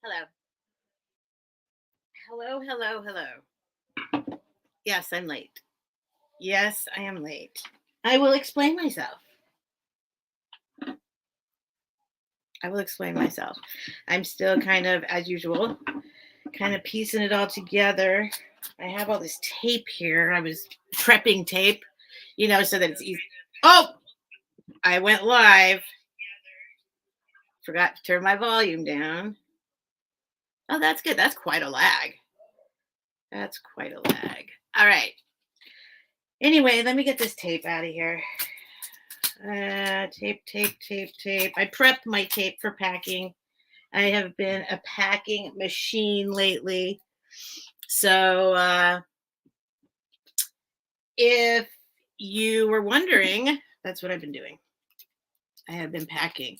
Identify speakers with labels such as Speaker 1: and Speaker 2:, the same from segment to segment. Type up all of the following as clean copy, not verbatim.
Speaker 1: Hello. Hello, hello, hello. Yes, I'm late. Yes, I am late. I will explain myself. I will explain myself. I'm still kind of, as usual, kind of piecing it all together. I have all this tape here. I was prepping tape, so that it's easy. Oh, I went live. Forgot to turn my volume down. Oh, that's good. That's quite a lag. That's quite a lag. All right. Anyway, let me get this tape out of here. Tape. I prepped my tape for packing. I have been a packing machine lately. So if you were wondering, that's what I've been doing. I have been packing.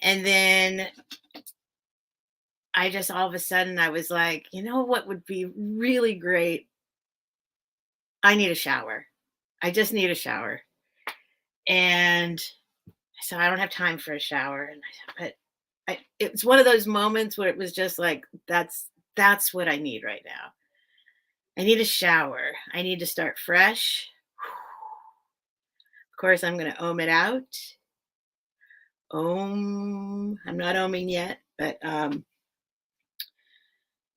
Speaker 1: And then I just all of a sudden I was like, you know what would be really great? I need a shower. I just need a shower. And so I don't have time for a shower. But it's one of those moments where it was just like, that's what I need right now. I need a shower. I need to start fresh. Of course, I'm going to ohm it out. I'm not ohming yet, but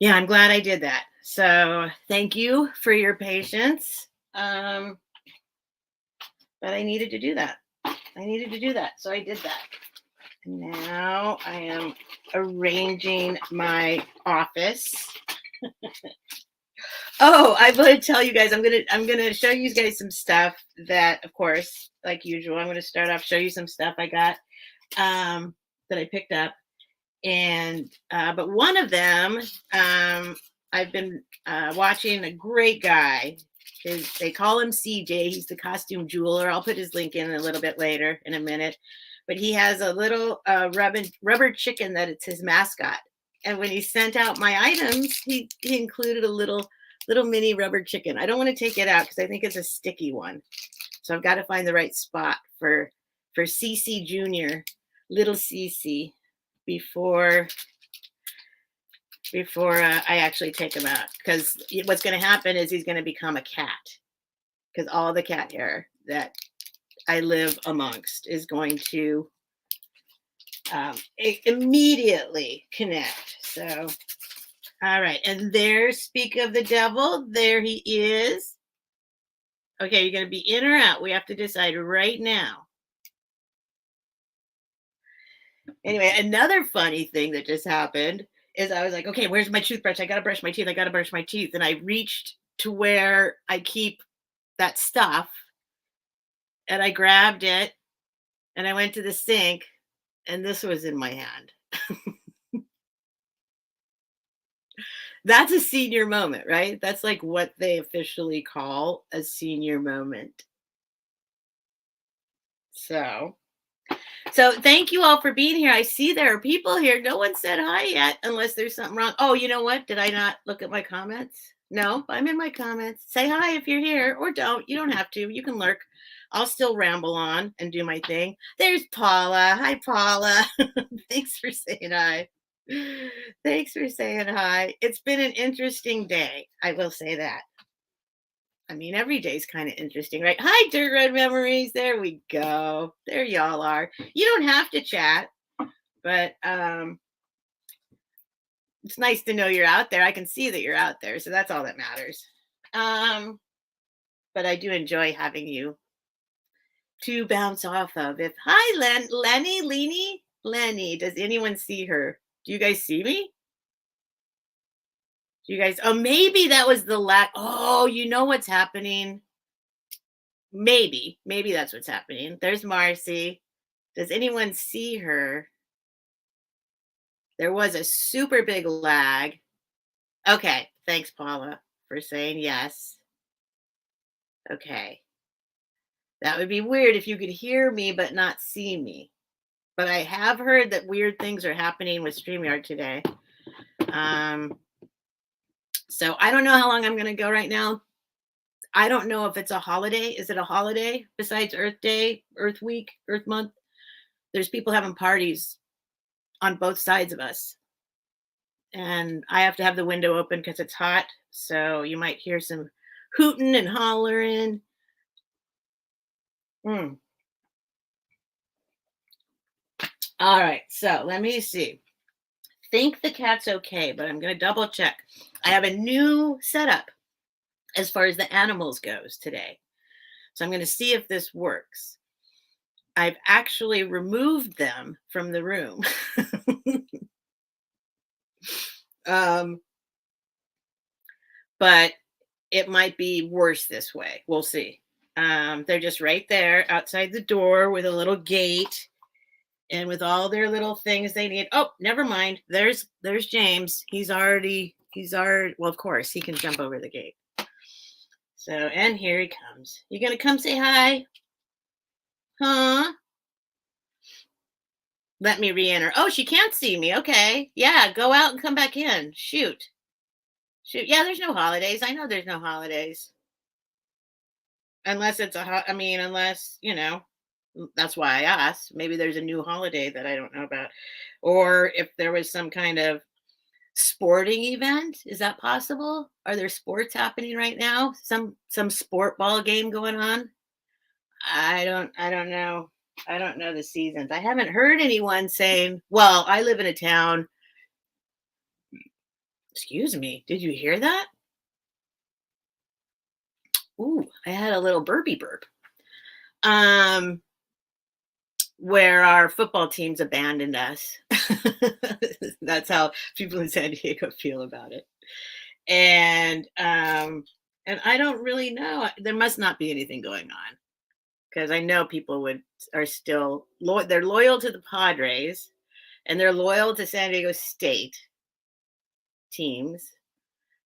Speaker 1: yeah, I'm glad I did that. So thank you for your patience. But I needed to do that. So I did that. And now I am arranging my office. Oh, I want to tell you guys, I'm gonna show you guys some stuff that, of course, like usual, I'm gonna start off, show you some stuff I got that I picked up. And but one of them, I've been watching a great guy. They call him CJ. He's the costume jeweler. I'll put his link in a little bit later in a minute. But he has a little rubber chicken that it's his mascot. And when he sent out my items, he included a little mini rubber chicken. I don't want to take it out because I think it's a sticky one. So I've got to find the right spot for CC Jr., little CC, before I actually take him out. Because what's going to happen is he's going to become a cat. Because all the cat hair that I live amongst is going to immediately connect. So, all right. And there, speak of the devil, there he is. Okay, you're going to be in or out. We have to decide right now. Anyway, another funny thing that just happened is I was like, okay, where's my toothbrush? I got to brush my teeth. And I reached to where I keep that stuff and I grabbed it and I went to the sink and this was in my hand. That's a senior moment, right? That's like what they officially call a senior moment. So thank you all for being here. I see there are people here. No one said hi yet, unless there's something wrong. Oh, you know what? Did I not look at my comments? No, I'm in my comments. Say hi if you're here, or don't. You don't have to. You can lurk. I'll still ramble on and do my thing. There's Paula. Hi, Paula. Thanks for saying hi. Thanks for saying hi. It's been an interesting day. I will say that. I mean, every day's kind of interesting, right? Hi, Dirt Road Memories. There we go. There y'all are. You don't have to chat, but it's nice to know you're out there. I can see that you're out there, so that's all that matters. But I do enjoy having you to bounce off of. Hi, Lenny. Does anyone see her? Do you guys see me? Do you guys? Oh, maybe that was the lack. Oh, you know what's happening? Maybe that's what's happening. There's Marcy. Does anyone see her? There was a super big lag. Okay. Thanks, Paula, for saying yes. Okay. That would be weird if you could hear me but not see me. But I have heard that weird things are happening with StreamYard today. So I don't know how long I'm going to go right now. I don't know if it's a holiday. Is it a holiday besides Earth Day, Earth Week, Earth Month? There's people having parties on both sides of us. and I have to have the window open because it's hot. So you might hear some hooting and hollering. Mm. All right, so let me see. Think the cat's okay, but I'm going to double check. I have a new setup as far as the animals goes today. So I'm going to see if this works. I've actually removed them from the room. um, but it might be worse this way. We'll see. They're just right there outside the door with a little gate and with all their little things they need. Oh, never mind. There's James. Well, of course, he can jump over the gate. So, and here he comes. You gonna come say hi? Huh? Let me re-enter. Oh, she can't see me. Okay. Yeah, go out and come back in. Shoot. Shoot. Yeah, there's no holidays. I know there's no holidays. Unless it's unless, that's why I asked. Maybe there's a new holiday that I don't know about. Or if there was some kind of sporting event, is that possible? Are there sports happening right now? Some sport ball game going on? I don't know. I don't know the seasons. I haven't heard anyone saying, well, I live in a town. Excuse me. Did you hear that? Ooh, I had a little burpy burp. Um, where our football teams abandoned us. That's how people in San Diego feel about it. And I don't really know. There must not be anything going on because I know people are still they're loyal to the Padres and they're loyal to San Diego State teams.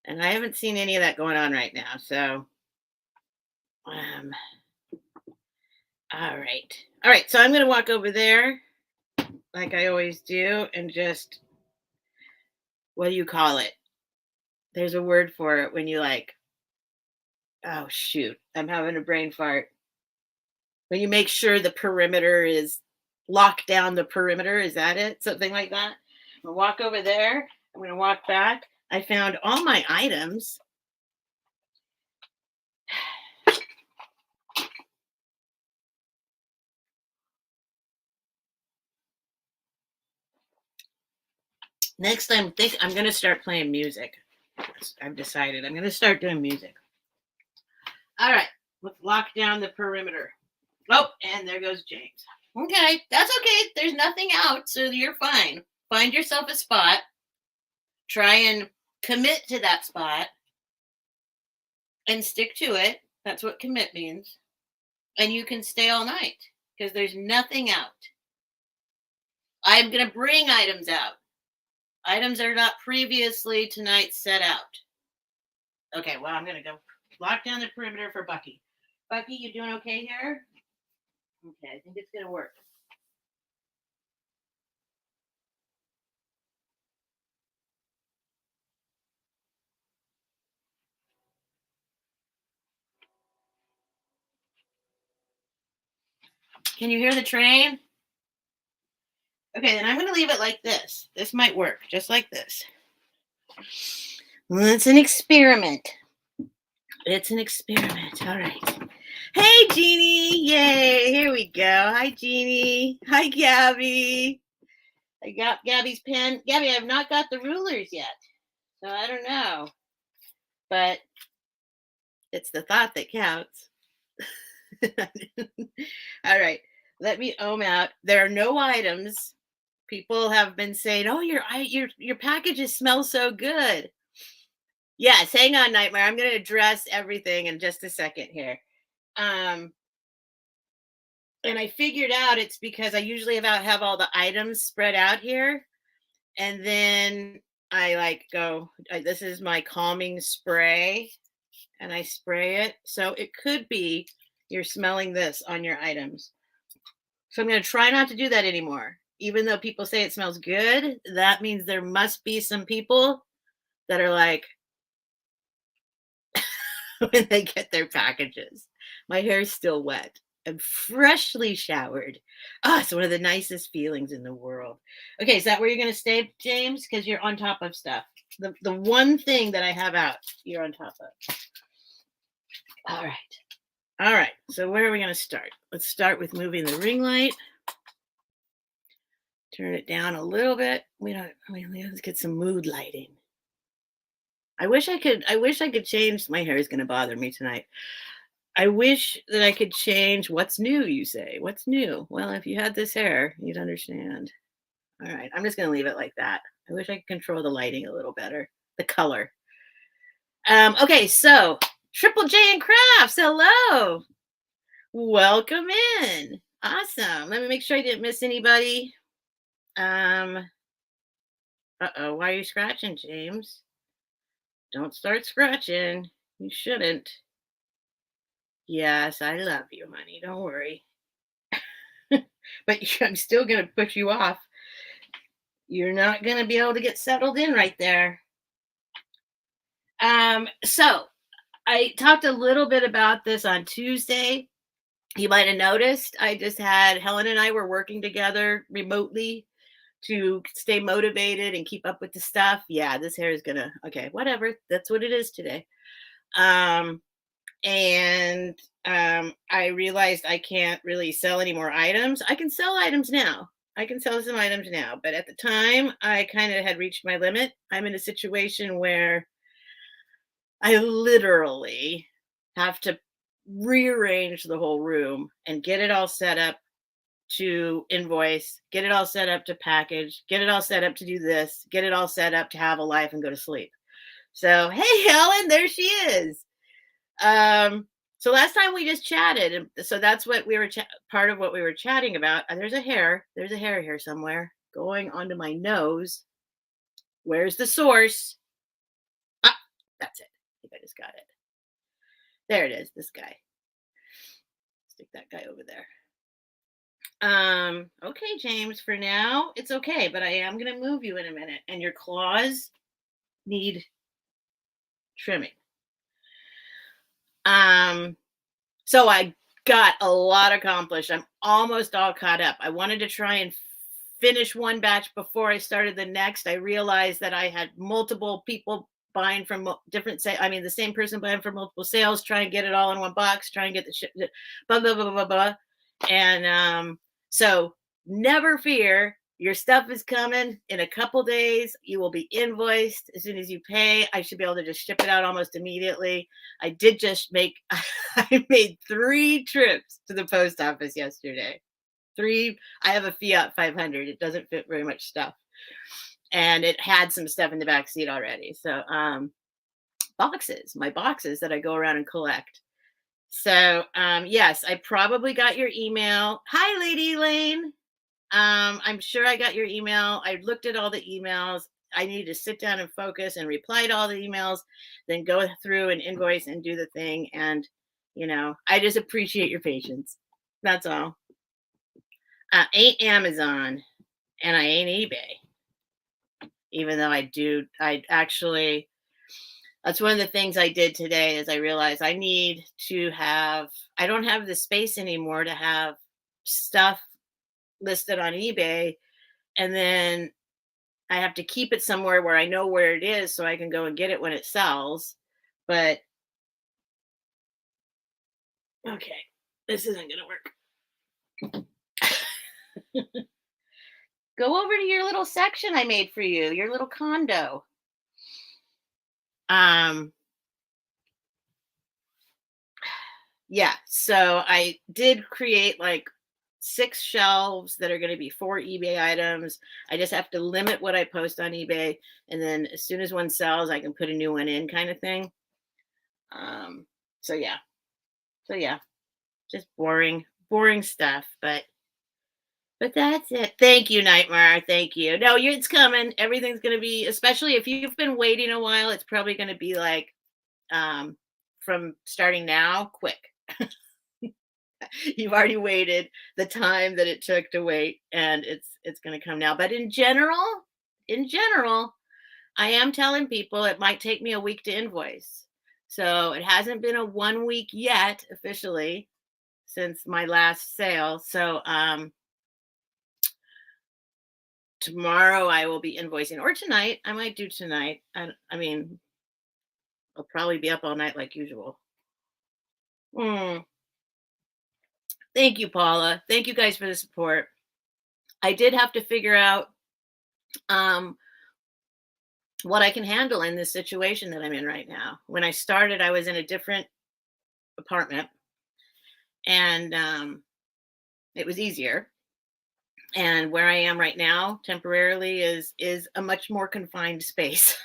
Speaker 1: And I haven't seen any of that going on right now. So um all right. All right. So I'm gonna walk over there like I always do and just what do you call it? There's a word for it when you oh shoot, I'm having a brain fart. When you make sure the perimeter is lock down the perimeter, is that it? Something like that. I'm gonna walk over there. I'm gonna walk back. I found all my items. Next time, I'm gonna start playing music. I've decided I'm gonna start doing music. All right, let's lock down the perimeter. Oh, and there goes James. Okay, that's okay. There's nothing out, so you're fine. Find yourself a spot. Try and commit to that spot and stick to it. That's what commit means. And you can stay all night because there's nothing out. I'm going to bring items out. Items are not previously tonight set out. Okay, well, I'm going to go lock down the perimeter for Bucky. Bucky, you doing okay here? Okay, I think it's going to work. Can you hear the train? Okay, then I'm going to leave it like this. This might work, just like this. Well, it's an experiment. It's an experiment. All right. Hey, Jeannie. Yay. Here we go. Hi, Jeannie. Hi, Gabby. I got Gabby's pen. Gabby, I've not got the rulers yet. So I don't know. But it's the thought that counts. All right. Let me ohm out. There are no items. People have been saying, "Oh, your packages smell so good." Yes, hang on, Nightmare. I'm going to address everything in just a second here. And I figured out it's because I usually have all the items spread out here, and then I go. This is my calming spray, and I spray it. So it could be you're smelling this on your items. So I'm going to try not to do that anymore. Even though people say it smells good, that means there must be some people that are like, when they get their packages. My hair's still wet. I'm freshly showered. It's one of the nicest feelings in the world. Okay, is that where you're going to stay, James? Because you're on top of stuff. The one thing that I have out, you're on top of. All right. All right. So where are we going to start? Let's start with moving the ring light. Turn it down a little bit. Let's get some mood lighting. I wish I could change. My hair is going to bother me tonight. I wish that I could change. What's new, you say? What's new? Well, if you had this hair, you'd understand. All right, I'm just going to leave it like that. I wish I could control the lighting a little better, the color. Okay, so Triple J and Crafts, hello. Welcome in. Awesome. Let me make sure I didn't miss anybody. Uh-oh, why are you scratching, James? Don't start scratching. You shouldn't. Yes, I love you, honey. Don't worry. But I'm still going to push you off. You're not going to be able to get settled in right there. So I talked a little bit about this on Tuesday. You might have noticed I just had Helen and I were working together remotely to stay motivated and keep up with the stuff. Yeah, this hair is gonna, okay, whatever. That's what it is today. I realized I can't really sell any more items. I can sell items now. I can sell some items now, but at the time I kind of had reached my limit. I'm in a situation where I literally have to rearrange the whole room and get it all set up to invoice, get it all set up to package, get it all set up to do this, get it all set up to have a life and go to sleep. So, hey, Helen, there she is. So last time we just chatted, and so that's what we were part of what we were chatting about. And there's a hair here somewhere going onto my nose. Where's the source? That's it. I think I just got it. There it is. This guy. Stick that guy over there. Okay, James, for now it's okay, but I am going to move you in a minute, and your claws need trimming. So I got a lot accomplished. I'm almost all caught up. I wanted to try and finish one batch before I started the next. I realized that I had multiple people buying from different the same person buying from multiple sales, try and get it all in one box, try and get the shit, blah, blah, blah, blah, blah. And so never fear. Your stuff is coming in a couple days. You will be invoiced as soon as you pay. I should be able to just ship it out almost immediately. I made 3 trips to the post office yesterday. 3. I have a Fiat 500. It doesn't fit very much stuff. And it had some stuff in the back seat already. So my boxes that I go around and collect. So yes, I probably got your email. Hi, Lady Elaine. I'm sure I got your email. I looked at all the emails. I need to sit down and focus and reply to all the emails, then go through and invoice and do the thing. And, I just appreciate your patience. That's all. I ain't Amazon and I ain't eBay. Even though that's one of the things I did today is I realized I don't have the space anymore to have stuff listed on eBay, and then I have to keep it somewhere where I know where it is so I can go and get it when it sells. But okay, this isn't gonna work. Go over to your little section I made for you, your little condo. Yeah, so I did create like 6 shelves that are going to be 4 eBay items. I just have to limit what I post on eBay, and then as soon as one sells, I can put a new one in, kind of thing. So yeah, just boring stuff, but that's it. Thank you, Nightmare. Thank you. No, it's coming. Everything's going to be, especially if you've been waiting a while, it's probably going to be like from starting now, quick. You've already waited the time that it took to wait, and it's going to come now. But in general, I am telling people it might take me a week to invoice. So it hasn't been a 1 week yet officially. since my last sale. So tomorrow I will be invoicing, or tonight. I might do tonight. I mean, I'll probably be up all night like usual. Mm. Thank you, Paula. Thank you guys for the support. I did have to figure out um, what I can handle in this situation that I'm in right now. When I started, I was in a different apartment, and it was easier. And where I am right now, temporarily, is a much more confined space.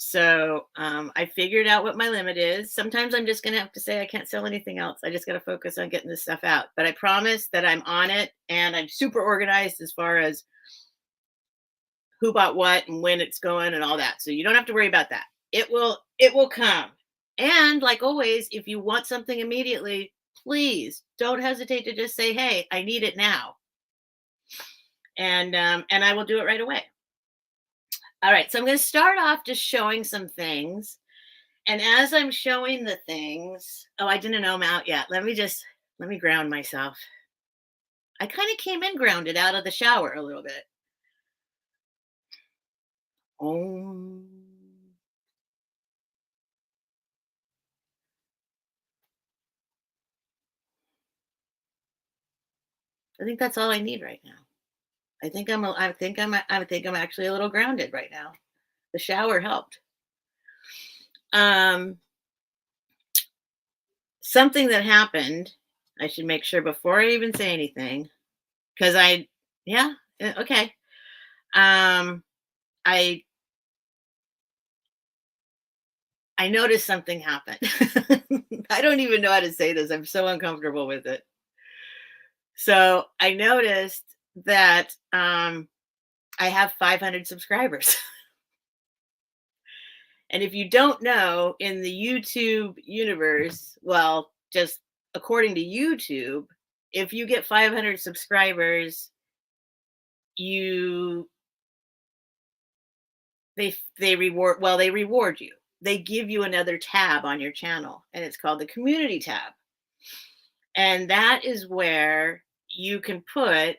Speaker 1: So I figured out what my limit is. Sometimes I'm just going to have to say I can't sell anything else. I just got to focus on getting this stuff out. But I promise that I'm on it, and I'm super organized as far as who bought what and when it's going and all that. So you don't have to worry about that. It will come. And like always, if you want something immediately, please don't hesitate to just say, "Hey, I need it now," and I will do it right away. All right, so I'm going to start off just showing some things. And as I'm showing the things, oh, I didn't know I'm out yet. Let me ground myself. I kind of came in grounded out of the shower a little bit. Oh, I think that's all I need right now. I think I'm actually a little grounded right now. The shower helped. Um, Something that happened, I should make sure before I even say anything, because yeah, okay. Um, I I noticed something happen. I don't even know how to say this. I'm so uncomfortable with it. So I noticed that I have 500 subscribers. And if you don't know, in the YouTube universe, well, just according to YouTube, if you get 500 subscribers, you they reward you. They give you another tab on your channel, and it's called the community tab. And that is where you can put,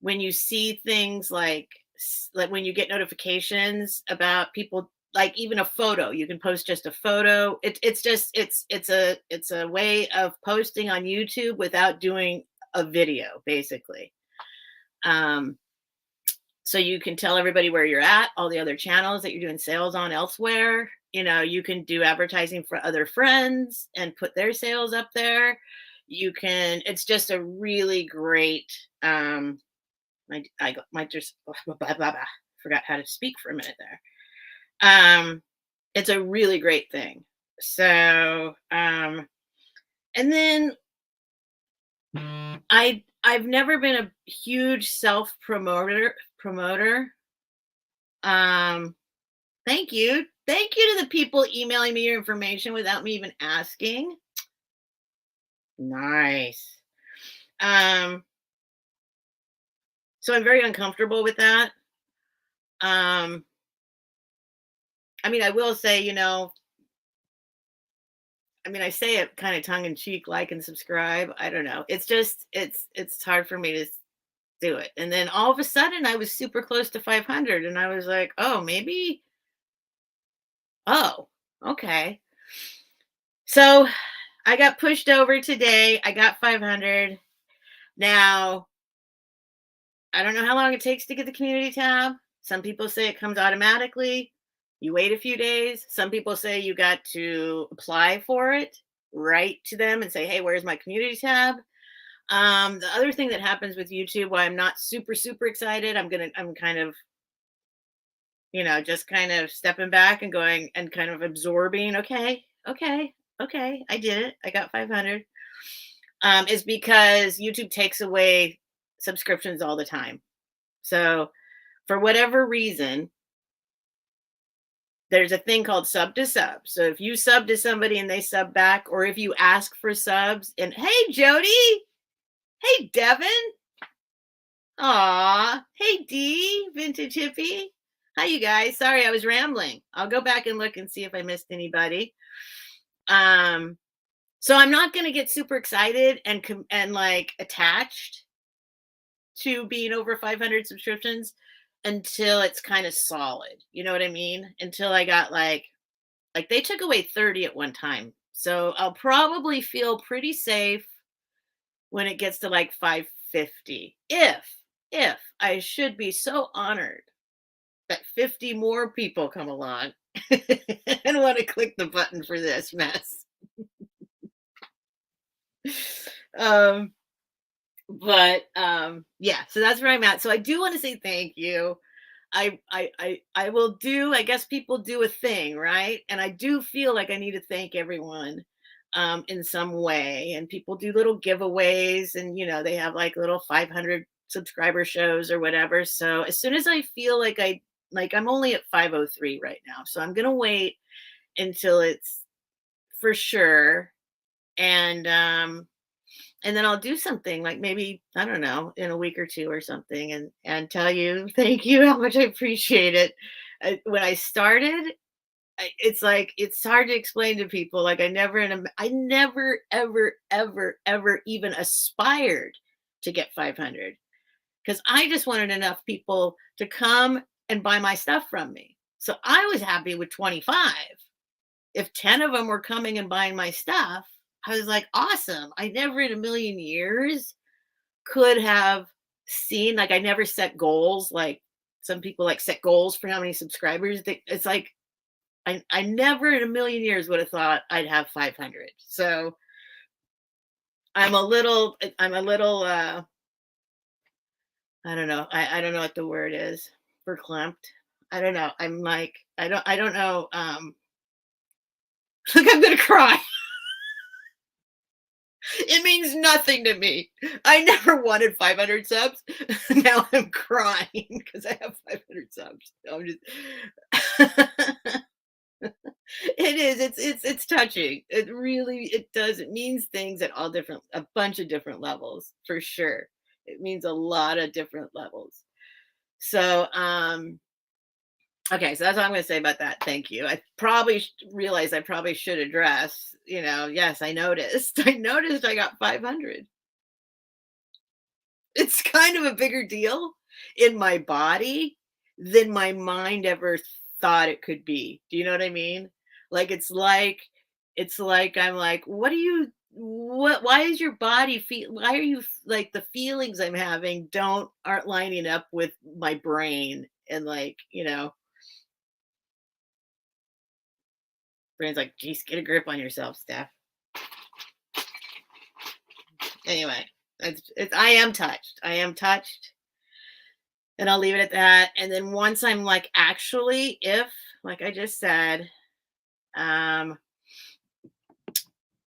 Speaker 1: when you see things like when you get notifications about people, like even a photo, you can post just a photo. It's a way of posting on YouTube without doing a video, basically. So you can tell everybody where you're at, all the other channels that you're doing sales on elsewhere. You can do advertising for other friends and put their sales up there. It's just a really great, I might just blah, blah, blah, blah. Forgot how to speak for a minute there. It's a really great thing. So, and then I've never been a huge self promoter. Thank you. Thank you to the people emailing me your information without me even asking. Nice. So I'm very uncomfortable with that. I mean, I will say, I say it kind of tongue in cheek, like and subscribe. I don't know. It's just, it's hard for me to do it. And then all of a sudden I was super close to 500, and I was like, oh, maybe. Oh, okay. So I got pushed over today. I got 500. Now, I don't know how long it takes to get the community tab. Some people say it comes automatically. You wait a few days. Some people say you got to apply for it, write to them and say, hey, where's my community tab? The other thing that happens with YouTube, why I'm not super, super excited, I'm kind of, just kind of stepping back and going and kind of absorbing. Okay, I did it. I got 500. Is because YouTube takes away subscriptions all the time. So for whatever reason, there's a thing called sub to sub. So if you sub to somebody and they sub back, or if you ask for subs, and hey, Jody, hey, Devin, aw, hey, D, Vintage Hippie. Hi, you guys. Sorry, I was rambling. I'll go back and look and see if I missed anybody. So I'm not going to get super excited and like attached to being over 500 subscriptions until it's kind of solid. You know what I mean? Until I got like they took away 30 at one time. So I'll probably feel pretty safe when it gets to like 550. If I should be so honored that 50 more people come along and want to click the button for this mess. Um yeah, so that's where I'm at. So I do want to say thank you. I will do, I guess people do a thing, right? And I do feel like I need to thank everyone in some way. And people do little giveaways, and they have like little 500 subscriber shows or whatever. So as soon as I feel like I'm only at 503 right now. So I'm gonna wait until it's for sure. And then I'll do something like maybe, I don't know, in a week or two or something, and tell you thank you, how much I appreciate it. When I started, it's like it's hard to explain to people. Like I never ever ever ever even aspired to get 500 because I just wanted enough people to come and buy my stuff from me. So I was happy with 25. If 10 of them were coming and buying my stuff, I was like, awesome. I never in a million years could have seen, like, I never set goals. Like some people like set goals for how many subscribers. It's like, I never in a million years would have thought I'd have 500. So I'm a little, I don't know. I don't know what the word is, verklempt. I don't know. I'm like, I don't know. Like I'm going to cry. It means nothing to me. I never wanted 500 subs. Now I'm crying because I have 500 subs. I'm just it is. It's touching. It does. It means things at a bunch of different levels for sure. It means a lot of different levels. So okay, so that's what I'm going to say about that. Thank you. I probably realized I probably should address, yes, I noticed. I noticed I got 500. It's kind of a bigger deal in my body than my mind ever thought it could be. Do you know what I mean? Like it's like I'm like, why is your body feel why are you like the feelings I'm having don't aren't lining up with my brain and like, brain's like, geez, get a grip on yourself, Steph. Anyway, I am touched. I am touched. And I'll leave it at that. And then once I'm like, actually, if, like I just said, um,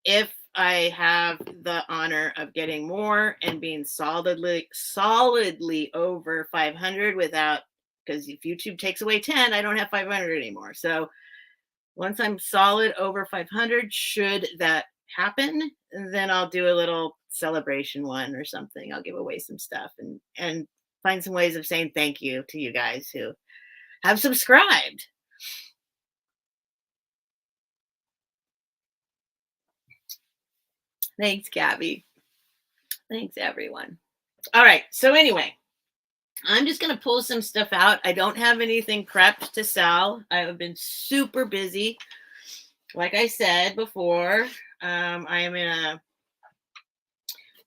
Speaker 1: if I have the honor of getting more and being solidly over 500 without, because if YouTube takes away 10, I don't have 500 anymore. So once I'm solid over 500, should that happen, then I'll do a little celebration one or something. I'll give away some stuff and find some ways of saying thank you to you guys who have subscribed. Thanks, Gabby. Thanks, everyone. All right. So anyway, I'm just going to pull some stuff out. I don't have anything prepped to sell. I have been super busy. Like I said before, I am in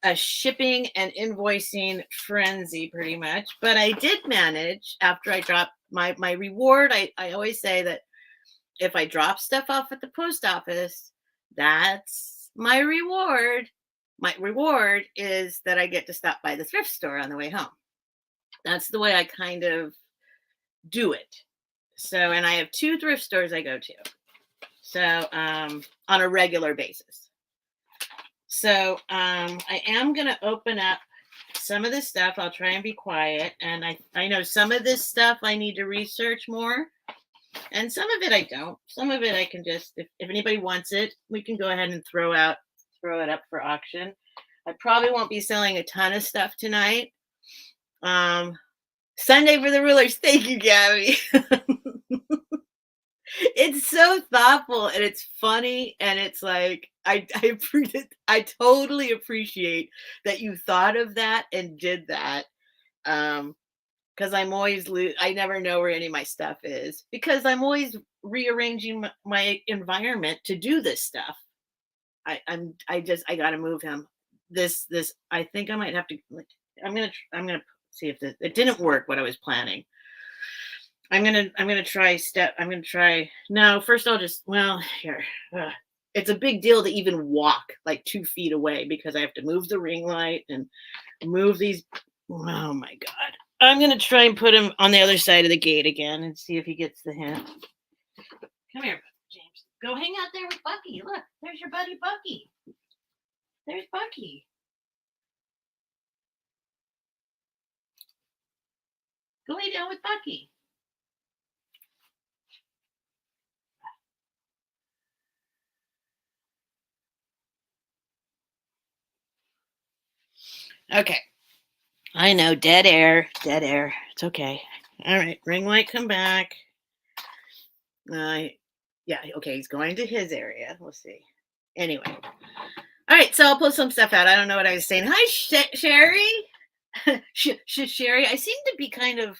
Speaker 1: a shipping and invoicing frenzy pretty much. But I did manage after I dropped my reward. I always say that if I drop stuff off at the post office, that's my reward. My reward is that I get to stop by the thrift store on the way home. That's the way I kind of do it. So, and I have 2 thrift stores I go to. So, on a regular basis. So, I am going to open up some of this stuff. I'll try and be quiet. And I know some of this stuff I need to research more. And some of it I don't. Some of it I can just, if anybody wants it, we can go ahead and throw it up for auction. I probably won't be selling a ton of stuff tonight. Sunday for the rulers. Thank you, Gabby. It's so thoughtful and it's funny and it's like I totally appreciate that you thought of that and did that. Because I'm always I never know where any of my stuff is because I'm always rearranging my environment to do this stuff. I gotta move him. This I think I might have to. Like, I'm gonna see if it didn't work what I was planning. I'm gonna try step. I'm gonna try. No, first I'll just here. Ugh. It's a big deal to even walk like 2 feet away because I have to move the ring light and move these. Oh my god! I'm gonna try and put him on the other side of the gate again and see if he gets the hint. Come here, James. Go hang out there with Bucky. Look, there's your buddy Bucky. There's Bucky. Go lay down with Bucky. Okay. I know, dead air, dead air. It's okay. All right, ring light, come back. Yeah, okay, he's going to his area. Let's see. Anyway, all right, so I'll pull some stuff out. I don't know what I was saying. Hi, Sherry. Sherry, I seem to be kind of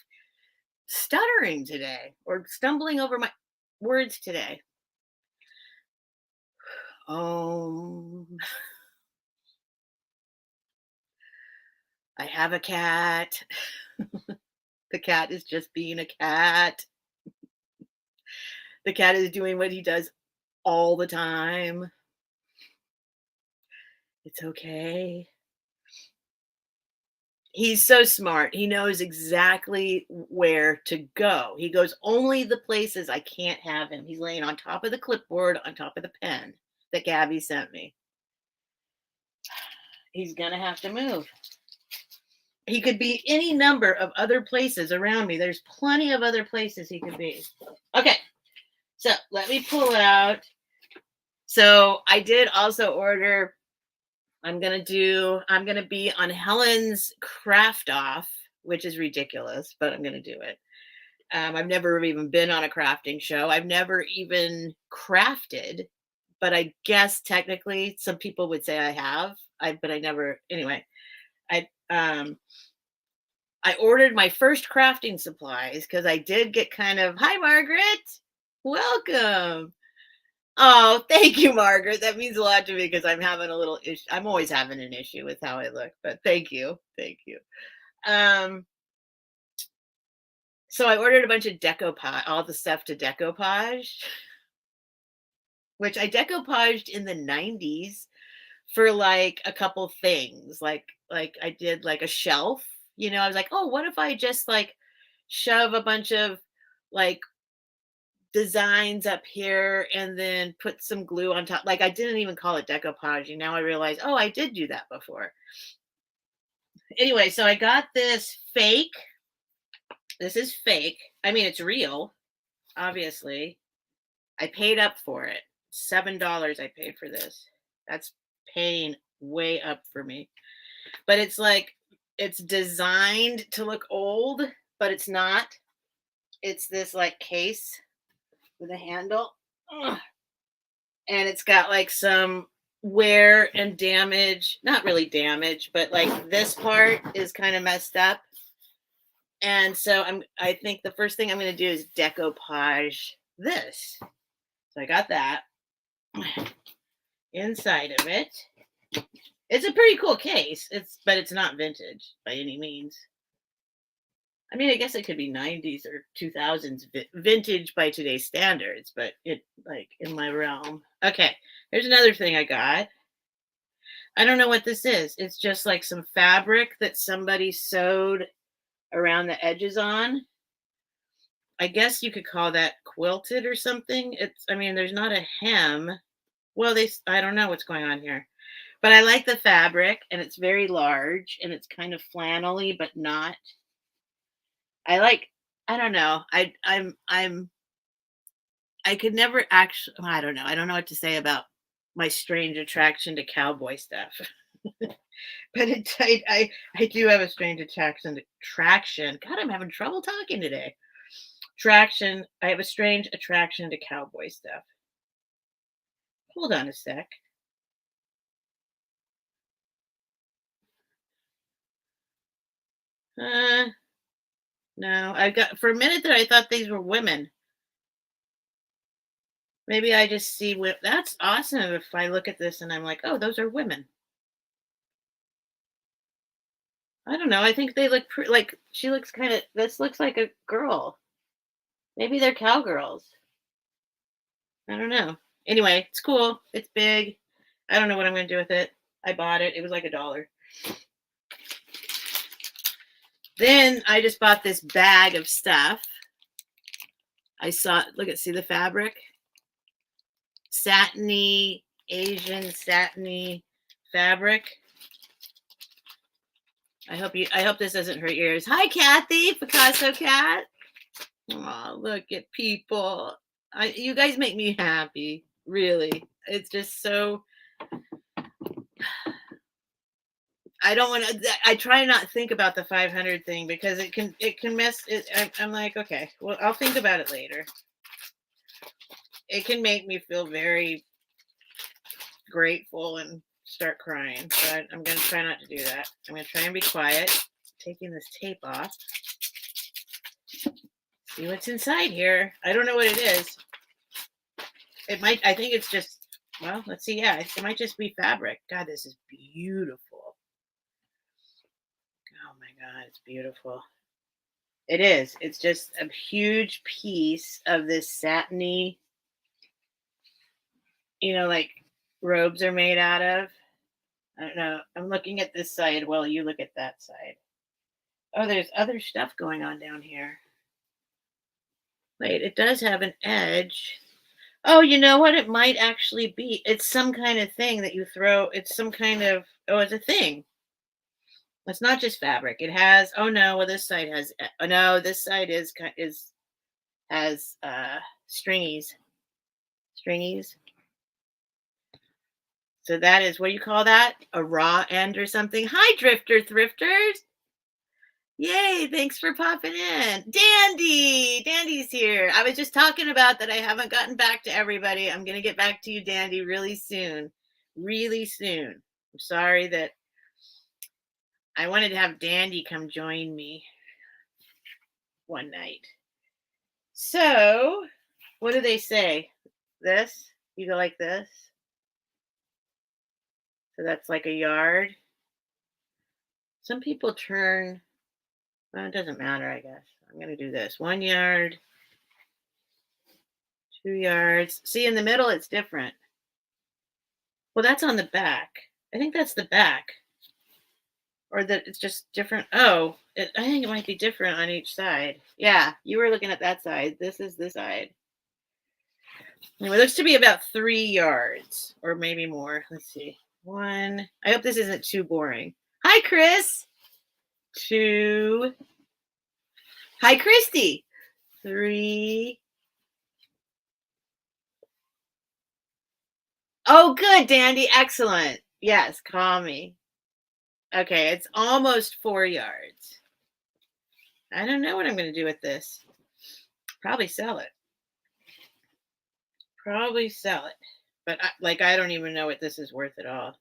Speaker 1: stuttering today or stumbling over my words today. I have a cat. The cat is just being a cat. The cat is doing what he does all the time. It's okay. He's so smart. He knows exactly where to go. He goes only the places I can't have him. He's laying on top of the clipboard, on top of the pen that Gabby sent me. He's going to have to move. He could be any number of other places around me. There's plenty of other places he could be. Okay. So let me pull it out. So I did also order, I'm going to be on Helen's craft off, which is ridiculous, but I'm going to do it. I've never even been on a crafting show. I've never even crafted, but I guess technically some people would say I have. But I never, anyway, I ordered my first crafting supplies because I did get kind of, hi, Margaret. Welcome. Oh, thank you, Margaret. That means a lot to me because I'm having a little issue. I'm always having an issue with how I look, but thank you. Thank you. So I ordered a bunch of decoupage, all the stuff to decoupage, which I decoupaged in the 90s for like a couple things. Like I did like a shelf, I was like, oh, what if I just like shove a bunch of like designs up here and then put some glue on top. Like I didn't even call it decoupaging. Now I realize, oh, I did do that before. Anyway, so I got this fake. This is fake. I mean, it's real, obviously. I paid up for it. $7 I paid for this. That's paying way up for me. But it's like, it's designed to look old, but it's not. It's this like case with a handle. Ugh. And it's got like some wear and damage, not really damage, but like this part is kind of messed up. And so I think the first thing I'm going to do is decoupage this. So I got that. Inside of it, it's a pretty cool case. But it's not vintage by any means. I mean, I guess it could be 90s or 2000s vintage by today's standards, but it like in my realm. Okay, here's another thing I got. I don't know what this is. It's just like some fabric that somebody sewed around the edges on. I guess you could call that quilted or something. There's not a hem. Well, I don't know what's going on here. But I like the fabric and it's very large and it's kind of flannelly, but not. I don't know. I could never actually, I don't know. I don't know what to say about my strange attraction to cowboy stuff. But I do have a strange attraction. God, I'm having trouble talking today. I have a strange attraction to cowboy stuff. Hold on a sec. No, for a minute there, I thought these were women. Maybe I just see what that's awesome if I look at this and I'm like, oh, those are women. I don't know. I think they look like she looks kind of, this looks like a girl. Maybe they're cowgirls. I don't know. Anyway, it's cool. It's big. I don't know what I'm going to do with it. I bought it. It was like $1. Then I just bought this bag of stuff. I saw, see the fabric? Satiny, Asian satiny fabric. I hope this doesn't hurt your ears. Hi, Kathy, Picasso Cat. Oh, look at people. You guys make me happy. Really. It's just so, I don't want to, I try not to think about the 500 thing because it can mess it. I'm like, okay, well, I'll think about it later. It can make me feel very grateful and start crying, but I'm going to try not to do that. I'm going to try and be quiet. Taking this tape off. See what's inside here. I don't know what it is. It might, I think it's just, well, let's see. Yeah, it might just be fabric. God, this is beautiful. Oh my God, it's beautiful. It is. It's just a huge piece of this satiny, like robes are made out of. I don't know. I'm looking at this side while you look at that side. Oh, there's other stuff going on down here. Wait, it does have an edge. Oh, you know what? It might actually be. It's some kind of thing that you throw. It's some kind of, it's a thing. It's not just fabric. It has, oh no, well, this side has, oh no, this side has stringies. So that is, what do you call that? A raw end or something? Hi, Drifter Thrifters. Yay, thanks for popping in. Dandy's here. I was just talking about that I haven't gotten back to everybody. I'm going to get back to you, Dandy, really soon. Really soon. I'm sorry that I wanted to have Dandy come join me one night. So, what do they say? This? You go like this? So that's like a yard. Some people turn, well, it doesn't matter, I guess. I'm going to do this. 1 yard, 2 yards. See, in the middle, it's different. Well, that's on the back. I think that's the back. Or that it's just different. Oh, I think it might be different on each side. Yeah, you were looking at that side. This is this side. Anyway, it looks to be about 3 yards or maybe more. Let's see. 1. I hope this isn't too boring. Hi, Chris. 2. Hi, Christy. 3. Oh, good, Dandy. Excellent. Yes, call me. Okay, it's almost 4 yards. I don't know what I'm going to do with this. Probably sell it. But I don't even know what this is worth at all.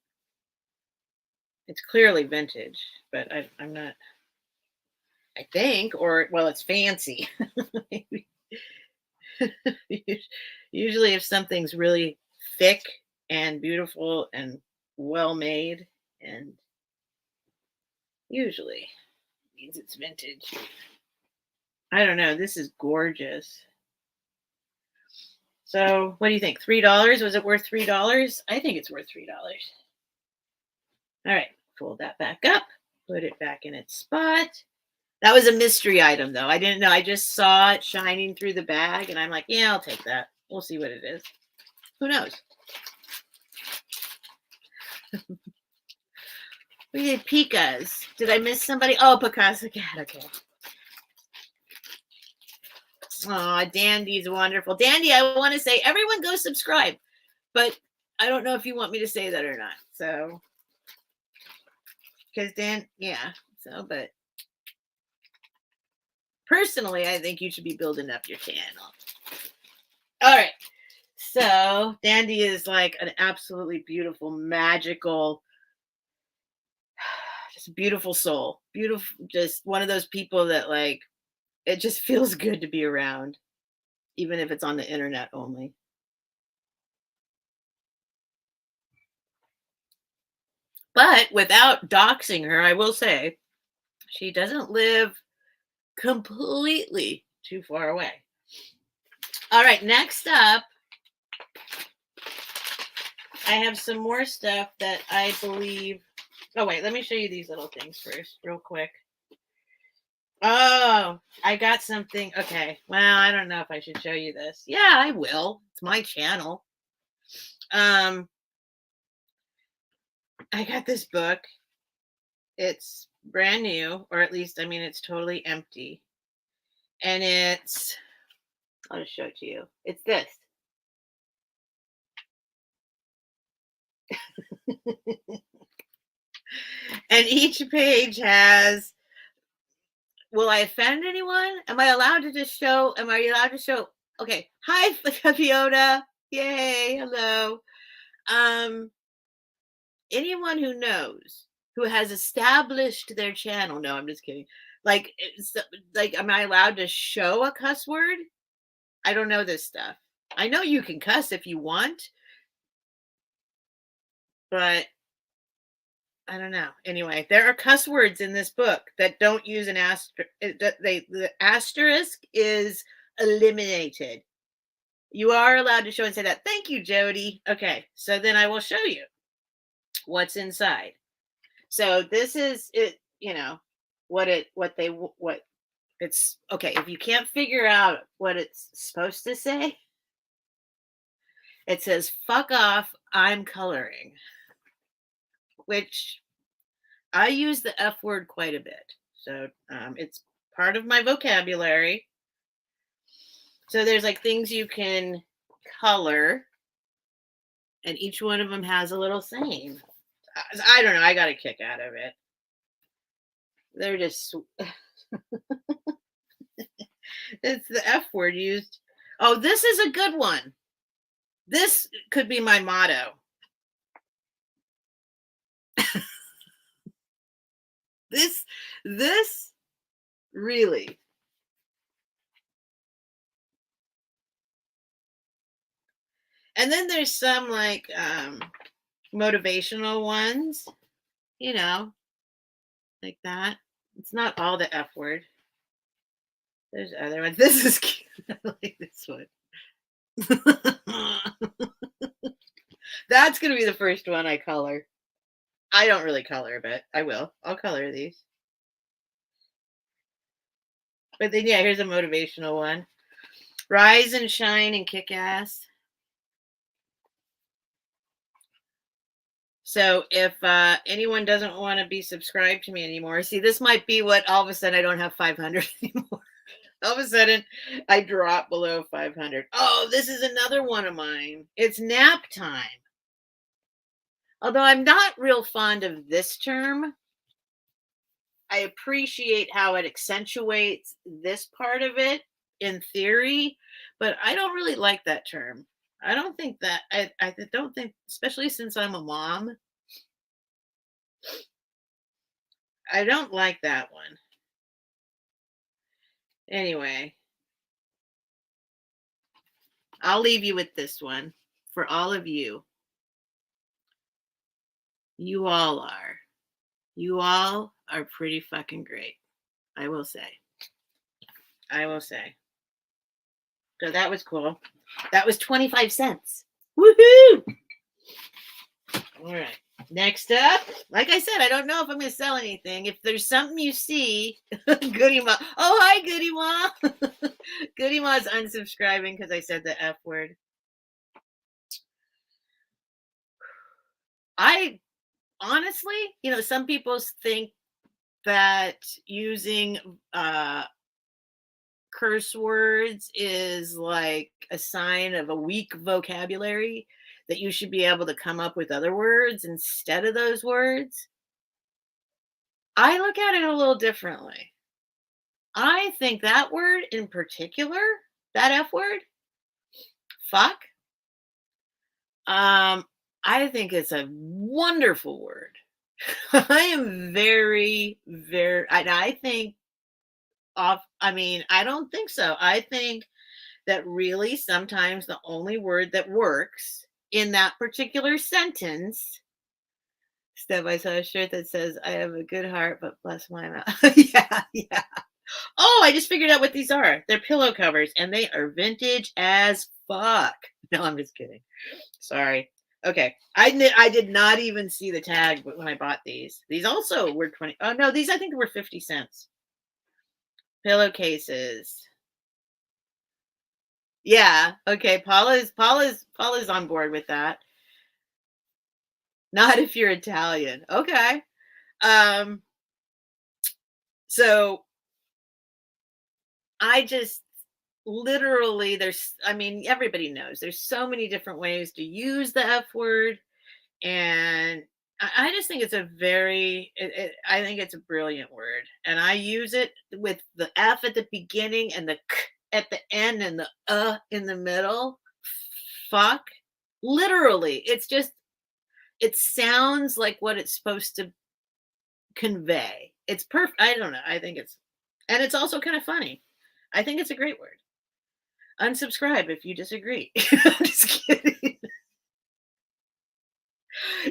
Speaker 1: It's clearly vintage, but I'm not, I think, or, well, it's fancy. Usually if something's really thick and beautiful and well made, and usually means it's vintage. I don't know. This is gorgeous. So what do you think? $3? Was it worth $3? I think it's worth $3. All right, fold that back up, put it back in its spot. That was a mystery item, though. I didn't know. I just saw it shining through the bag, and I'm like, yeah, I'll take that. We'll see what it is. Who knows? We did Pika's. Did I miss somebody? Oh, Picasso Cat. Okay. Oh, Dandy's wonderful. Dandy, I want to say, everyone go subscribe. But I don't know if you want me to say that or not. So, because but personally, I think you should be building up your channel. All right. So, Dandy is like an absolutely beautiful, magical, Just a beautiful soul. Beautiful, just one of those people that like it just feels good to be around, even if it's on the internet only. But without doxing her, I will say she doesn't live completely too far away. All right, next up, I have some more stuff that I believe. Oh, wait, let me show you these little things first, real quick. Oh, I got something. Okay, well, I don't know if I should show you this. Yeah, I will. It's my channel. I got this book. It's brand new, or at least, I mean, it's totally empty. And I'll just show it to you. It's this. And each page has, will I offend anyone? Am I allowed to just show? Am I allowed to show? Okay. Hi, Fiona. Yay. Hello. Anyone who knows, who has established their channel. No, I'm just kidding. Like, am I allowed to show a cuss word? I don't know this stuff. I know you can cuss if you want, but I don't know. Anyway, there are cuss words in this book that don't use an asterisk. The asterisk is eliminated. You are allowed to show and say that. Thank you, Jody. Okay, so then I will show you what's inside. So this is it. You know what it's okay. If you can't figure out what it's supposed to say, it says "fuck off, I'm coloring," which I use the F word quite a bit. So it's part of my vocabulary. So there's like things you can color, and each one of them has a little saying. I don't know. I got a kick out of it. They're just, it's the F word used. Oh, this is a good one. This could be my motto. This really. And then there's some like motivational ones, you know, like that. It's not all the F word. There's other ones. This is cute. I like this one. That's gonna be the first one I color. I don't really color, but I will. I'll color these. But then, yeah, here's a motivational one. Rise and shine and kick ass. So if anyone doesn't want to be subscribed to me anymore, see, this might be what all of a sudden I don't have 500 anymore. All of a sudden I drop below 500. Oh, this is another one of mine. It's nap time. Although I'm not real fond of this term, I appreciate how it accentuates this part of it in theory, but I don't really like that term. I don't think that I don't think, especially since I'm a mom, I don't like that one. Anyway, I'll leave you with this one for all of you. You all are. You all are pretty fucking great. I will say. I will say. So that was cool. That was 25 cents. Woohoo! All right. Next up, like I said, I don't know if I'm going to sell anything. If there's something you see, Goody Ma. Oh, hi, Goody Ma. Goody Ma's unsubscribing because I said the F word. I honestly, some people think that using curse words is like a sign of a weak vocabulary, that you should be able to come up with other words instead of those words. I look at it a little differently. I think that word in particular, that F word, fuck, I think it's a wonderful word. I am very, very, and I think I don't think so. I think that really sometimes the only word that works in that particular sentence. Steph, I saw a shirt that says, I have a good heart, but bless my mouth. Yeah, yeah. Oh, I just figured out what these are. They're pillow covers and they are vintage as fuck. No, I'm just kidding. Sorry. Okay. I did not even see the tag when I bought these. These also were 20. Oh no, these I think were 50 cents. Pillowcases. Yeah. Okay. Paula's on board with that. Not if you're Italian. Okay. Um, so I just literally everybody knows there's so many different ways to use the F word. And I just think it's I think it's a brilliant word. And I use it with the F at the beginning and the K at the end and the in the middle. Fuck. Literally. It sounds like what it's supposed to convey. It's perfect. I don't know. And it's also kind of funny. I think it's a great word. Unsubscribe if you disagree. I'm just kidding.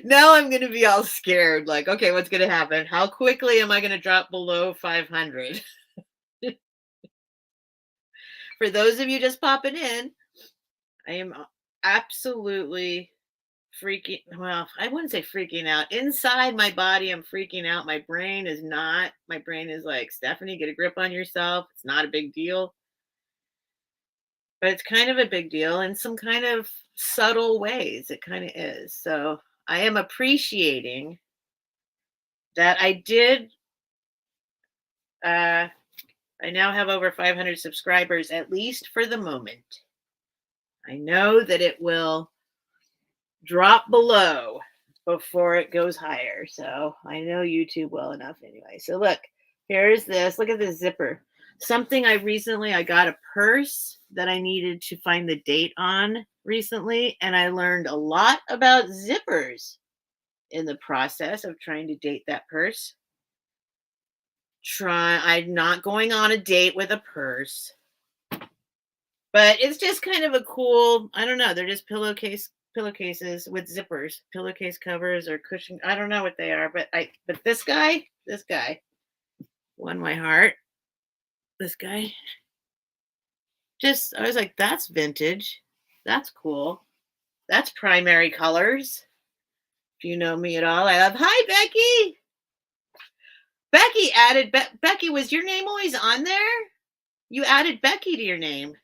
Speaker 1: Now I'm going to be all scared. Like, okay, what's going to happen? How quickly am I going to drop below 500? For those of you just popping in, I am absolutely freaking, well, I wouldn't say freaking out. Inside my body, I'm freaking out. My brain is not. My brain is like, Stephanie, get a grip on yourself. It's not a big deal. But it's kind of a big deal in some kind of subtle ways. It kind of is. So I am appreciating that I did. I now have over 500 subscribers, at least for the moment. I know that it will drop below before it goes higher. So I know YouTube well enough anyway. So look, here's this. Look at this zipper. Something I got a purse that I needed to find the date on recently. And I learned a lot about zippers in the process of trying to date that purse. I'm not going on a date with a purse. But it's just kind of a cool, I don't know, they're just pillowcases with zippers, pillowcase covers or cushion. I don't know what they are, but this guy won my heart. This guy. I was like, that's vintage. That's cool. That's primary colors. If you know me at all, I love, hi, Becky. Becky added, Becky, was your name always on there? You added Becky to your name.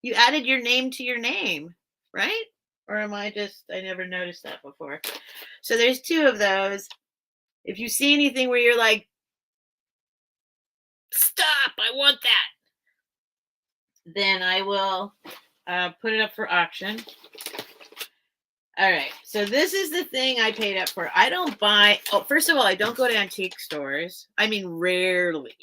Speaker 1: You added your name to your name, right? Or am I never noticed that before. So there's two of those. If you see anything where you're like, stop, I want that, then I will put it up for auction. All right. So this is the thing I paid up for. I don't buy, first of all, I don't go to antique stores. I mean, rarely.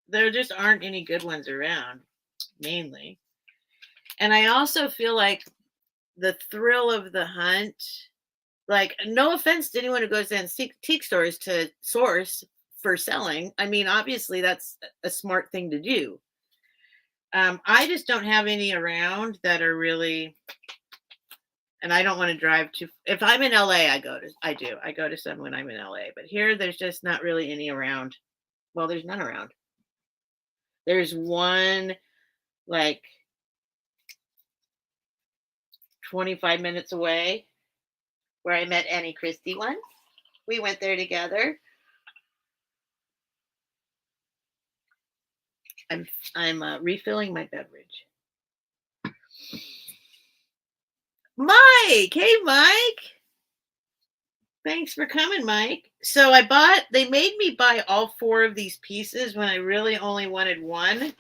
Speaker 1: There just aren't any good ones around, mainly. And I also feel like the thrill of the hunt, like, no offense to anyone who goes to antique stores to source for selling. I mean, obviously that's a smart thing to do. I just don't have any around that are really, and I don't want to drive to, if I'm in LA, I go to some when I'm in LA, but here there's just not really any around. Well, there's none around. There's one like 25 minutes away where I met Annie Christie once. We went there together. I'm refilling my beverage. Mike, hey Mike. Thanks for coming, Mike. So they made me buy all 4 of these pieces when I really only wanted one.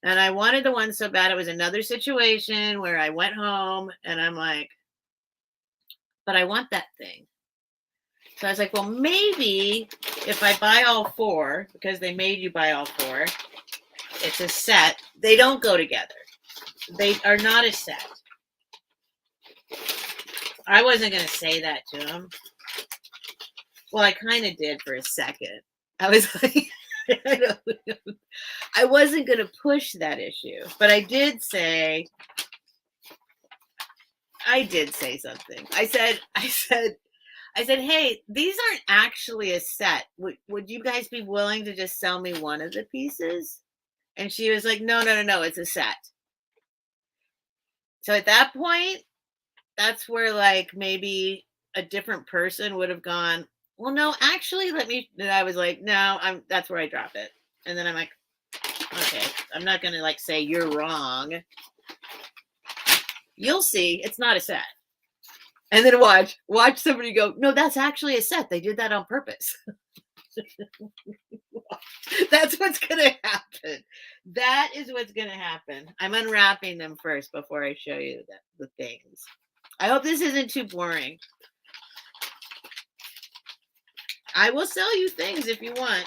Speaker 1: And I wanted the one so bad. It was another situation where I went home and I'm like, but I want that thing. So I was like, well, maybe if I buy all 4, because they made you buy all 4, it's a set. They don't go together. They are not a set. I wasn't going to say that to him. Well, I kind of did for a second. I was like, I wasn't going to push that issue, but I did say something. I said, hey, these aren't actually a set. Would you guys be willing to just sell me one of the pieces? And she was like, no, it's a set. So at that point, that's where like maybe a different person would have gone, well, no, actually, and I was like, no, that's where I drop it. And then I'm like, okay, I'm not going to like say you're wrong. You'll see, it's not a set. And then watch somebody go, no, that's actually a set. They did that on purpose. That's what's going to happen. That is what's going to happen. I'm unwrapping them first before I show you the things. I hope this isn't too boring. I will sell you things if you want.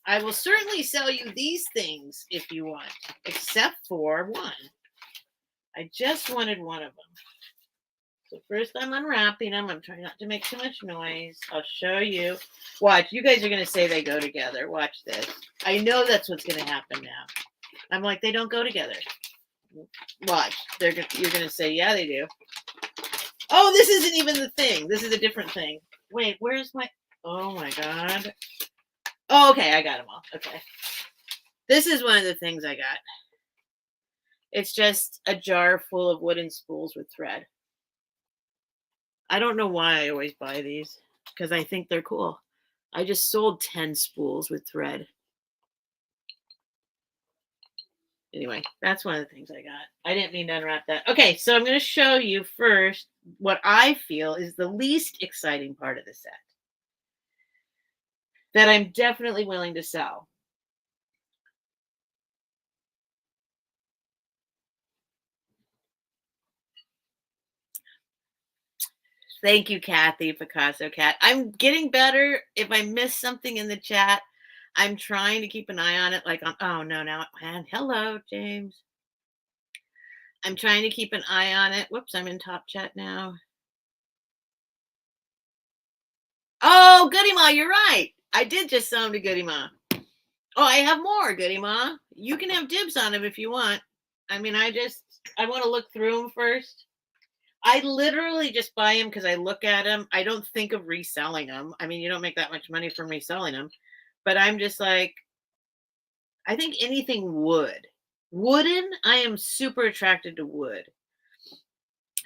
Speaker 1: I will certainly sell you these things if you want, except for one. I just wanted one of them. So first I'm unwrapping them. I'm trying not to make too much noise. I'll show you. Watch. You guys are going to say they go together. Watch this. I know that's what's going to happen now. I'm like, they don't go together. Watch. You're going to say, yeah, they do. Oh, this isn't even the thing. This is a different thing. Wait, where's my... Oh, my God. Oh, okay. I got them all. Okay. This is one of the things I got. It's just a jar full of wooden spools with thread. I don't know why I always buy these, because I think they're cool. I just sold 10 spools with thread. Anyway, that's one of the things I got. I didn't mean to unwrap that. Okay, so I'm going to show you first what I feel is the least exciting part of the set that I'm definitely willing to sell. Thank you, Kathy, Picasso Cat. I'm getting better. If I miss something in the chat, I'm trying to keep an eye on it. Like, oh, no, now, man. Hello, James. I'm trying to keep an eye on it. Whoops, I'm in top chat now. Oh, Goody Ma, you're right. I did just sell them to Goody Ma. Oh, I have more, Goody Ma. You can have dibs on them if you want. I mean, I want to look through them first. I literally just buy them because I look at them. I don't think of reselling them. I mean, you don't make that much money from reselling them. But I'm just like, I think anything wood. Wooden, I am super attracted to wood.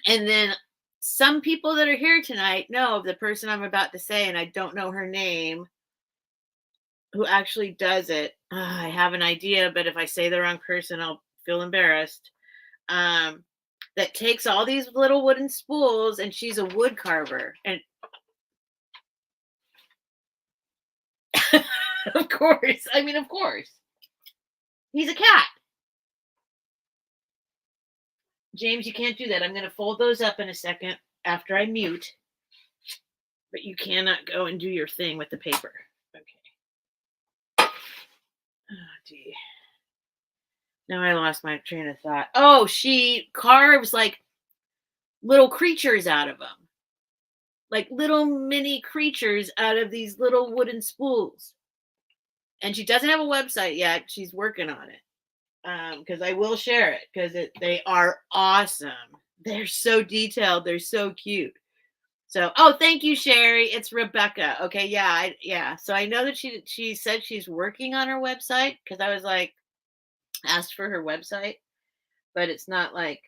Speaker 1: And then some people that are here tonight know the person I'm about to say, and I don't know her name, who actually does it. I have an idea, but if I say the wrong person, I'll feel embarrassed. That takes all these little wooden spools, and she's a wood carver. And of course, he's a cat. James, you can't do that. I'm going to fold those up in a second after I mute. But you cannot go and do your thing with the paper. Okay. Oh, gee. Now I lost my train of thought. Oh, she carves like little creatures out of them. Like little mini creatures out of these little wooden spools. And she doesn't have a website yet. She's working on it. Because I will share it because they are awesome. They're so detailed. They're so cute. So, oh, thank you, Sherry. It's Rebecca. Okay, yeah. So I know that she said she's working on her website because I was like, asked for her website, but it's not like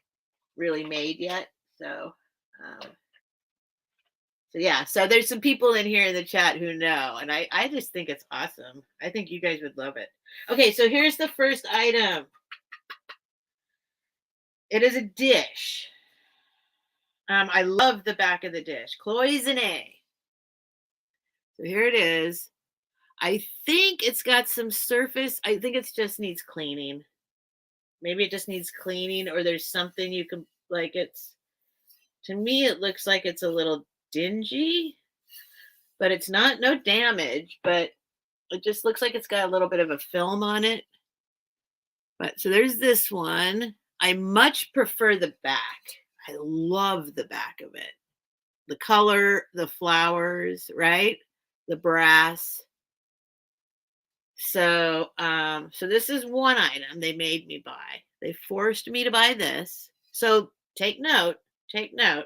Speaker 1: really made yet. So yeah. So there's some people in here in the chat who know, and I just think it's awesome. I think you guys would love it. Okay, so here's the first item. It is a dish. I love the back of the dish. Cloisonne. So here it is. I think it's got some surface. I think it just needs cleaning. Maybe it just needs cleaning, or there's something you can, like, to me, it looks like it's a little dingy, but it's not, no damage, but it just looks like it's got a little bit of a film on it. But so there's this one. I much prefer the back. I love the back of it. the color, the flowers, right? The brass. So, so this is one item they made me buy. They forced me to buy this. So take note, take note.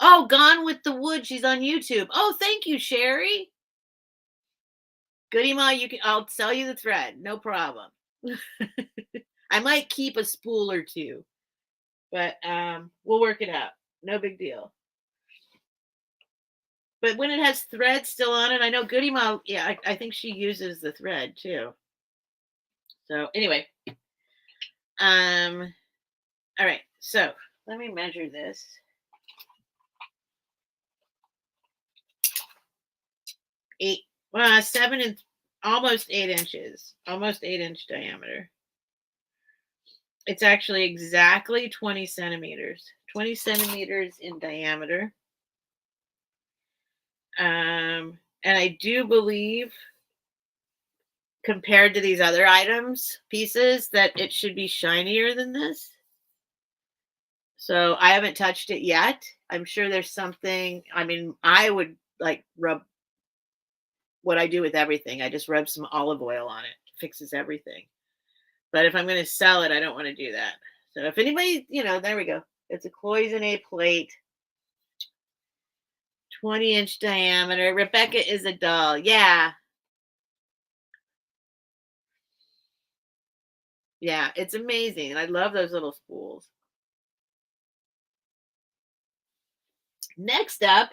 Speaker 1: Oh, Gone with the Wood. She's on YouTube. Oh, thank you, Sherry. Goody Ma, I'll sell you the thread. No problem. I might keep a spool or two, but we'll work it out. No big deal. But when it has thread still on it, I know Goody Ma, yeah, I think she uses the thread too. So anyway, all right. So let me measure this. 7 and almost 8 inches, almost 8-inch diameter. It's actually exactly 20 centimeters, 20 centimeters in diameter. And I do believe, compared to these other pieces, that it should be shinier than this. So I haven't touched it yet. I'm sure there's something, I mean, I would like rub what I do with everything. I just rub some olive oil on it. Fixes everything. But if I'm going to sell it, I don't want to do that. So if anybody, there we go. It's a cloisonne plate. 20-inch diameter. Rebecca is a doll. Yeah. Yeah, it's amazing. And I love those little spools. Next up,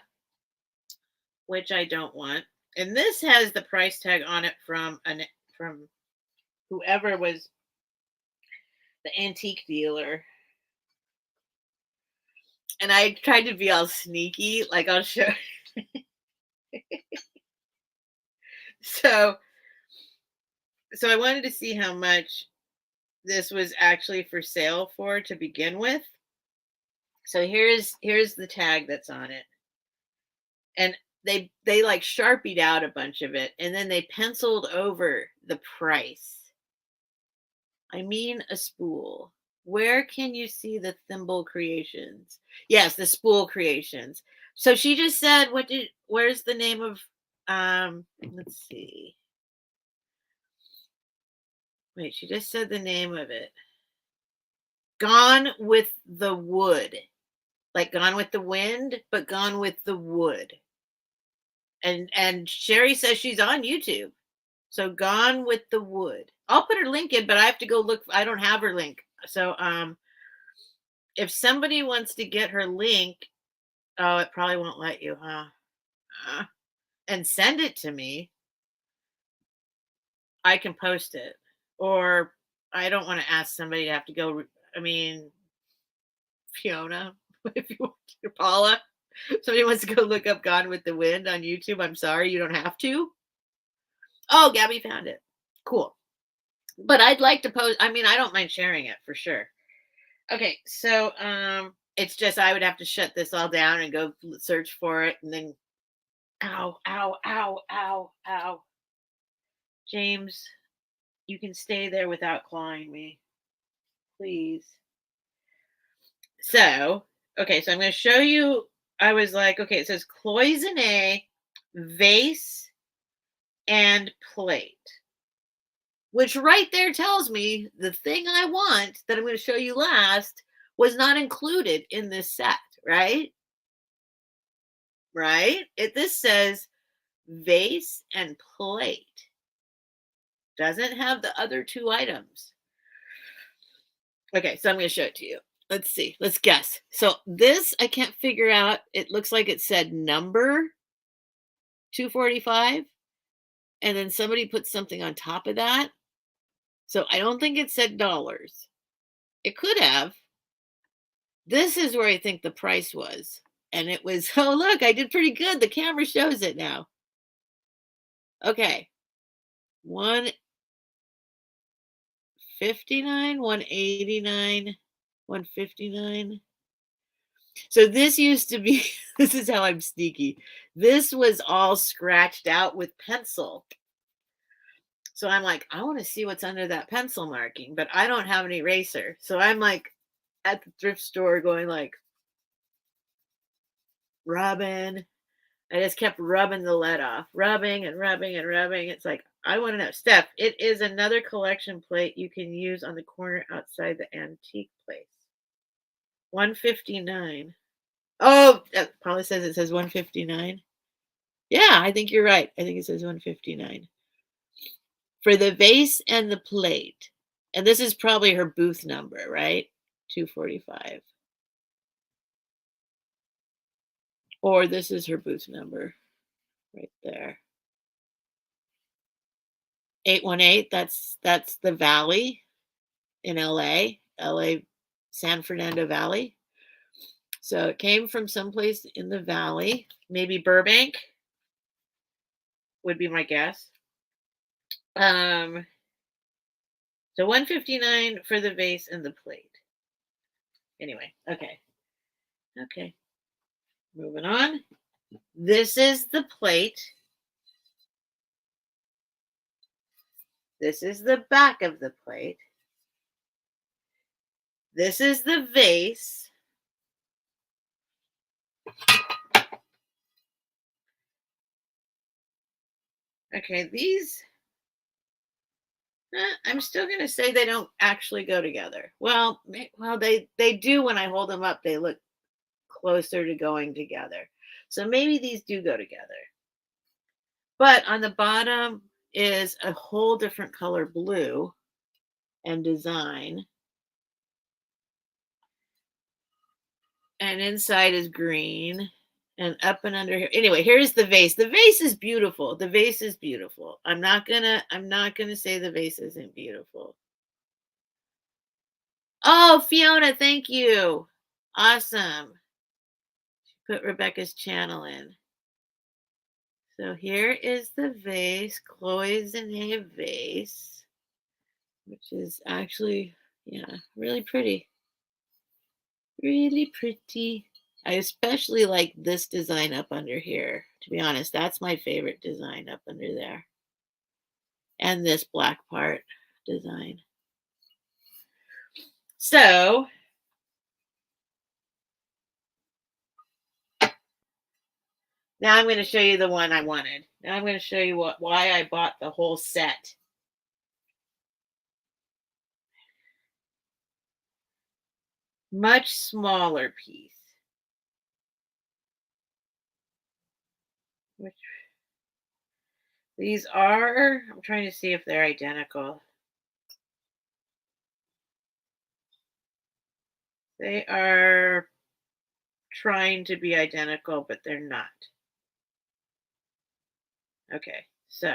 Speaker 1: which I don't want, and this has the price tag on it from whoever was the antique dealer. And I tried to be all sneaky, like I'll show. So I wanted to see how much this was actually for sale for to begin with. So here's the tag that's on it. And they like Sharpied out a bunch of it, and then they penciled over the price. I mean, a spool. Where can you see the thimble creations? Yes, the spool creations. So she just said, where's the name of, let's see. Wait, she just said the name of it. Gone with the Wood. Like Gone with the Wind, but Gone with the Wood. And Sherry says she's on YouTube. So Gone with the Wood. I'll put her link in, but I have to go look. I don't have her link. So if somebody wants to get her link, oh, it probably won't let you, huh? And send it to me. I can post it. Or I don't want to ask somebody to have to go. I mean, Fiona, if you want to, Paula, somebody wants to go look up Gone with the Wind on YouTube. I'm sorry, you don't have to. Oh, Gabby found it. Cool. But I'd like to post. I mean, I don't mind sharing it for sure. Okay, so it's just I would have to shut this all down and go search for it, and then ow, ow, ow, ow, ow. James, you can stay there without clawing me, please. So, okay, so I'm going to show you. I was like, okay, it says cloisonne, vase, and plate, which right there tells me the thing I want that I'm going to show you last was not included in this set, right? Right? This says vase and plate. Doesn't have the other two items. Okay, so I'm going to show it to you. Let's see. Let's guess. So this, I can't figure out. It looks like it said number 245. And then somebody put something on top of that. So I don't think it said dollars. It could have. This is where I think the price was. And it was, oh, look, I did pretty good. The camera shows it now. Okay. 159, 189, 159. So this used to be, this is how I'm sneaky. This was all scratched out with pencil. So I'm like, I want to see what's under that pencil marking, but I don't have an eraser. So I'm like at the thrift store going like, rubbing. I just kept rubbing the lead off, rubbing and rubbing and rubbing. It's like, I want to know. Steph, it is another collection plate you can use on the corner outside the antique place. 159. Oh, Polly says it says 159. Yeah, I think you're right. I think it says 159. For the vase and the plate. And this is probably her booth number, right? 245. Or this is her booth number right there. 818, that's the Valley in LA, San Fernando Valley. So it came from someplace in the valley, maybe Burbank would be my guess. So 159 for the vase and the plate. Anyway, okay. Okay. Moving on. This is the plate. This is the back of the plate. This is the vase. Okay, these, I'm still going to say they don't actually go together. Well, they do when I hold them up. They look closer to going together. So maybe these do go together. But on the bottom is a whole different color blue and design. And inside is green. And up and under here. Anyway, here's the vase. The vase is beautiful. The vase is beautiful. I'm not gonna say the vase isn't beautiful. Oh, Fiona, thank you. Awesome. She put Rebecca's channel in. So here is the vase, cloisonne vase, which is actually, yeah, really pretty. Really pretty. I especially like this design up under here. To be honest, that's my favorite design up under there. And this black part design. So now I'm going to show you the one I wanted. Now I'm going to show you why I bought the whole set. Much smaller piece. Which these are, I'm trying to see if they're identical. They are trying to be identical, but they're not. Okay, so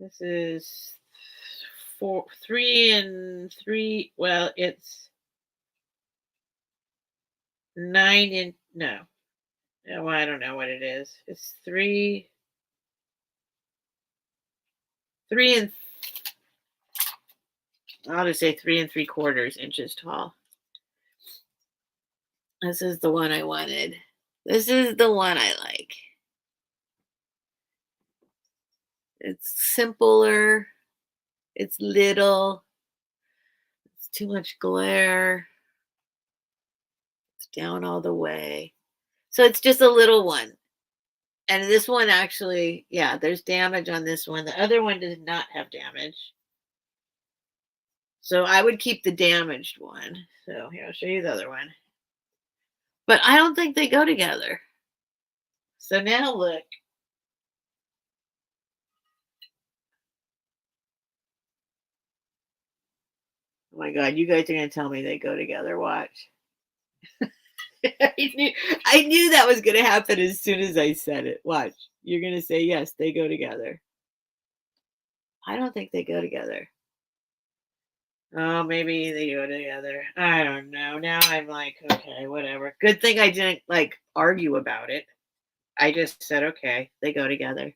Speaker 1: this is 3 and 3. Well, it's 9 and no. No, I don't know what it is. It's 3 and I'll just say 3 3/4 inches tall. This is the one I wanted. This is the one I like. It's simpler. It's little. It's too much glare. It's down all the way. So it's just a little one. And this one actually, yeah, there's damage on this one. The other one does not have damage. So I would keep the damaged one. So here, I'll show you the other one. But I don't think they go together. So now look. Oh my God, you guys are going to tell me they go together. Watch. I knew that was going to happen as soon as I said it. Watch. You're going to say, yes, they go together. I don't think they go together. Oh, maybe they go together. I don't know. Now I'm like, okay, whatever. Good thing I didn't like argue about it. I just said, okay, they go together.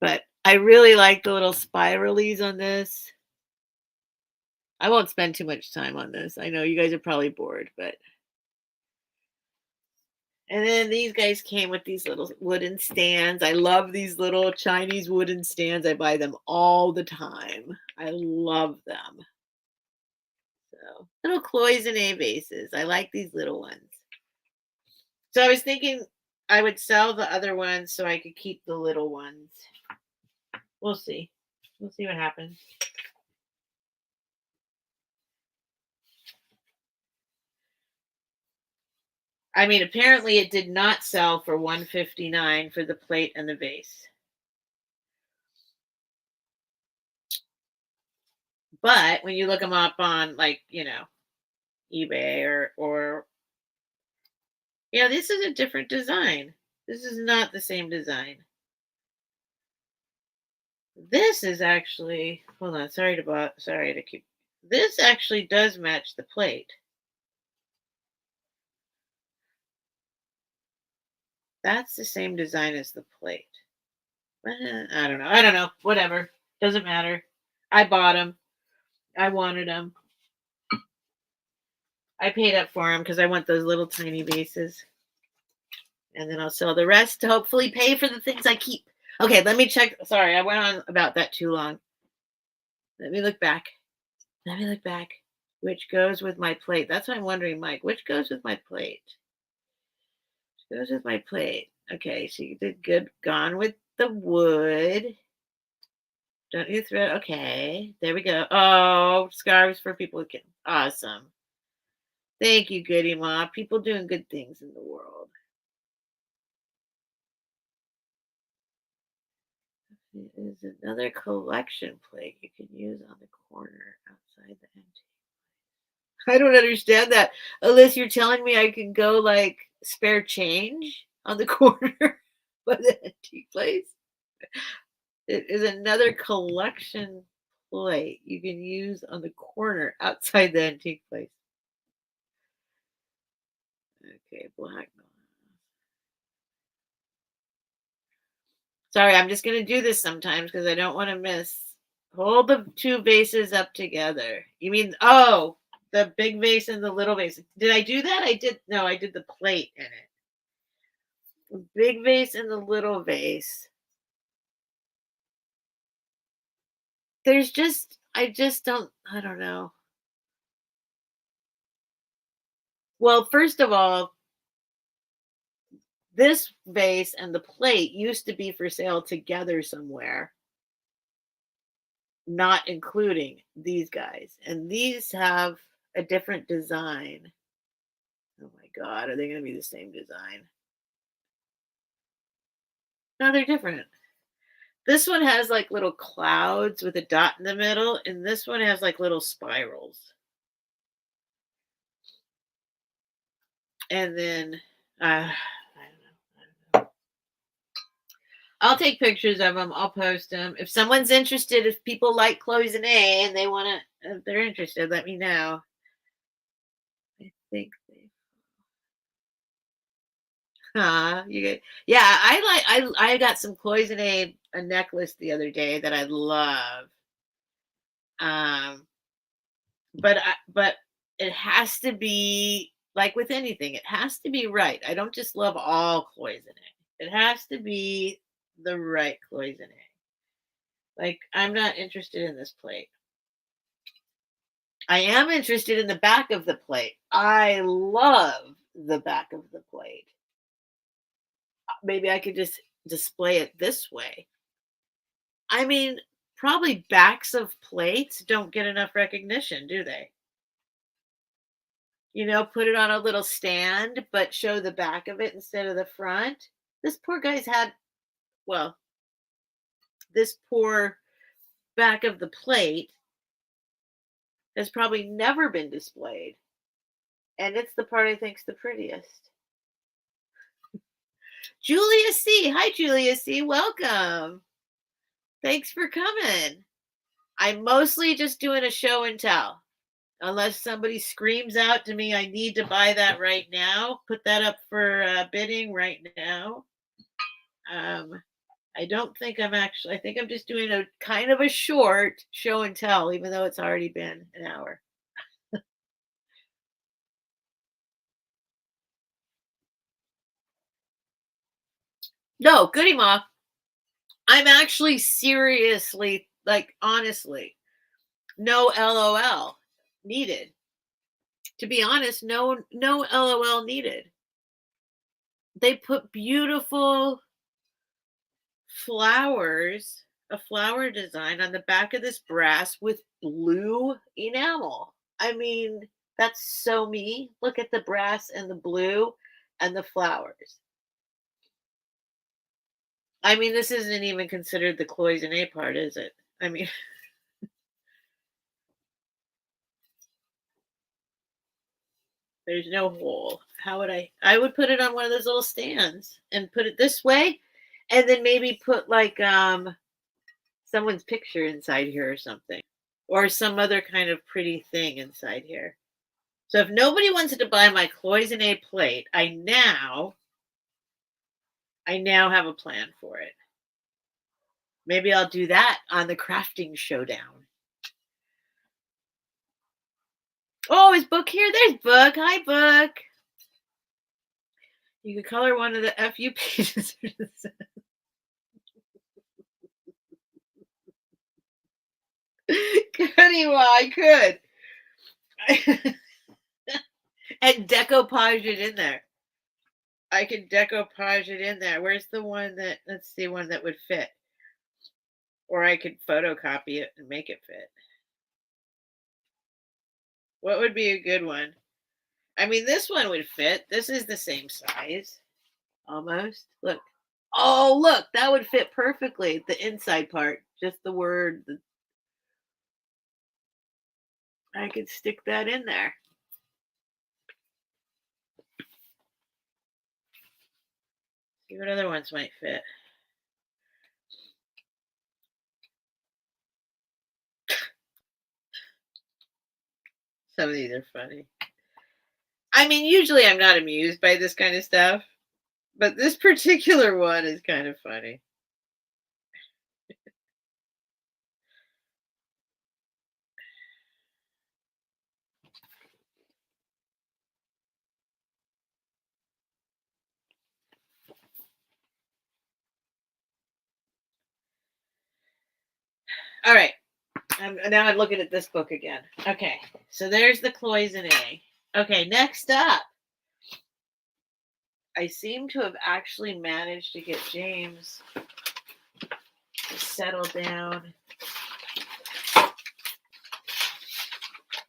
Speaker 1: But I really like the little spiralies on this. I won't spend too much time on this. I know you guys are probably bored, but And then these guys came with these little wooden stands. I love these little Chinese wooden stands. I buy them all the time. I love them. So little cloisonne vases. I like these little ones. So I was thinking I would sell the other ones so I could keep the little ones. We'll see. We'll see what happens. I mean, apparently it did not sell for $159 for the plate and the vase. But when you look them up on, like, eBay or yeah, this is a different design. This is not the same design. This is actually, hold on, sorry to keep. This actually does match the plate. That's the same design as the plate. I don't know. I don't know. Whatever. Doesn't matter. I bought them. I wanted them. I paid up for them because I want those little tiny vases. And then I'll sell the rest to hopefully pay for the things I keep. Okay, let me check. Sorry, I went on about that too long. Let me look back. Let me look back. Which goes with my plate? That's what I'm wondering, Mike. Which goes with my plate? Which goes with my plate? Okay, so you did good. Gone with the wood. Don't you thread? Okay, there we go. Oh, scarves for people with kids. Awesome. Thank you, Goody Ma. People doing good things in the world. It is another collection plate you can use on the corner outside the antique. I don't understand that. Unless you're telling me I can go like spare change on the corner by the antique place. It is another collection plate you can use on the corner outside the antique place. Okay, black. Sorry, I'm just gonna do this sometimes because I don't want to miss. Hold the two vases up together. You mean, oh, the big vase and the little vase. Did I do that? I did. No, I did the plate in it. The big vase and the little vase. I don't know. Well, first of all, this vase and the plate used to be for sale together somewhere, not including these guys. And these have a different design. Oh my God, are they going to be the same design? No, they're different. This one has like little clouds with a dot in the middle, and this one has like little spirals. And then, I don't know. I'll take pictures of them. I'll post them. If someone's interested, if people like cloisonne and they want to, if they're interested, let me know. I think you get, yeah, I got some cloisonne, a necklace the other day that I love. Um, but it has to be like with anything, it has to be right. I don't just love all cloisonne. It has to be the right cloisonne. Like, I'm not interested in this plate. I am interested in the back of the plate. I love the back of the plate. Maybe I could just display it this way. I mean, probably backs of plates don't get enough recognition, do they? Put it on a little stand, but show the back of it instead of the front. This poor guy's had, well, this poor back of the plate has probably never been displayed. And it's the part I think's the prettiest. Julia C. Hi, Julia C. Welcome. Thanks for coming. I'm mostly just doing a show and tell. Unless somebody screams out to me, I need to buy that right now. Put that up for bidding right now. I don't think I think I'm just doing a kind of a short show and tell, even though it's already been an hour. No, Goody Moth. I'm actually seriously, like, honestly, no LOL needed. To be honest, no LOL needed. They put beautiful flowers, a flower design on the back of this brass with blue enamel. I mean, that's so me. Look at the brass and the blue and the flowers. I mean, this isn't even considered the cloisonne part, is it? I mean, there's no hole. How would I would put it on one of those little stands and put it this way, and then maybe put like someone's picture inside here or something, or some other kind of pretty thing inside here. So if nobody wanted to buy my cloisonne plate, I now have a plan for it. Maybe I'll do that on the crafting showdown. Oh, is Book here? There's Book. Hi, Book. You could color one of the FU pages. I could. And decoupage it in there. I could decoupage it in there. Where's the one that, let's see, one that would fit? Or I could photocopy it and make it fit. What would be a good one? I mean, this one would fit. This is the same size, almost. Look. Oh, look, that would fit perfectly. The inside part, just the word. I could stick that in there. See what other ones might fit. Some of these are funny. I mean, usually I'm not amused by this kind of stuff, but this particular one is kind of funny. All right. Now I'm looking at this book again. Okay. So there's the cloisonne. Okay. Next up, I seem to have actually managed to get James to settle down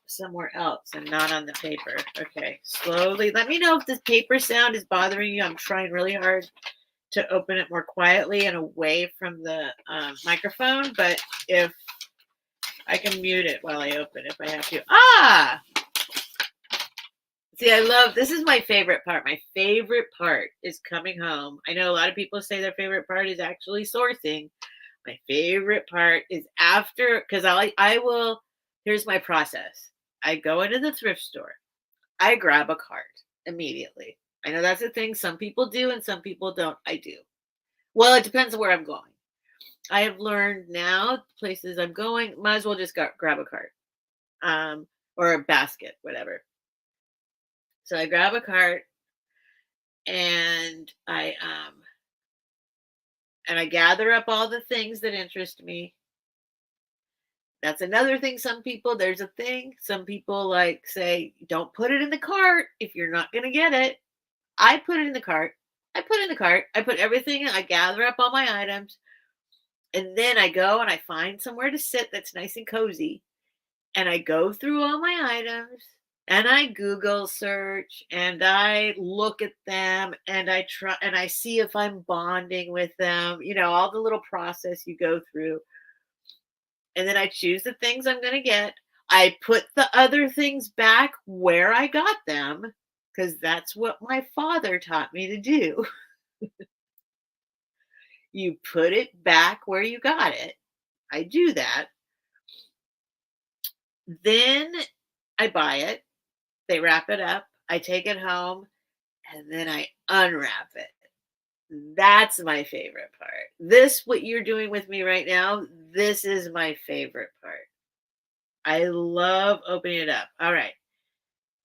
Speaker 1: somewhere else and not on the paper. Okay. Slowly. Let me know if this paper sound is bothering you. I'm trying really hard to open it more quietly and away from the microphone, but if I can mute it while I open if I have to. See, I love, this is my favorite part. My favorite part is coming home. I know a lot of people say their favorite part is actually sourcing. My favorite part is after, because I will, here's my process. I go into the thrift store. I grab a cart immediately. I know that's a thing some people do and some people don't. I do. Well, it depends on where I'm going. I have learned now places I'm going, might as well just grab a cart or a basket, whatever. So I grab a cart and I gather up all the things that interest me. That's another thing. There's a thing. Some people like say, don't put it in the cart if you're not going to get it. I put it in the cart. I put everything in. I gather up all my items. And then I go and I find somewhere to sit that's nice and cozy. And I go through all my items and I Google search and I look at them and I try and I see if I'm bonding with them, all the little process you go through. And then I choose the things I'm going to get. I put the other things back where I got them because that's what my father taught me to do. You put it back where you got it. I do that. Then I buy it. They wrap it up. I take it home and then I unwrap it. That's my favorite part. What you're doing with me right now, this is my favorite part. I love opening it up. All right.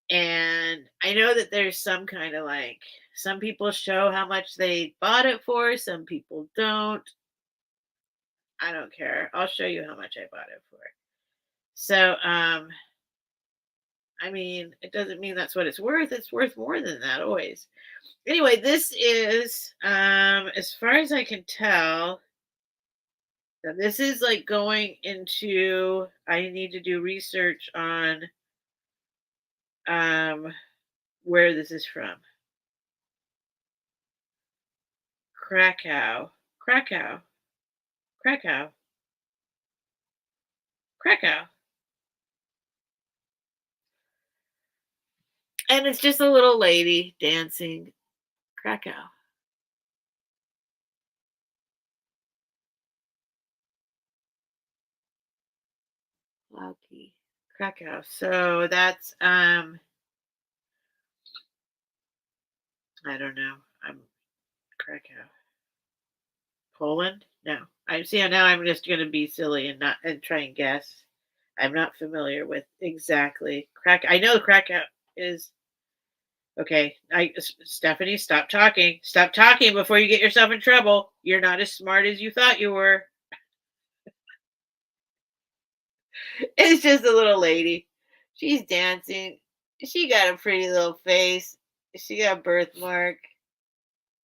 Speaker 1: And I know that there's some kind of like Some people show how much they bought it for, some people don't. I don't care. I'll show you how much I bought it for. So, I mean, it doesn't mean that's what it's worth. It's worth more than that always. Anyway, this is as far as I can tell, now this is like going into I need to do research on um where this is from. Krakow. Krakow. Krakow. Krakow. And it's just a little lady dancing. Krakow. Lucky. Krakow. So that's I don't know. I'm Krakow. Poland? No. I see now I'm just gonna be silly and not and try and guess. I'm not familiar with exactly Krakow. I know Krakow is okay. Stephanie, stop talking. Stop talking before you get yourself in trouble. You're not as smart as you thought you were. It's just a little lady. She's dancing. She got a pretty little face. She got a birthmark.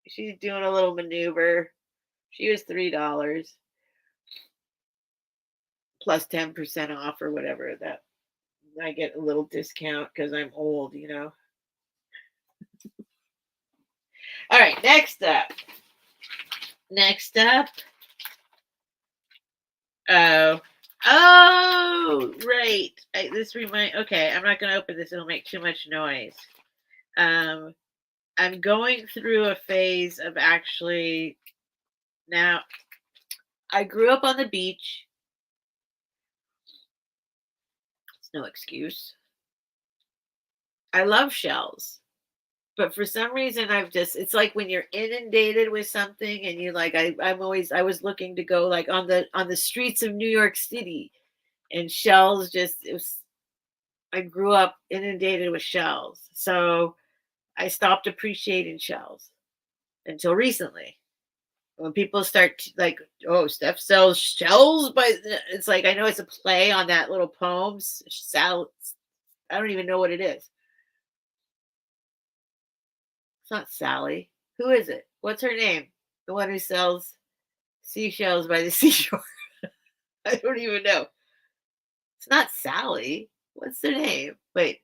Speaker 1: She's doing a little maneuver. She was $3 plus 10% off or whatever. That I get a little discount because I'm old, you know. All right, next up. Next up. Oh, oh, right. This remind. Okay, I'm not going to open this. It'll make too much noise. Um, I'm going through a phase of actually now. I grew up on the beach. It's no excuse. I love shells, but for some reason I've just it's like when you're inundated with something and you like I was looking to go like on the streets of New York City and shells just it was I grew up inundated with shells. So I stopped appreciating shells until recently. When people start like, oh, Steph sells shells, but it's like I know it's a play on that little poem. I don't even know what it is. It's not Sally. Who is it? What's her name? The one who sells seashells by the seashore. I don't even know. It's not Sally. What's their name? Wait.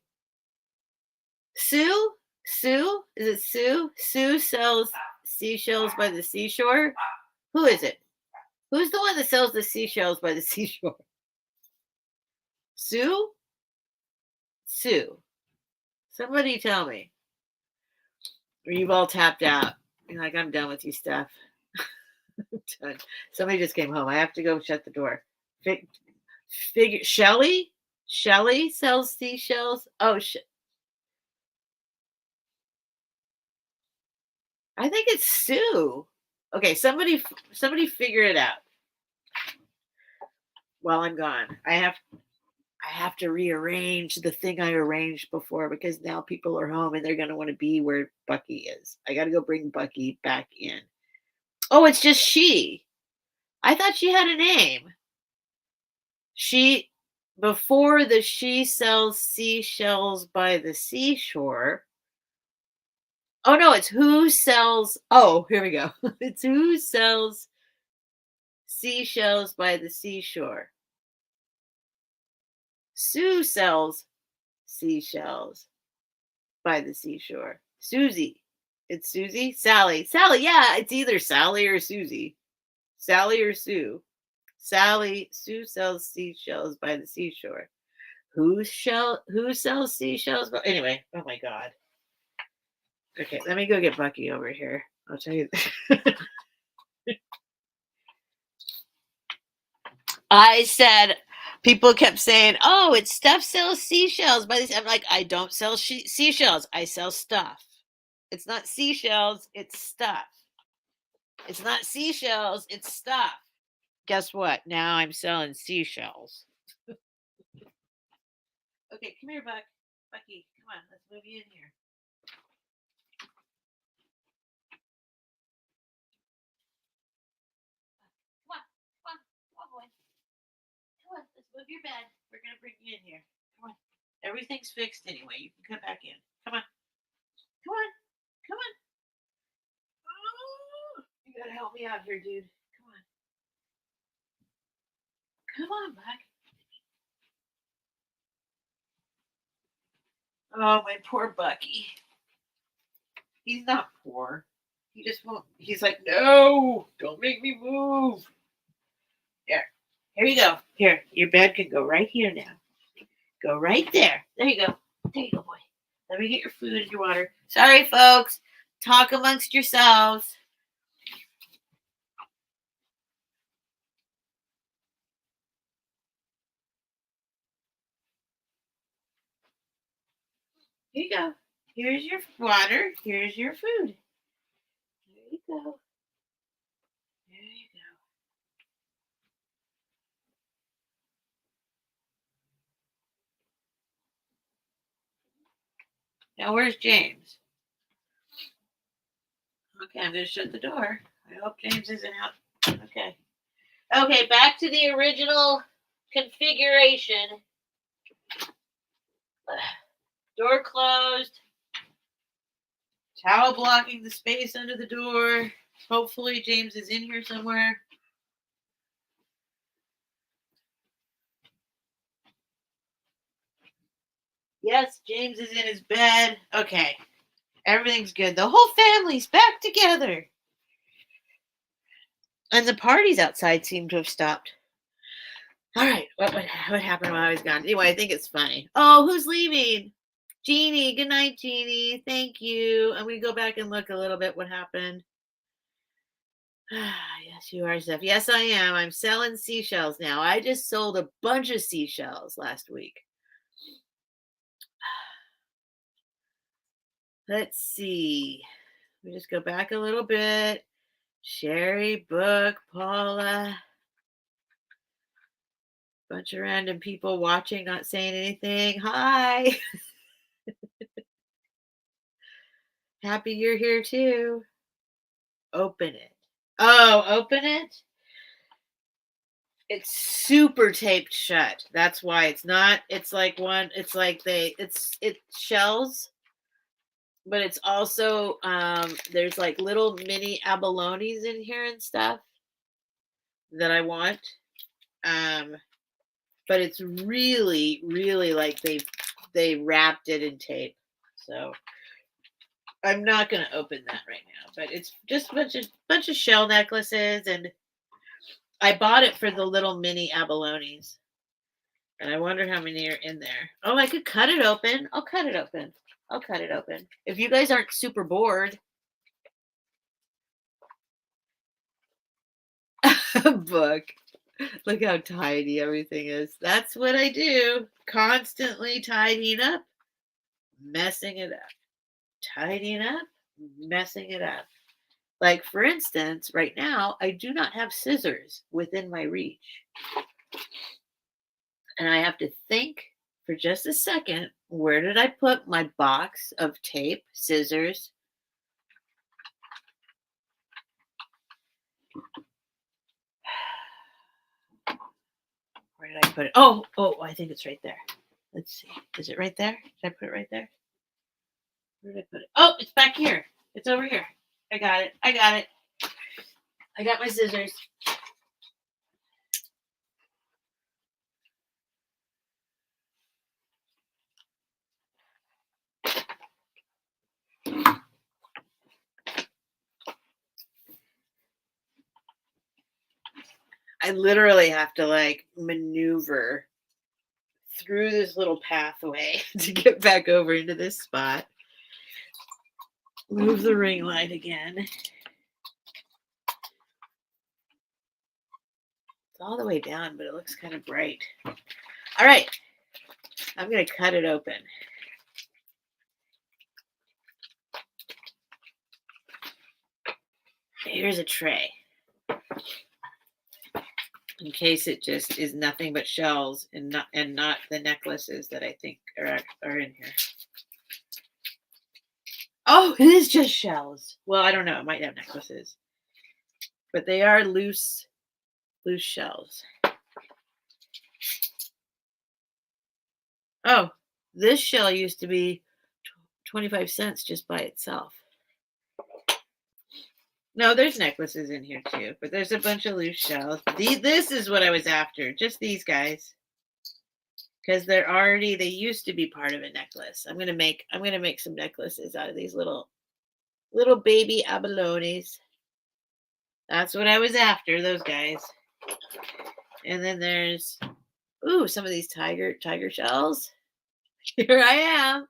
Speaker 1: Sue? Sue? Is it Sue? Sue sells seashells by the seashore. Who is it? Who's the one that sells the seashells by the seashore? Sue? Sue. Somebody tell me. Or you've all tapped out. You're like, I'm done with you, Steph. I'm done. Somebody just came home. I have to go shut the door. Figure Shelly? Shelly sells seashells. Oh, I think it's Sue. Okay, somebody figure it out while I'm gone. I have to rearrange the thing I arranged before because now people are home and they're going to want to be where Bucky is. I got to go bring Bucky back in. Oh, it's just she. I thought she had a name. She before the she sells seashells by the seashore. Oh no, it's who sells. Oh, here we go. It's who sells seashells by the seashore. Sue sells seashells by the seashore. Susie. It's Susie? Sally. Sally, yeah, it's either Sally or Susie. Sally or Sue. Sue sells seashells by the seashore. Who sells seashells? Anyway, oh my god. Okay, let me go get Bucky over here. I'll tell you. I said, people kept saying, "Oh, it's Steph sells seashells." But I'm like, I don't sell seashells. I sell stuff. It's not seashells. It's stuff. It's not seashells. It's stuff. Guess what? Now I'm selling seashells. Okay, come here, Bucky. Come on, let's move you in here. of your bed. We're going to bring you in here. Come on. Everything's fixed anyway. You can come back in. Come on. Come on. Come on. Oh, you got to help me out here, dude. Come on. Come on, Buck. Oh, my poor Bucky. He's not poor. He just won't. He's like, no, don't make me move. Here you go. Here, your bed can go right here now. Go right there. There you go. There you go, boy. Let me get your food and your water. Sorry, folks. Talk amongst yourselves. Here you go. Here's your water. Here's your food. There you go. There you go. Now, where's James? Okay, I'm going to shut the door. I hope James isn't out. Okay. Okay, back to the original configuration. Door closed. Towel blocking the space under the door. Hopefully James is in here somewhere. Yes, James is in his bed. Okay. Everything's good. The whole family's back together. And the parties outside seem to have stopped. All right. What happened while I was gone? Anyway, I think it's funny. Oh, who's leaving? Jeannie. Good night, Jeannie. Thank you. I'm going to go back and look a little bit what happened. Yes, you are, Steph. Yes, I am. I'm selling seashells now. I just sold a bunch of seashells last week. Let's see. Let me just go back a little bit. Sherry, Book, Paula. Bunch of random people watching, not saying anything. Hi. Happy you're here too. Open it. Oh, open it? It's super taped shut. That's why it's not. It's like it shells, but it's also there's like little mini abalones in here and stuff that I want. But it's really, really like they wrapped it in tape. So I'm not gonna open that right now. But it's just a bunch of shell necklaces, and I bought it for the little mini abalones. And I wonder how many are in there. Oh, I could cut it open. I'll cut it open. If you guys aren't super bored. Book. Look how tidy everything is. That's what I do. Constantly tidying up, messing it up. Tidying up, messing it up. Like, for instance, right now, I do not have scissors within my reach. And I have to think for just a second, where did I put my box of tape, scissors? Where did I put it? Oh, I think it's right there. Let's see. Is it right there? Did I put it right there? Where did I put it? Oh, it's back here. It's over here. I got it. I got my scissors. I literally have to like maneuver through this little pathway to get back over into this spot. Move the ring light again. It's all the way down, but it looks kind of bright. All right. I'm going to cut it open. Here's a tray. In case it just is nothing but shells and not the necklaces that I think are in here. Oh, it is just shells. Well, I don't know. It might have necklaces. But they are loose shells. Oh, this shell used to be 25 cents just by itself. No, there's necklaces in here too, but there's a bunch of loose shells. This is what I was after, just these guys. Because they used to be part of a necklace. I'm gonna make some necklaces out of these little baby abalones. That's what I was after, those guys. And then there's some of these tiger shells. Here I am.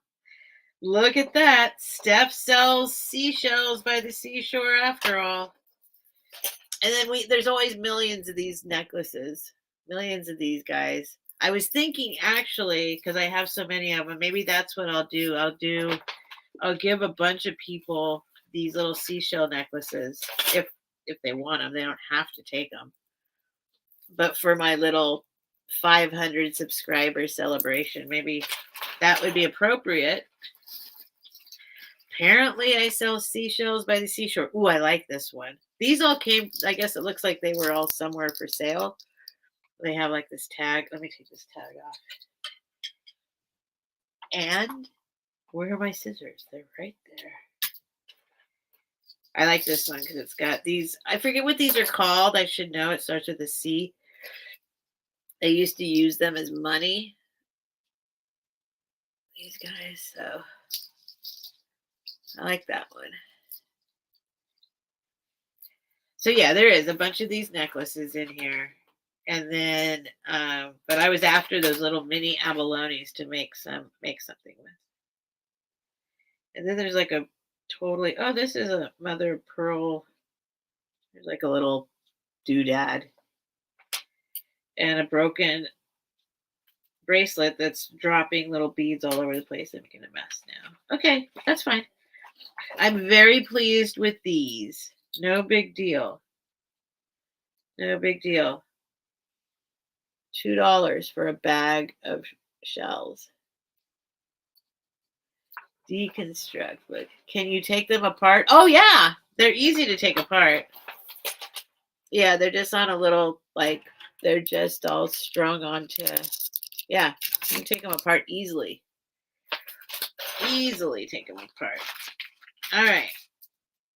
Speaker 1: Look at that. Steph sells seashells by the seashore after all. And then there's always millions of these necklaces. Millions of these guys. I was thinking actually, because I have so many of them, maybe that's what I'll do. I'll give a bunch of people these little seashell necklaces if they want them. They don't have to take them. But for my little 500 subscriber celebration, maybe that would be appropriate. Apparently, I sell seashells by the seashore. Ooh, I like this one. These all came, I guess it looks like they were all somewhere for sale. They have like this tag. Let me take this tag off. And where are my scissors? They're right there. I like this one because it's got these. I forget what these are called. I should know. It starts with a C. They used to use them as money. These guys. So I like that one. So yeah, there is a bunch of these necklaces in here. And then, but I was after those little mini abalones to make something with. And then there's like a this is a mother of pearl. There's like a little doodad and a broken bracelet that's dropping little beads all over the place. I'm making a mess now. Okay, that's fine. I'm very pleased with these. No big deal. No big deal. $2 for a bag of shells. Deconstruct. But can you take them apart? Oh yeah, they're easy to take apart. Yeah, they're just on a little they're just all strung onto. Yeah, you can take them apart easily. Easily take them apart. All right.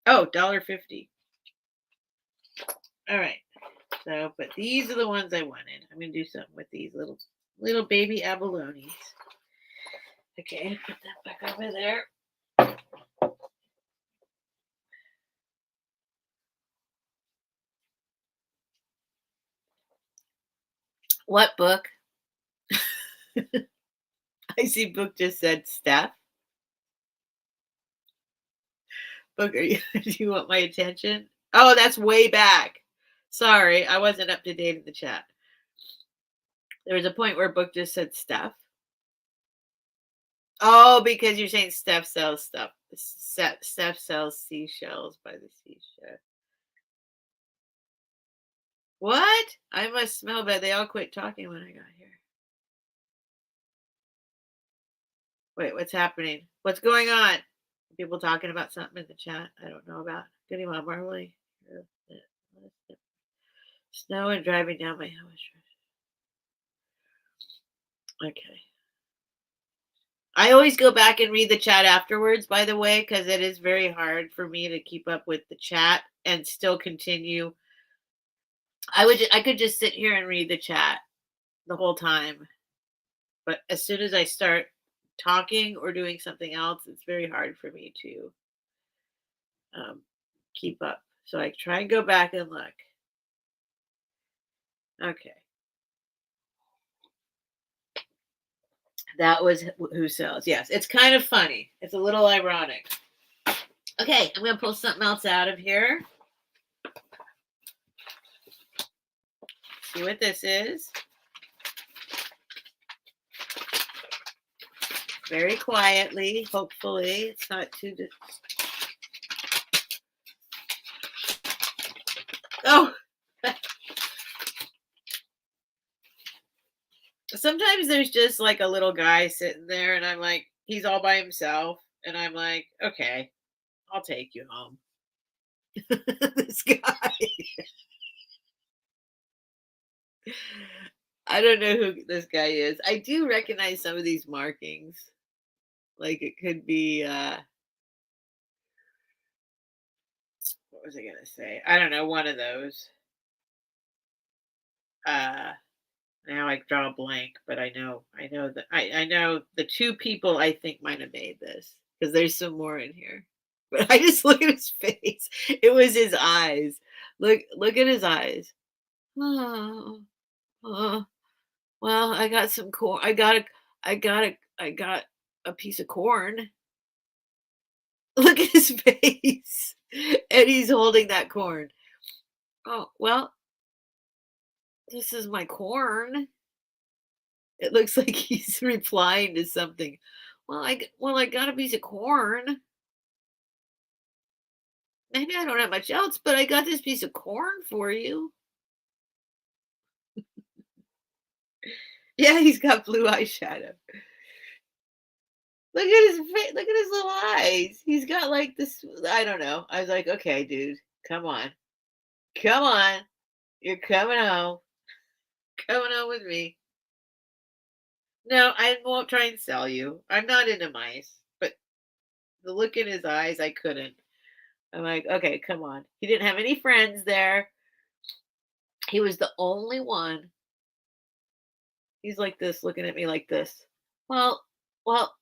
Speaker 1: Oh, $1.50. All right. So, but these are the ones I wanted. I'm gonna do something with these little baby abalones. Okay, put that back over there. What book? I see book just said Steph. Book, do you want my attention? Oh, that's way back. Sorry, I wasn't up to date in the chat. There was a point where book just said Steph. Oh, because you're saying Steph sells stuff. Steph sells seashells by the seashore. What? I must smell bad. They all quit talking when I got here. Wait, what's happening? What's going on? People talking about something in the chat I don't know about. Good evening, Marley. Snow and driving down my house. Okay. I always go back and read the chat afterwards, by the way, because it is very hard for me to keep up with the chat and still continue. I could just sit here and read the chat the whole time. But as soon as I start talking or doing something else, it's very hard for me to keep up. So I try and go back and look. Okay. That was Who Sells. Yes, it's kind of funny. It's a little ironic. Okay, I'm going to pull something else out of here. See what this is. Very quietly, hopefully. It's not too... Oh! Sometimes there's just like a little guy sitting there and I'm like, he's all by himself. And I'm like, okay, I'll take you home. This guy. I don't know who this guy is. I do recognize some of these markings. Like it could be what was I gonna say? I don't know, one of those. Uh Now I draw a blank, but I know the two people I think might have made this because there's some more in here. But I just look at his face. It was his eyes. Look at his eyes. Oh, oh, well, I got some corn. I got a piece of corn. Look at his face. And he's holding that corn. Oh, well, this is my corn. It looks like he's replying to something. Well, I got a piece of corn. Maybe I don't have much else, but I got this piece of corn for you. Yeah, he's got blue eyeshadow. Look at his face. Look at his little eyes. He's got like this. I don't know. I was like, okay, dude, come on, come on. You're coming home. Coming home with me. No, I won't try and sell you. I'm not into mice, but the look in his eyes, I couldn't. I'm like, okay, come on. He didn't have any friends there. He was the only one. He's like this, looking at me like this. Well, well,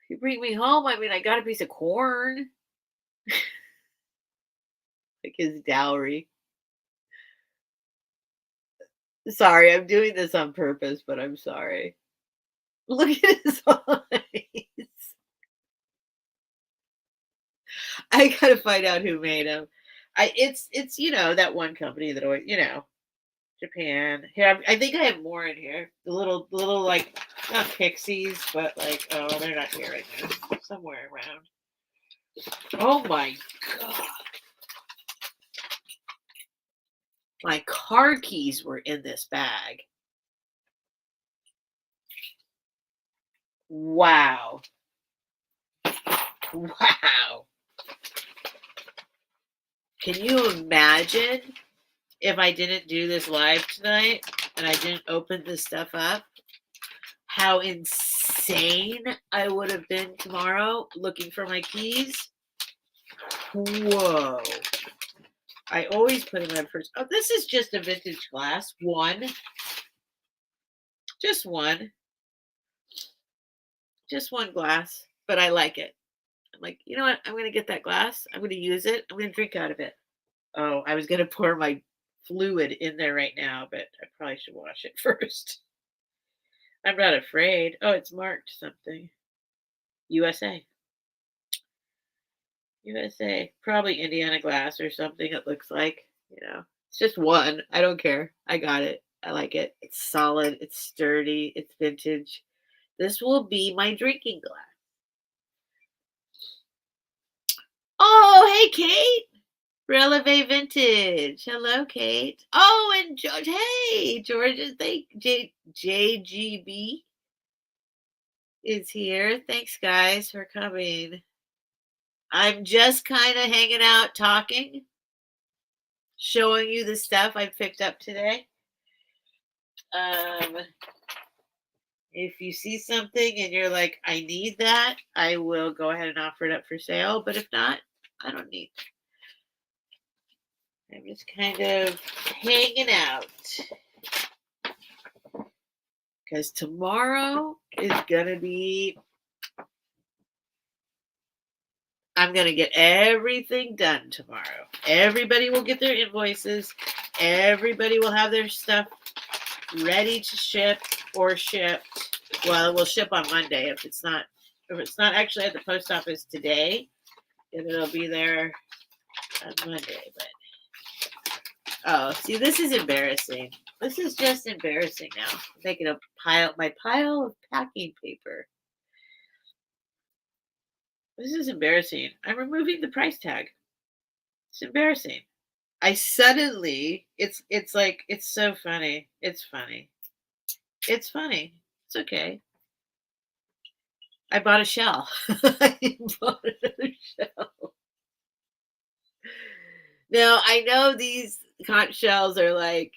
Speaker 1: if you bring me home, I mean, I got a piece of corn, like his dowry. Sorry, I'm doing this on purpose, but I'm sorry. Look at his eyes. I gotta find out who made him. It's that one company that always Japan. Here, I think I have more in here. The little like not pixies, but like oh, they're not here right now. Somewhere around. Oh my god, my car keys were in this bag. Wow, wow. Can you imagine if I didn't do this live tonight and I didn't open this stuff up? How insane I would have been tomorrow looking for my keys. Whoa. I always put in my purse. Oh, this is just a vintage glass. One. Just one. Just one glass. But I like it. I'm like, you know what? I'm going to get that glass. I'm going to use it. I'm going to drink out of it. Oh, I was going to pour my fluid in there right now, but I probably should wash it first. I'm not afraid. Oh, it's marked something. USA. USA. Probably Indiana glass or something, it looks like. It's just one. I don't care. I got it. I like it. It's solid. It's sturdy. It's vintage. This will be my drinking glass. Oh, hey, Kate. Releve Vintage. Hello, Kate. Oh, and George. Hey, George. JGB is here. Thanks, guys, for coming. I'm just kind of hanging out, talking, showing you the stuff I picked up today. If you see something and you're like, I need that, I will go ahead and offer it up for sale. But if not, I don't need it. I'm just kind of hanging out. Because tomorrow is going to be, I'm going to get everything done tomorrow. Everybody will get their invoices. Everybody will have their stuff ready to ship or shipped. Well, it will ship on Monday if it's not actually at the post office today, then it'll be there on Monday. But oh, see, this is embarrassing. This is just embarrassing now. I'm making my pile of packing paper. This is embarrassing. I'm removing the price tag. It's embarrassing. I suddenly, it's like, it's so funny. It's funny. It's funny. It's okay. I bought a shell. I bought another shell. Now, I know these conch shells are like,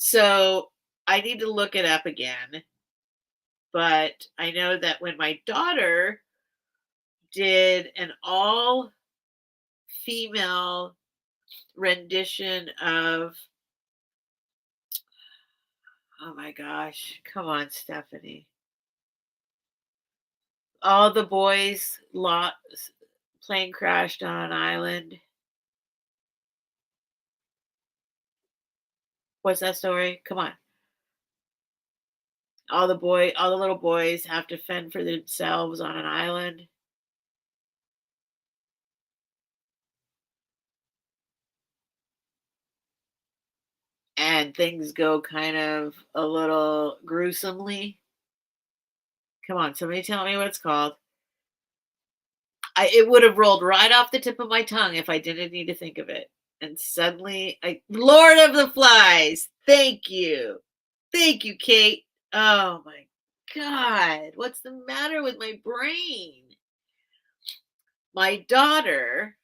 Speaker 1: So I need to look it up again. But I know that when my daughter did an all female rendition of, oh my gosh, come on, Stephanie. All the boys lot plane crashed on an island. What's that story? Come on. All the little boys have to fend for themselves on an island. And things go kind of a little gruesomely. Come on, somebody tell me what it's called. It would have rolled right off the tip of my tongue if I didn't need to think of it. And suddenly, Lord of the Flies. Thank you. Thank you, Kate. Oh my God. What's the matter with my brain? My daughter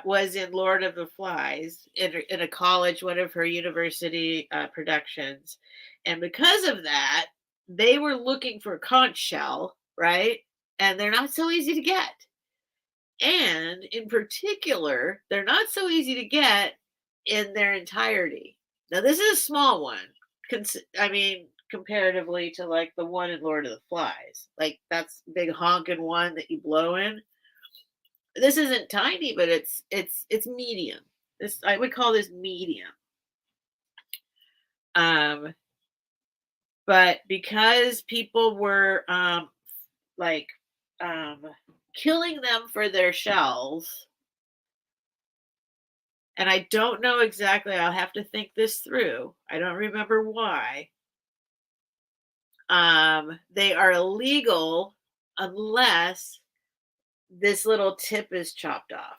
Speaker 1: was in Lord of the Flies in a college, one of her university productions. And because of that, they were looking for a conch shell, right? And they're not so easy to get. And in particular, they're not so easy to get in their entirety. Now, this is a small one. I mean, comparatively to like the one in Lord of the Flies, like that's big honking one that you blow in. This isn't tiny, but it's medium. This I would call this medium. Um, but because people were like um killing them for their shells, and I don't know exactly. I'll have to think this through. I don't remember why. They are illegal unless this little tip is chopped off.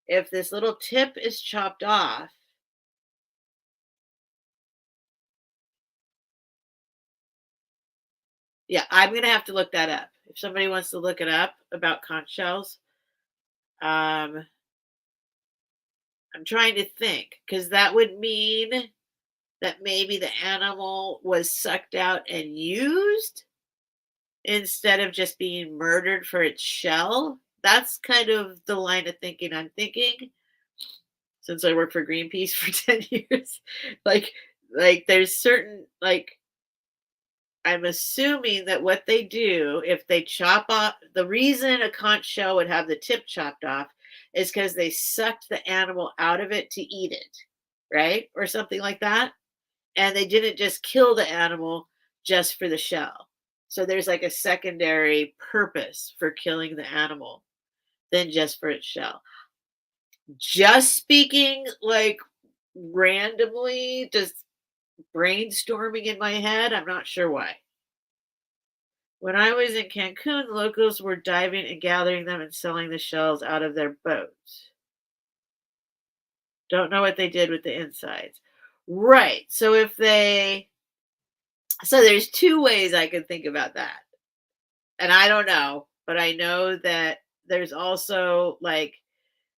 Speaker 1: If this little tip is chopped off, yeah, I'm gonna have to look that up. If somebody wants to look it up about conch shells, um, I'm trying to think because that would mean that maybe the animal was sucked out and used instead of just being murdered for its shell. That's kind of the line of thinking I'm thinking since I worked for Greenpeace for 10 years. like like there's certain like I'm assuming that what they do if they chop off the reason a conch shell would have the tip chopped off is because they sucked the animal out of it to eat it, right? Or something like that. And they didn't just kill the animal just for the shell. So there's like a secondary purpose for killing the animal than just for its shell. Just speaking like randomly, just brainstorming in my head, I'm not sure why. When I was in Cancun, the locals were diving and gathering them and selling the shells out of their boats. Don't know what they did with the insides. Right. So there's two ways I could think about that. And I don't know, but I know that there's also like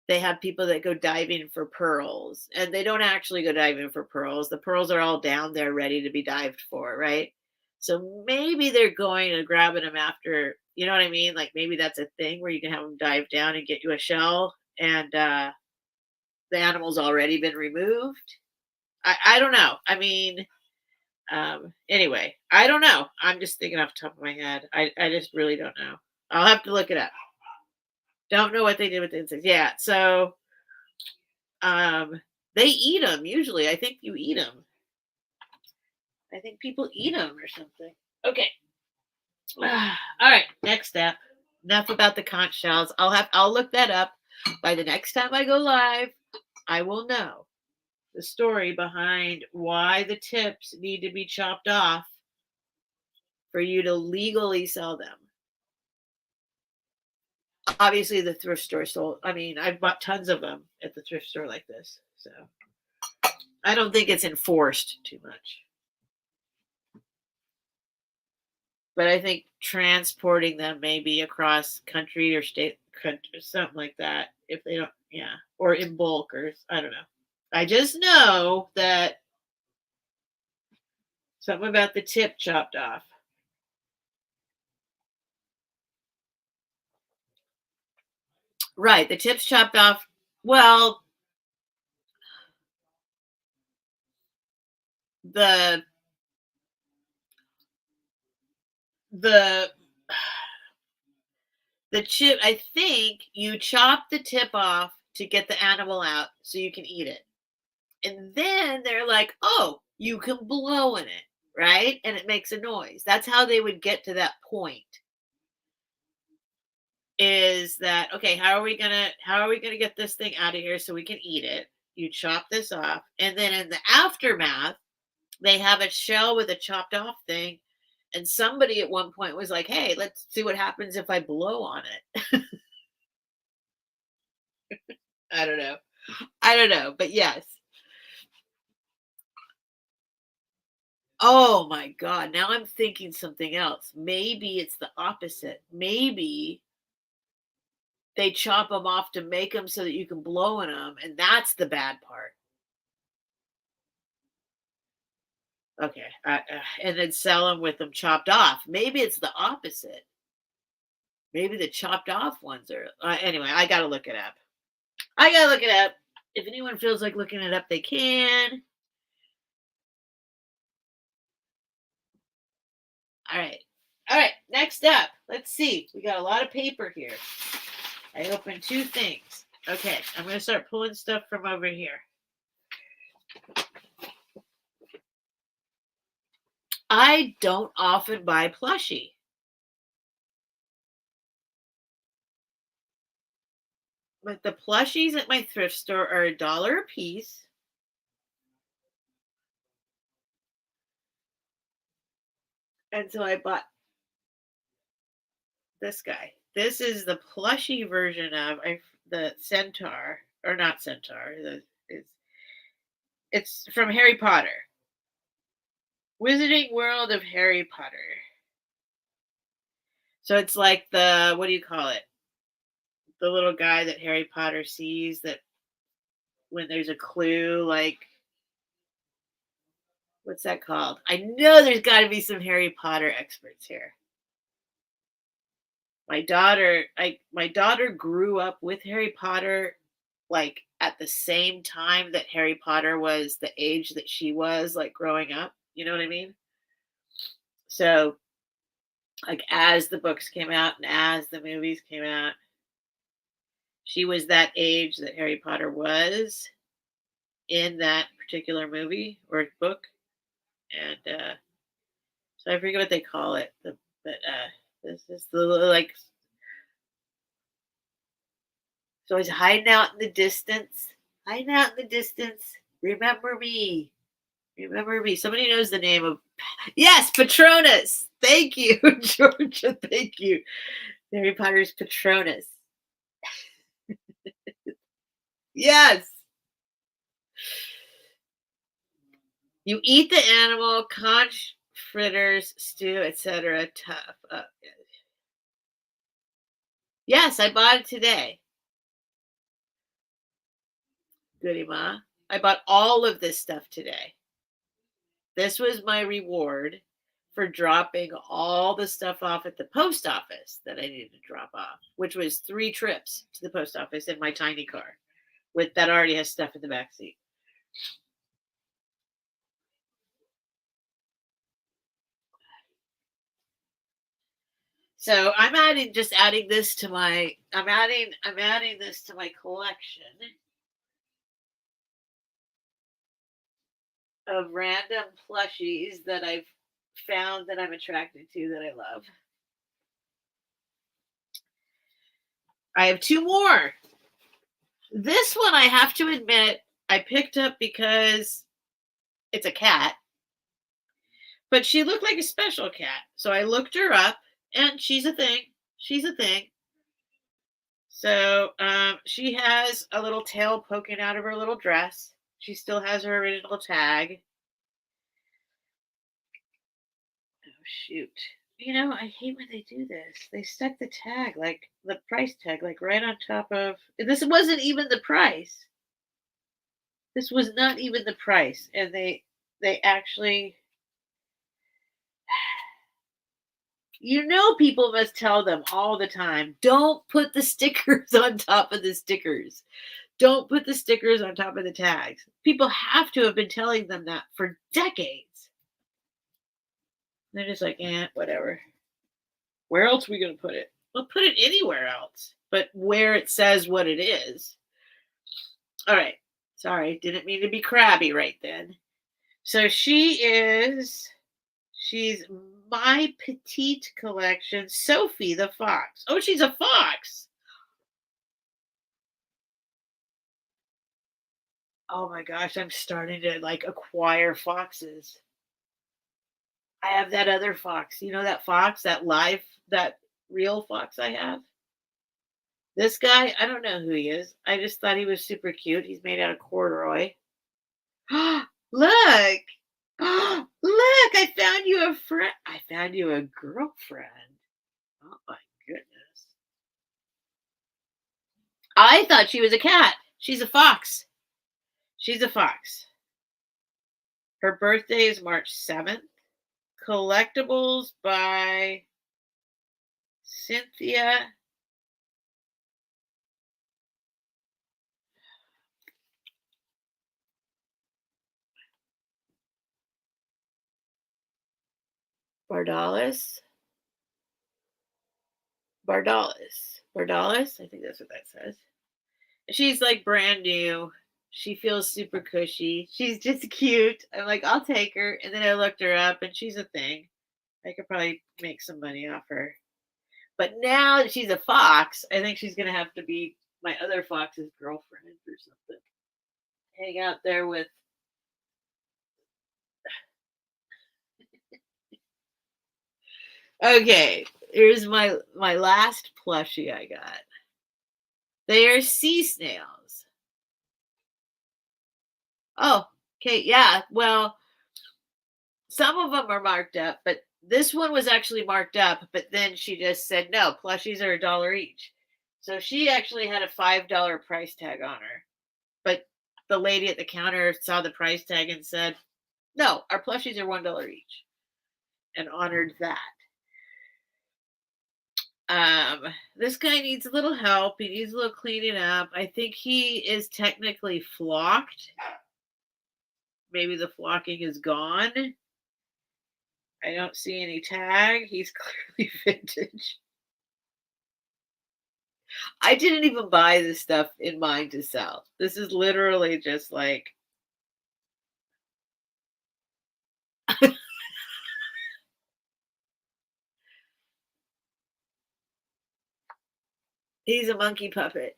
Speaker 1: they have people that go diving for pearls and they don't actually go diving for pearls. The pearls are all down there ready to be dived for, right? So maybe they're going and grabbing them after, you know what I mean? Like maybe that's a thing where you can have them dive down and get you a shell and the animal's already been removed. I don't know. I mean, anyway, I don't know. I'm just thinking off the top of my head. I just really don't know. I'll have to look it up. Don't know what they did with the insects. Yeah, so they eat them usually. I think you eat them. I think people eat them or something. Okay. All right, next step. Enough about the conch shells. I'll look that up. By the next time I go live, I will know the story behind why the tips need to be chopped off for you to legally sell them. Obviously, the thrift store sold. I mean, I've bought tons of them at the thrift store like this. So I don't think it's enforced too much. But I think transporting them maybe across country or state, country, something like that. If they don't, yeah, or in bulk, or I don't know. I just know that something about the tip chopped off. Right, the tip's chopped off. Well, the the the chip, I think you chop the tip off to get the animal out so you can eat it. And then they're like, "Oh, you can blow in it," right? And it makes a noise. That's how they would get to that point. Is that okay, how are we gonna get this thing out of here so we can eat it? You chop this off, and then in the aftermath, they have a shell with a chopped off thing. And somebody at one point was like, "Hey, let's see what happens if I blow on it." I don't know. I don't know, but yes. Oh my god, now I'm thinking something else. Maybe it's the opposite. Maybe they chop them off to make them so that you can blow in them, and that's the bad part. Okay, and then sell them with them chopped off. Maybe it's the opposite. Maybe the chopped off ones are anyway, I gotta look it up. I gotta look it up. If anyone feels like looking it up, they can. All right. All right. Next up, let's see. We got a lot of paper here. I opened two things. Okay. I'm going to start pulling stuff from over here. I don't often buy plushie. But the plushies at my thrift store are $1 a piece. And so I bought this guy. This is the plushie version of the centaur, or not centaur. It's from Harry Potter. Wizarding World of Harry Potter. So it's like the, what do you call it? The little guy that Harry Potter sees that when there's a clue, like, what's that called? I know there's got to be some Harry Potter experts here. My daughter grew up with Harry Potter, like at the same time that Harry Potter was the age that she was, like growing up. You know what I mean? So, like, as the books came out and as the movies came out, she was that age that Harry Potter was in that particular movie or book. And so I forget what they call it. This is the, like, so he's hiding out in the distance. Hiding out in the distance. Remember me. Remember me. Somebody knows the name of, yes, Patronus. Thank you, Georgia. Thank you. Harry Potter's Patronus. Yes. You eat the animal, conch, fritters, stew, etc. Tough. Yes, I bought it today. Goody ma. I bought all of this stuff today. This was my reward for dropping all the stuff off at the post office that I needed to drop off, which was 3 trips to the post office in my tiny car with that already has stuff in the back seat. So I'm adding this to my I'm adding this to my collection of random plushies that I've found that I'm attracted to that I love. I have 2 more. This one I have to admit I picked up because it's a cat, but she looked like a special cat. So I looked her up and she's a thing. She's a thing. So she has a little tail poking out of her little dress. She still has her original tag. Oh, shoot. You know, I hate when they do this. They stuck the tag, like the price tag, like right on top of. This wasn't even the price. This was not even the price, and they actually, people must tell them all the time, don't put the stickers on top of the stickers. Don't put the stickers on top of the tags. People have to have been telling them that for decades. They're just like, whatever. Where else are we going to put it? We'll put it anywhere else, but where it says what it is. All right. Sorry, didn't mean to be crabby right then. So she's my petite collection, Sophie the fox. Oh, she's a fox. Oh my gosh, I'm starting to like acquire foxes. I have that other fox. You know that fox, that real fox I have? This guy, I don't know who he is. I just thought he was super cute. He's made out of corduroy. Look. Look, I found you a friend. I found you a girlfriend. Oh my goodness. I thought she was a cat. She's a fox. She's a fox. Her birthday is March 7th. Collectibles by Cynthia. Bardalis. Bardalis. I think that's what that says. She's like brand new. She feels super cushy. She's just cute. I'm like, I'll take her. And then I looked her up and she's a thing. I could probably make some money off her. But now that she's a fox, I think she's going to have to be my other fox's girlfriend or something. Hang out there with. Okay, here's my last plushie I got. They are sea snails. Oh, okay, yeah. Well, some of them are marked up, but this one was actually marked up, but then she just said, no, plushies are $1 each. So she actually had a $5 price tag on her. But the lady at the counter saw the price tag and said, no, our plushies are $1 each, and honored that. This guy needs a little help. He needs a little cleaning up. I think he is technically flocked. Maybe the flocking is gone. I don't see any tag. He's clearly vintage. I didn't even buy this stuff in mind to sell. This is literally just like. He's a monkey puppet.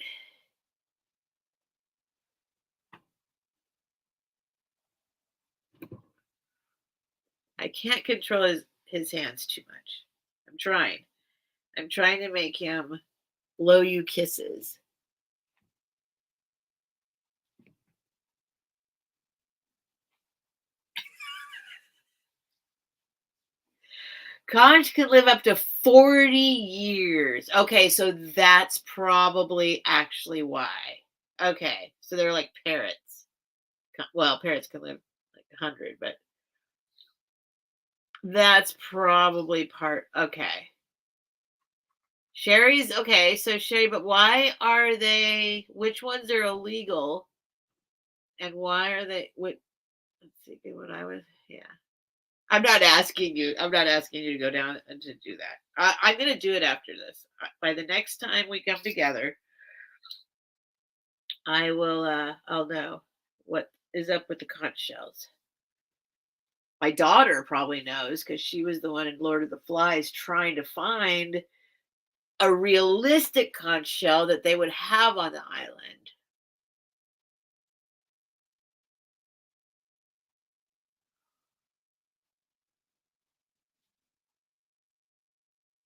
Speaker 1: I can't control his hands too much. I'm trying. I'm trying to make him blow you kisses. Conch can live up to 40 years. Okay, so that's probably actually why. Okay, so they're like parrots. Well, parrots can live like 100, but that's probably part. Okay. Sherry's okay. So Sherry, but why are they? Which ones are illegal? And why are they? What? Let's see. When I was, yeah. I'm not asking you. I'm not asking you to go down and to do that. I'm going to do it after this. By the next time we come together, I will. I'll know what is up with the conch shells. My daughter probably knows because she was the one in Lord of the Flies trying to find a realistic conch shell that they would have on the island.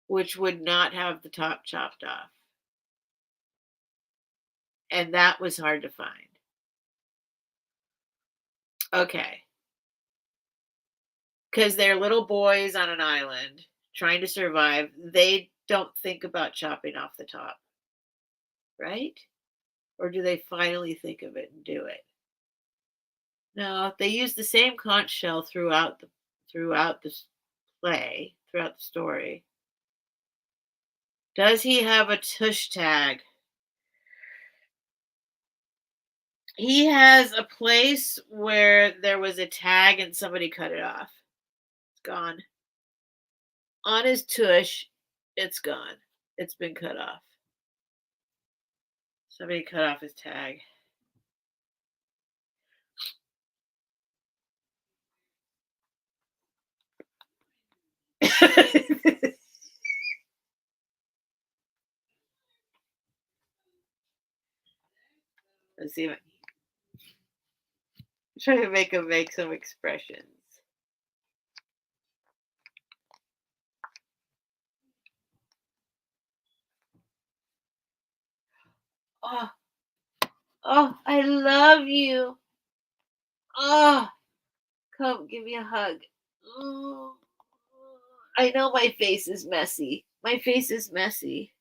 Speaker 1: Which would not have the top chopped off. And that was hard to find. Okay. Because they're little boys on an island trying to survive. They don't think about chopping off the top. Right? Or do they finally think of it and do it? No, they use the same conch shell throughout the play, throughout the story. Does he have a tush tag? He has a place where there was a tag and somebody cut it off. It's gone. On his tush, it's gone. It's been cut off. Somebody cut off his tag. Let's see if I try to make him make some expressions. Oh, oh, I love you. Oh, come give me a hug. Oh, I know my face is messy. My face is messy.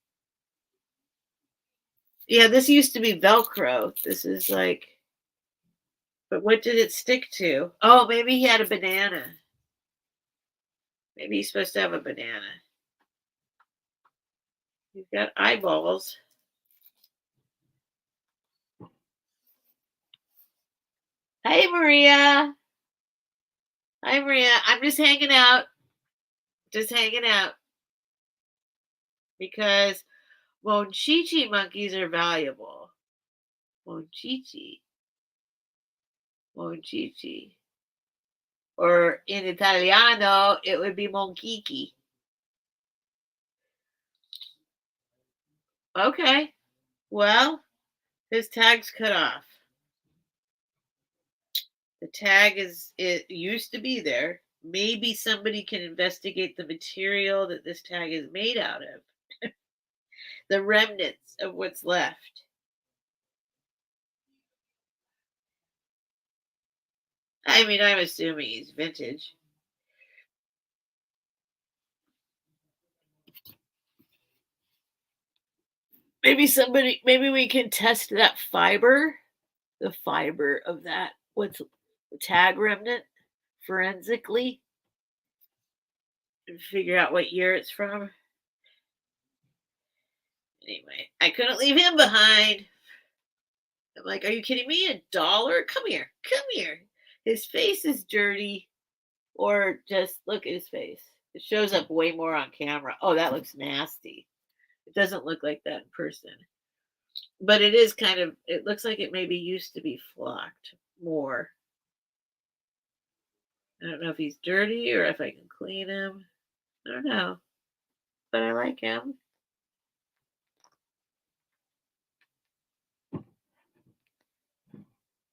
Speaker 1: Yeah, this used to be Velcro. This is like, but what did it stick to? Oh, maybe he had a banana. Maybe he's supposed to have a banana. He's got eyeballs. Hey, Maria. Hi, Maria. I'm just hanging out. Just hanging out. Because Monchichi monkeys are valuable. Monchichi. Monchichi. Or in Italiano, it would be Monchichi. Okay. Well, his tag's cut off. The tag it used to be there. Maybe somebody can investigate the material that this tag is made out of. The remnants of what's left. I mean, I'm assuming he's vintage. Maybe we can test that fiber, the fiber of that, what's the tag remnant forensically and figure out what year it's from. Anyway, I couldn't leave him behind. I'm like, are you kidding me? $1? Come here. Come here. His face is dirty. Or just look at his face. It shows up way more on camera. Oh, that looks nasty. It doesn't look like that in person. But it is kind of, it looks like it maybe used to be flocked more. I don't know if he's dirty or if I can clean him. I don't know. But I like him.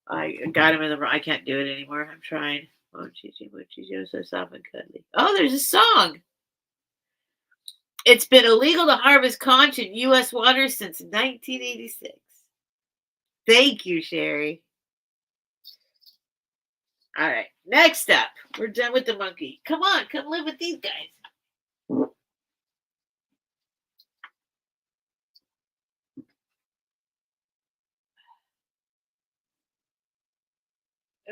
Speaker 1: I got him in the. I can't do it anymore. I'm trying. Mochichi, so soft and cuddly. Oh, there's a song. It's been illegal to harvest conch in U.S. waters since 1986. Thank you, Sherry. All right. Next up, we're done with the monkey. Come on, come live with these guys.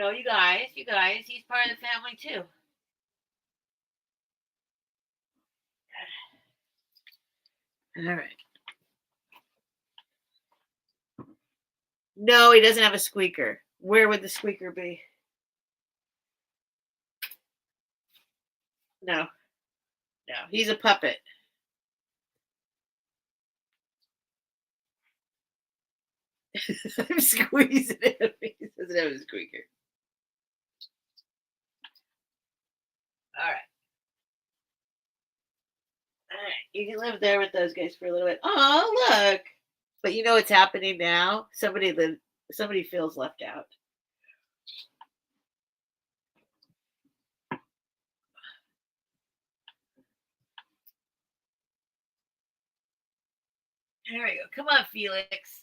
Speaker 1: Oh, you guys, he's part of the family too. All right. No, he doesn't have a squeaker. Where would the squeaker be? No. No, he's a puppet. I'm squeezing him. He doesn't have a squeaker. All right. All right. You can live there with those guys for a little bit. Oh, look. But you know what's happening now? Somebody feels left out. There we go. Come on, Felix.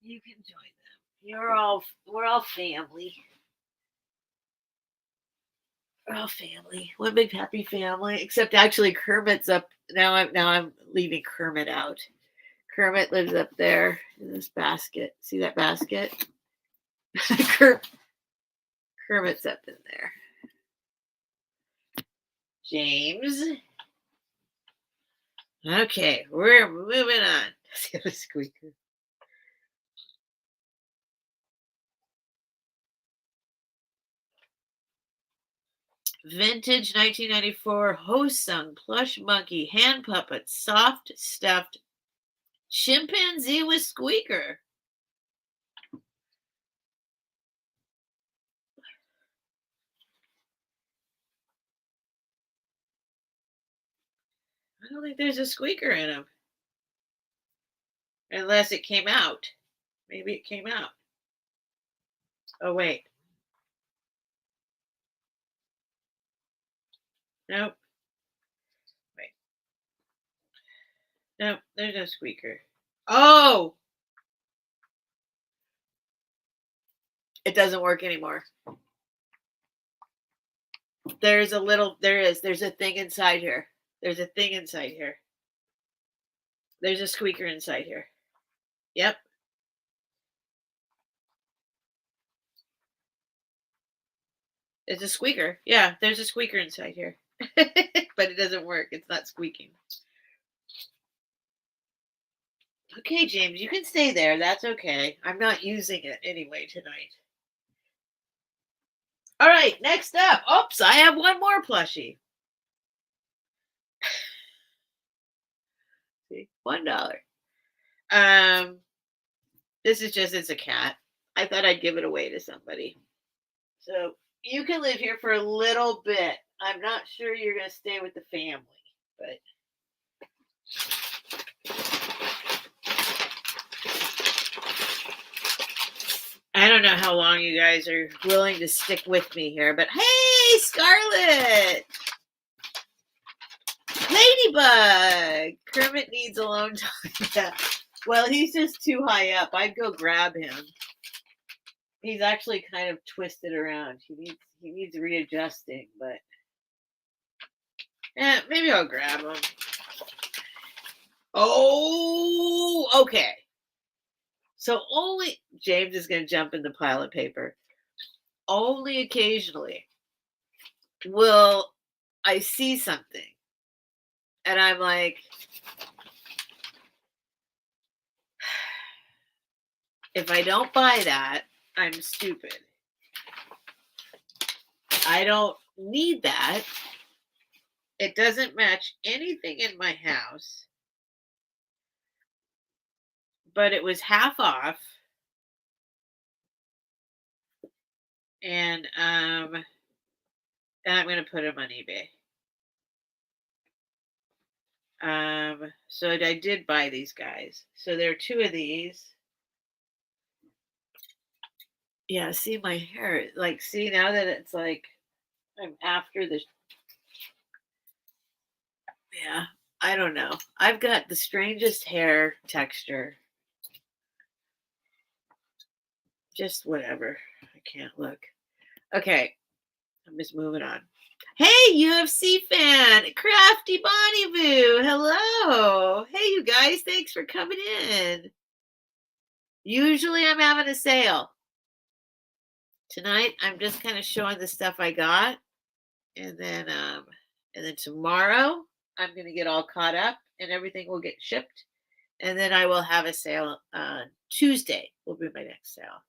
Speaker 1: You can join them. We're all family. We're all family. One big happy family. Except actually Kermit's up. Now I'm leaving Kermit out. Kermit lives up there in this basket. See that basket? Kermit's up in there. James. Okay, we're moving on. Let's get a squeaker. Vintage 1994 Ho-Sung plush monkey hand puppet, soft stuffed chimpanzee with squeaker. I don't think there's a squeaker in him. Unless it came out. Maybe it came out. Oh, wait. Nope. Wait. Nope, there's no squeaker. Oh! It doesn't work anymore. There's a thing inside here. There's a thing inside here. There's a squeaker inside here. Yep. It's a squeaker. Yeah, there's a squeaker inside here. But it doesn't work. It's not squeaking. Okay, James, you can stay there. That's okay. I'm not using it anyway tonight. All right, next up. Oops, I have one more plushie. See, $1. This is just, it's a cat. I thought I'd give it away to somebody. So you can live here for a little bit. I'm not sure you're going to stay with the family, but I don't know how long you guys are willing to stick with me here, but hey, Scarlet! Ladybug! Kermit needs alone time. Yeah. Well, he's just too high up. I'd go grab him. He's actually kind of twisted around. He needs readjusting, but maybe I'll grab him. Oh, okay. So only James is going to jump in the pile of paper. Only occasionally will I see something and I'm like, if I don't buy that, I'm stupid. I don't need that. It doesn't match anything in my house. But it was half off. And I'm going to put them on eBay. So I did buy these guys. So there are two of these. Yeah, see my hair. Like, see now that it's like I'm after the. Yeah, I don't know. I've got the strangest hair texture. Just whatever. I can't look. Okay, I'm just moving on. Hey, UFC fan, Crafty Bonnie Boo. Hello. Hey, you guys. Thanks for coming in. Usually I'm having a sale. Tonight, I'm just kind of showing the stuff I got. And then tomorrow, I'm going to get all caught up and everything will get shipped. And then I will have a sale on Tuesday. Will be my next sale.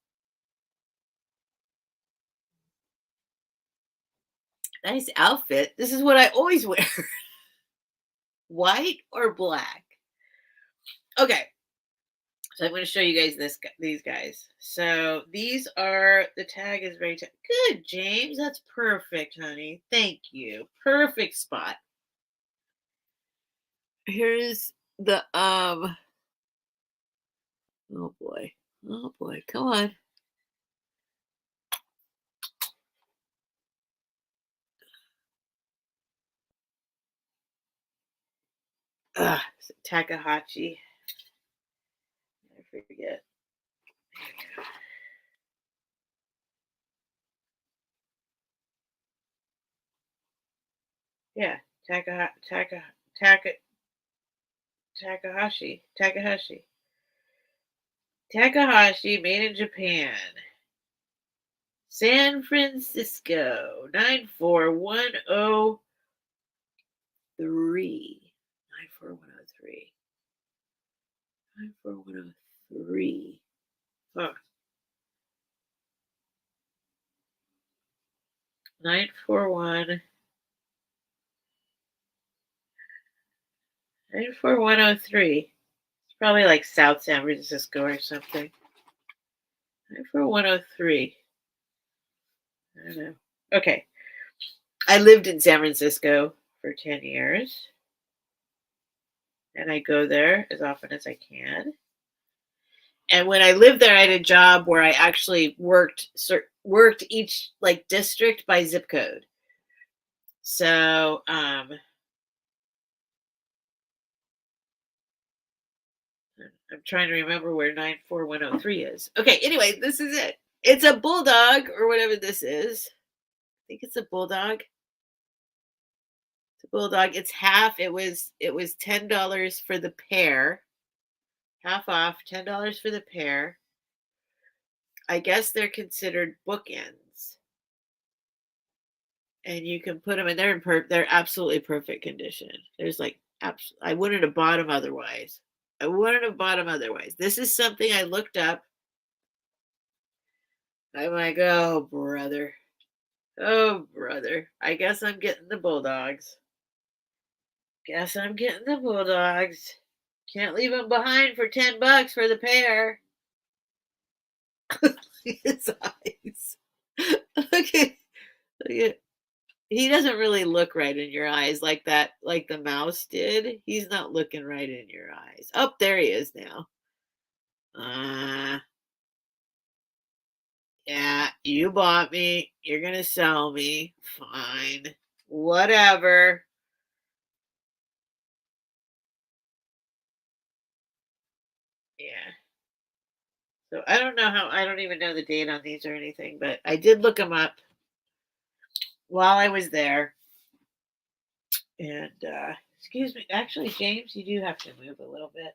Speaker 1: Nice outfit. This is what I always wear. White or black. Okay. So I'm going to show you guys these guys. So these are, the tag is very good, James. That's perfect, honey. Thank you. Perfect spot. Here's the oh boy. Oh boy. Come on. Takahashi. I forget. Yeah, Takahashi. Takahashi, made in Japan. San Francisco, 94103. 94103. 94103. Huh. 941. 94103. It's probably like South San Francisco or something. 94103. I don't know. Okay. I lived in San Francisco for 10 years. And I go there as often as I can. And when I lived there, I had a job where I actually worked each like district by zip code. So I'm trying to remember where 94103 is. Okay, anyway, this is it. It's a bulldog or whatever this is. I think it's a bulldog. It's a bulldog. It's half. It was $10 for the pair. Half off, $10 for the pair. I guess they're considered bookends. And you can put them in there, and they're absolutely perfect condition. There's like, I wouldn't have bought them otherwise. I wouldn't have bought them otherwise. This is something I looked up. I'm like, oh, brother. Oh, brother. I guess I'm getting the bulldogs. Guess I'm getting the bulldogs. Can't leave them behind for $10 for the pair. His eyes. Okay. He doesn't really look right in your eyes like that, like the mouse did. He's not looking right in your eyes. Oh, there he is now. Yeah, you bought me. You're going to sell me. Fine. Whatever. Yeah. So I don't even know the date on these or anything, but I did look them up while I was there. And, excuse me. Actually, James, you do have to move a little bit.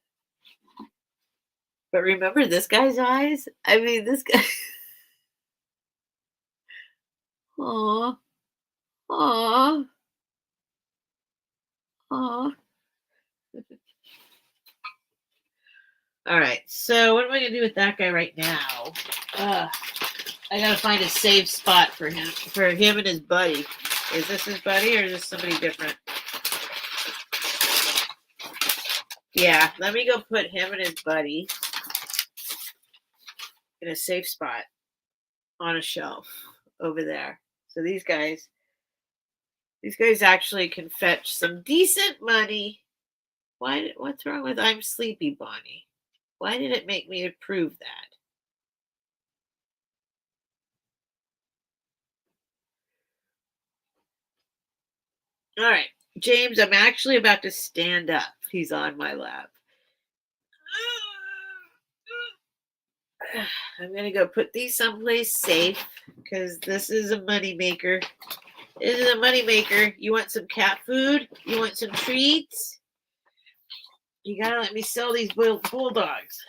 Speaker 1: But remember this guy's eyes? I mean, this guy. Aw. Aw. Aw. All right. So what am I going to do with that guy right now? I got to find a safe spot for him and his buddy. Is this his buddy or is this somebody different? Yeah, let me go put him and his buddy in a safe spot on a shelf over there. So these guys actually can fetch some decent money. What's wrong with I'm sleepy, Bonnie? Why did it make me approve that? All right, James, I'm actually about to stand up. He's on my lap. I'm going to go put these someplace safe because this is a moneymaker. This is a moneymaker. You want some cat food? You want some treats? You got to let me sell these bulldogs.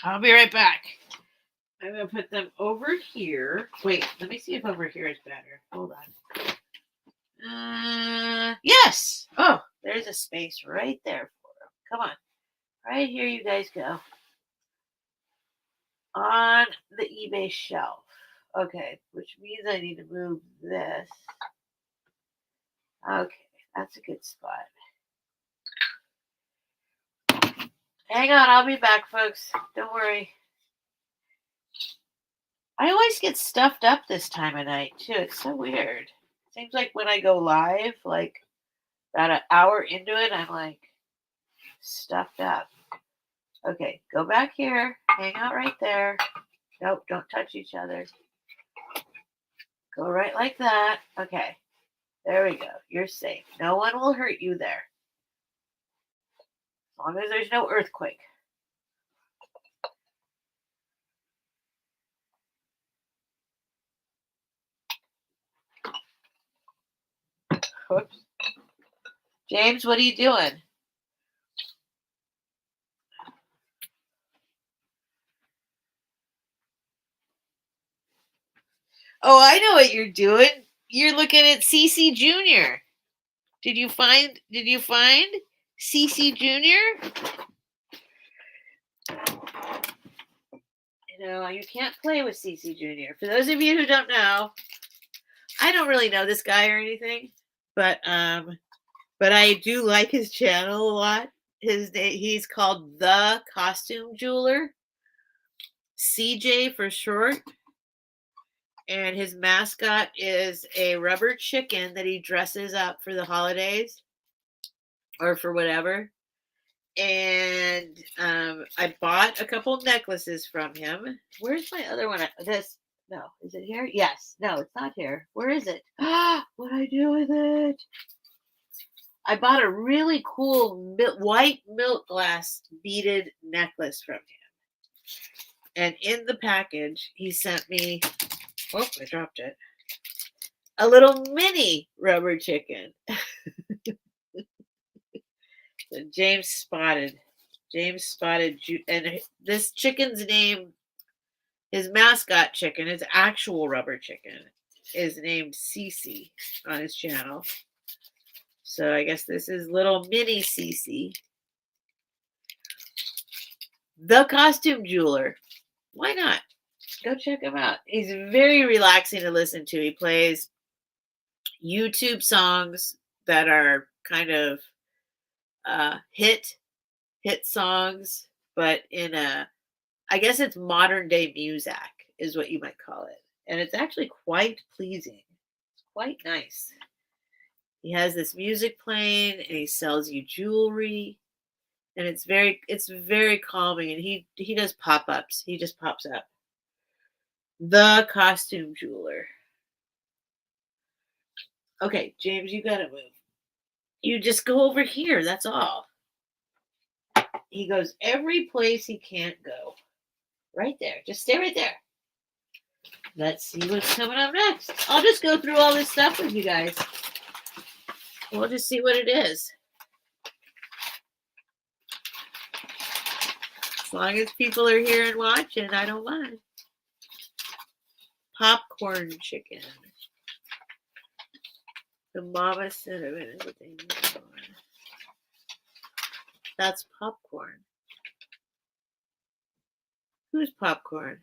Speaker 1: I'll be right back. I'm going to put them over here. Wait, let me see if over here is better. Hold on. Yes. Oh, there's a space right there for them. Come on. Right here you guys go. On the eBay shelf. Okay, which means I need to move this. Okay, that's a good spot. Hang on, I'll be back, folks. Don't worry. I always get stuffed up this time of night, too. It's so weird. Seems like when I go live, like about an hour into it, I'm like stuffed up. Okay, go back here. Hang out right there. Nope, don't touch each other. Go right like that. Okay, there we go. You're safe. No one will hurt you there. As long as there's no earthquake. Whoops. James, what are you doing? Oh, I know what you're doing. You're looking at CC Jr. Did you find CC Jr.? You know, you can't play with CC Jr. For those of you who don't know, I don't really know this guy or anything, but I do like his channel a lot. He's called The Costume Jeweler, CJ for short. And his mascot is a rubber chicken that he dresses up for the holidays or for whatever. And I bought a couple necklaces from him. Where's my other one? No, is it here? Yes. No, it's not here. Where is it? What do I do with it? I bought a really cool white milk glass beaded necklace from him. And in the package, he sent me, oh, I dropped it, a little mini rubber chicken. So James Spotted, and this chicken's name, his mascot chicken, his actual rubber chicken, is named Cece on his channel. So I guess this is little mini Cece. The Costume Jeweler. Why not? Go check him out. He's very relaxing to listen to. He plays YouTube songs that are kind of hit songs, but in I guess it's modern day music is what you might call it. And it's actually quite pleasing. It's quite nice. He has this music playing and he sells you jewelry. And it's very calming. And he does pop-ups. He just pops up. The Costume Jeweler. Okay, James, you gotta move. You just go over here. That's all. He goes every place he can't go. Right there. Just stay right there. Let's see what's coming up next. I'll just go through all this stuff with you guys. We'll just see what it is. As long as people are here and watching, I don't mind. Popcorn chicken. The mama cinnamon is what they need. That's popcorn. Who's popcorn?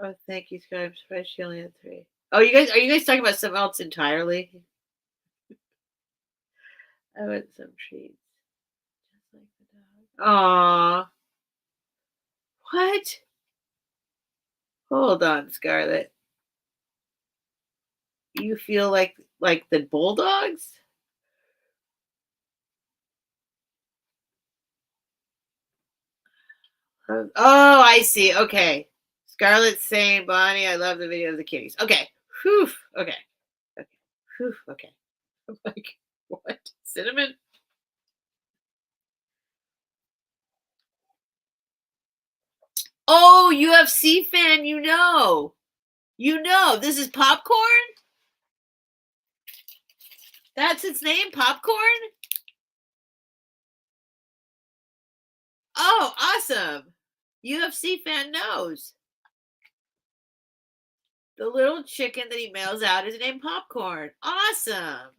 Speaker 1: Oh, thank you, Scott. I'm surprised she only had 3. Oh, are you guys talking about something else entirely? I want some treats. Just like the dog. Aww. What? Hold on, Scarlett. You feel like the Bulldogs? Oh, I see. Okay. Scarlett's saying, Bonnie, I love the video of the kitties. Okay. Whew. Okay. Okay. Whew. Okay. I'm like, what? Cinnamon? Oh, UFC fan, you know. This is popcorn? That's its name, popcorn? Oh, awesome. UFC fan knows. The little chicken that he mails out is named Popcorn. Awesome.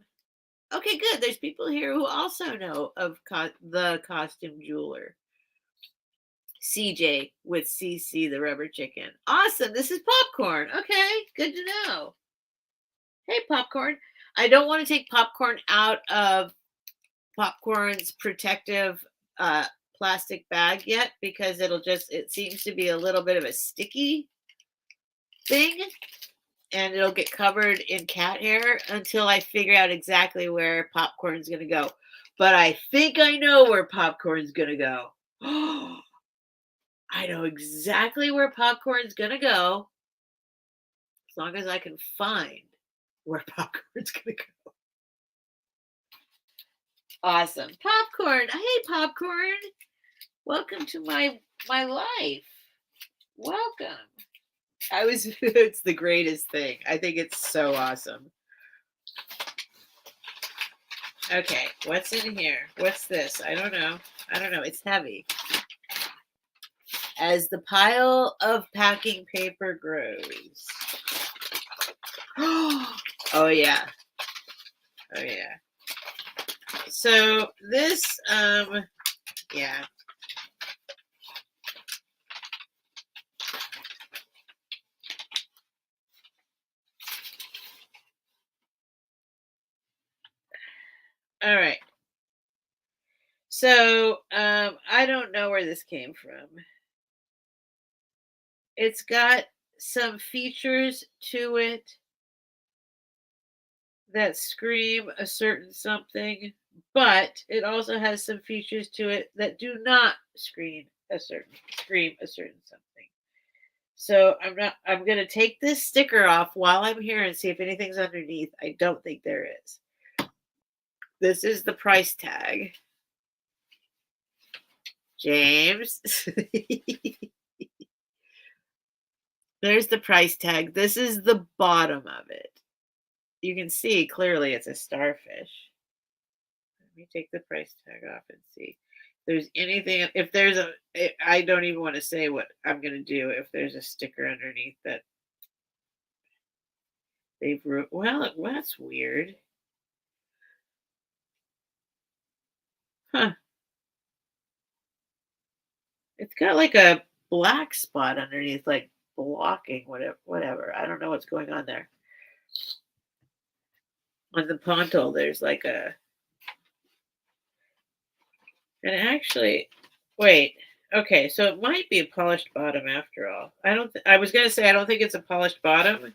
Speaker 1: Okay, good. There's people here who also know of the Costume Jeweler. CJ with CC, the rubber chicken. Awesome. This is Popcorn. Okay, good to know. Hey, Popcorn. I don't want to take Popcorn out of Popcorn's protective plastic bag yet because it seems to be a little bit of a sticky thing and it'll get covered in cat hair until I figure out exactly where Popcorn's going to go. But I think I know where Popcorn's going to go. I know exactly where Popcorn's going to go as long as I can find where Popcorn's going to go. Awesome. Popcorn. Hey, Popcorn. Welcome to my life. Welcome. It's the greatest thing. I think it's so awesome. Okay, what's in here? What's this? I don't know. It's heavy. as the pile of packing paper grows. Oh yeah. Oh yeah. So this yeah. All right. So I don't know where this came from. It's got some features to it that scream a certain something, but it also has some features to it that do not scream a certain something. So I'm gonna take this sticker off while I'm here and see if anything's underneath. I don't think there is. This is the price tag. James. There's the price tag. This is the bottom of it. You can see clearly it's a starfish. Let me take the price tag off and see. If there's anything, if there's I don't even want to say what I'm going to do if there's a sticker underneath that they've wrote. Well, that's weird. Huh. It's got like a black spot underneath, like blocking whatever. I don't know what's going on there. On the pontal, there's like a, and actually, wait. Okay, so it might be a polished bottom after all. I was gonna say I don't think it's a polished bottom,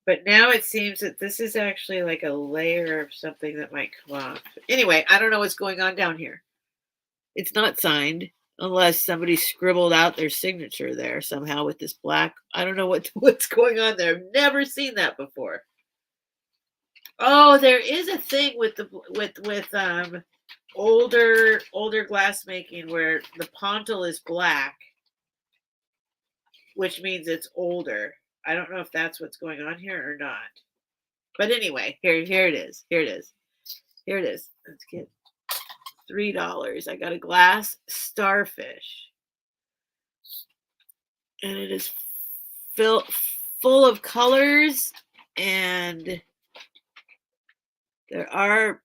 Speaker 1: but now it seems that this is actually like a layer of something that might come off. Anyway, I don't know what's going on down here. It's not signed unless somebody scribbled out their signature there somehow with this black. I don't know what's going on there. I've never seen that before. Oh, there is a thing with older glass making where the pontal is black, which means it's older. I don't know if that's what's going on here or not. But anyway, here it is. Here it is. Here it is. Let's get $3. I got a glass starfish. And it is full of colors, and there are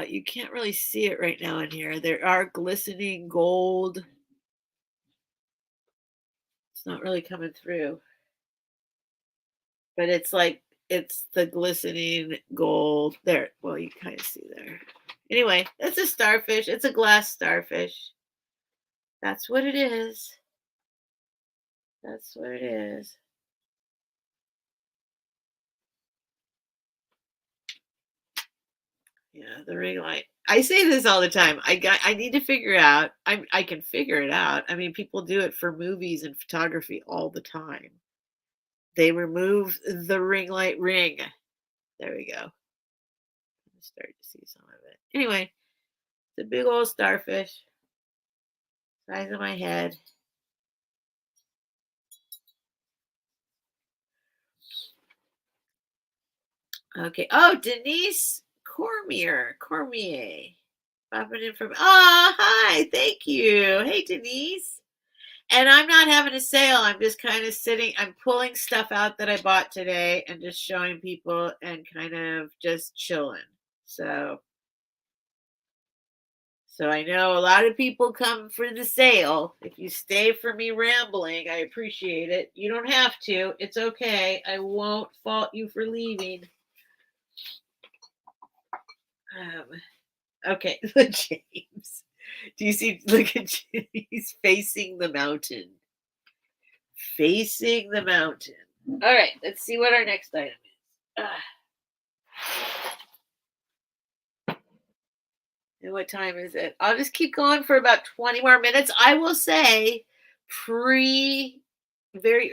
Speaker 1: you can't really see it right now in here. There are glistening gold. It's not really coming through. But it's the glistening gold. There. Well, you kind of see there. Anyway, it's a starfish. It's a glass starfish. That's what it is. That's what it is. Yeah, the ring light. I say this all the time. I need to figure out. I can figure it out. I mean, people do it for movies and photography all the time. They remove the ring light ring. There we go. I'm starting to see some of it. Anyway, it's a big old starfish. Size of my head. Okay. Oh, Denise Cormier. Popping in from. Oh, hi. Thank you. Hey, Denise. And I'm not having a sale. I'm just kind of sitting. I'm pulling stuff out that I bought today and just showing people and kind of just chilling. So I know a lot of people come for the sale. If you stay for me rambling, I appreciate it. You don't have to. It's okay. I won't fault you for leaving. Okay, James. Do you see? Look at James. He's facing the mountain. Facing the mountain. All right, let's see what our next item is. And what time is it? I'll just keep going for about 20 more minutes. I will say very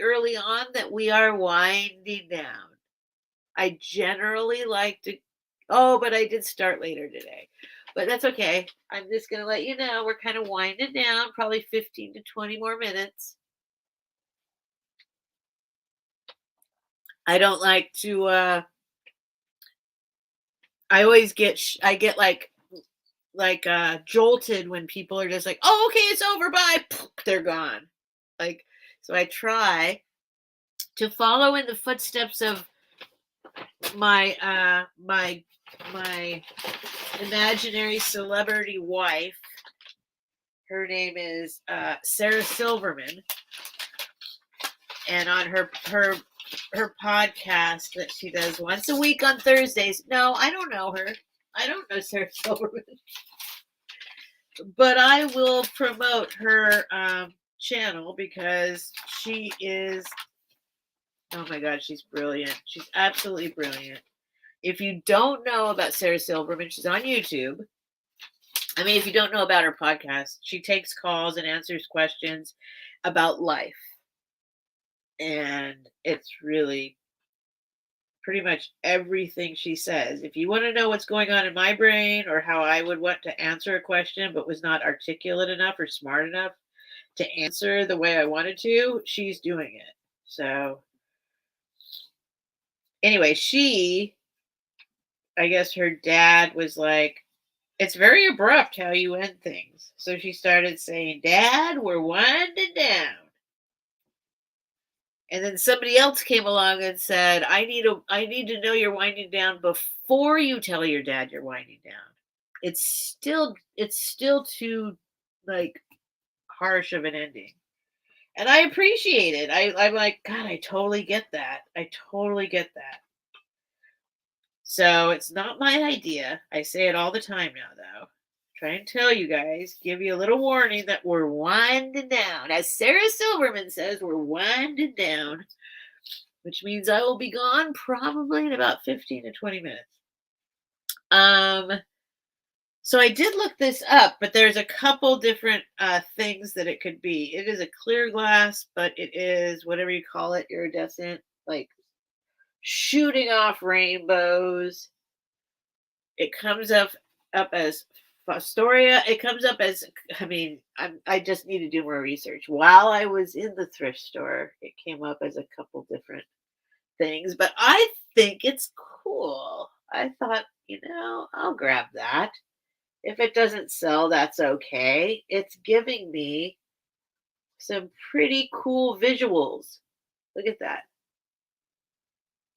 Speaker 1: early on that we are winding down. I generally like to, but I did start later today. But that's okay. I'm just going to let you know we're kind of winding down, probably 15 to 20 more minutes. I don't like to, I always get like like jolted when people are just like, oh, okay, it's over, bye, they're gone. Like, so I try to follow in the footsteps of my my imaginary celebrity wife. Her name is Sarah Silverman, and on her podcast that she does once a week on Thursdays. No, I don't know her. I don't know Sarah Silverman, but I will promote her channel because she is. Oh my God, she's brilliant. She's absolutely brilliant. If you don't know about Sarah Silverman, she's on YouTube. I mean, if you don't know about her podcast, she takes calls and answers questions about life. And it's really pretty much everything she says. If you want to know what's going on in my brain or how I would want to answer a question but was not articulate enough or smart enough to answer the way I wanted to, she's doing it. So anyway, I guess her dad was like, it's very abrupt how you end things. So she started saying, Dad, we're winding down. And then somebody else came along and said, I need to know you're winding down before you tell your dad you're winding down. It's still too like harsh of an ending. And I appreciate it. I'm like, God, I totally get that. I totally get that. So it's not my idea. I say it all the time now, though. Try and tell you guys, give you a little warning that we're winding down. As Sarah Silverman says, we're winding down, which means I will be gone probably in about 15 to 20 minutes. So I did look this up, but there's a couple different things that it could be. It is a clear glass, but it is whatever you call it, iridescent, like shooting off rainbows. It comes up as Fostoria. It comes up as, I mean, I just need to do more research. While I was in the thrift store, it came up as a couple different things, but I think it's cool. I thought, I'll grab that. If it doesn't sell, that's okay. It's giving me some pretty cool visuals. Look at that.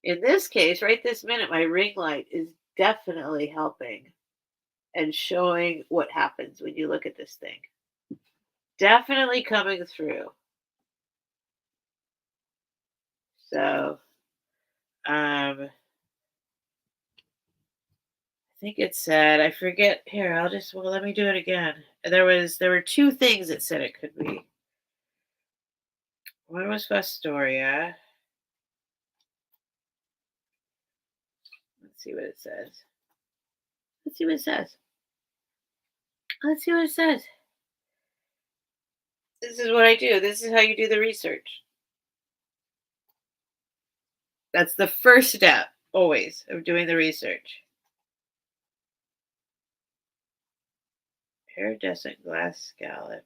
Speaker 1: In this case, right this minute, my ring light is definitely helping and showing what happens when you look at this thing. Definitely coming through. So, I think it said, I forget here, let me do it again. There were two things it said it could be. One was Fostoria. Let's see what it says. Let's see what it says. Let's see what it says. This is what I do. This is how you do the research. That's the first step, always, of doing the research. Iridescent glass scalloped.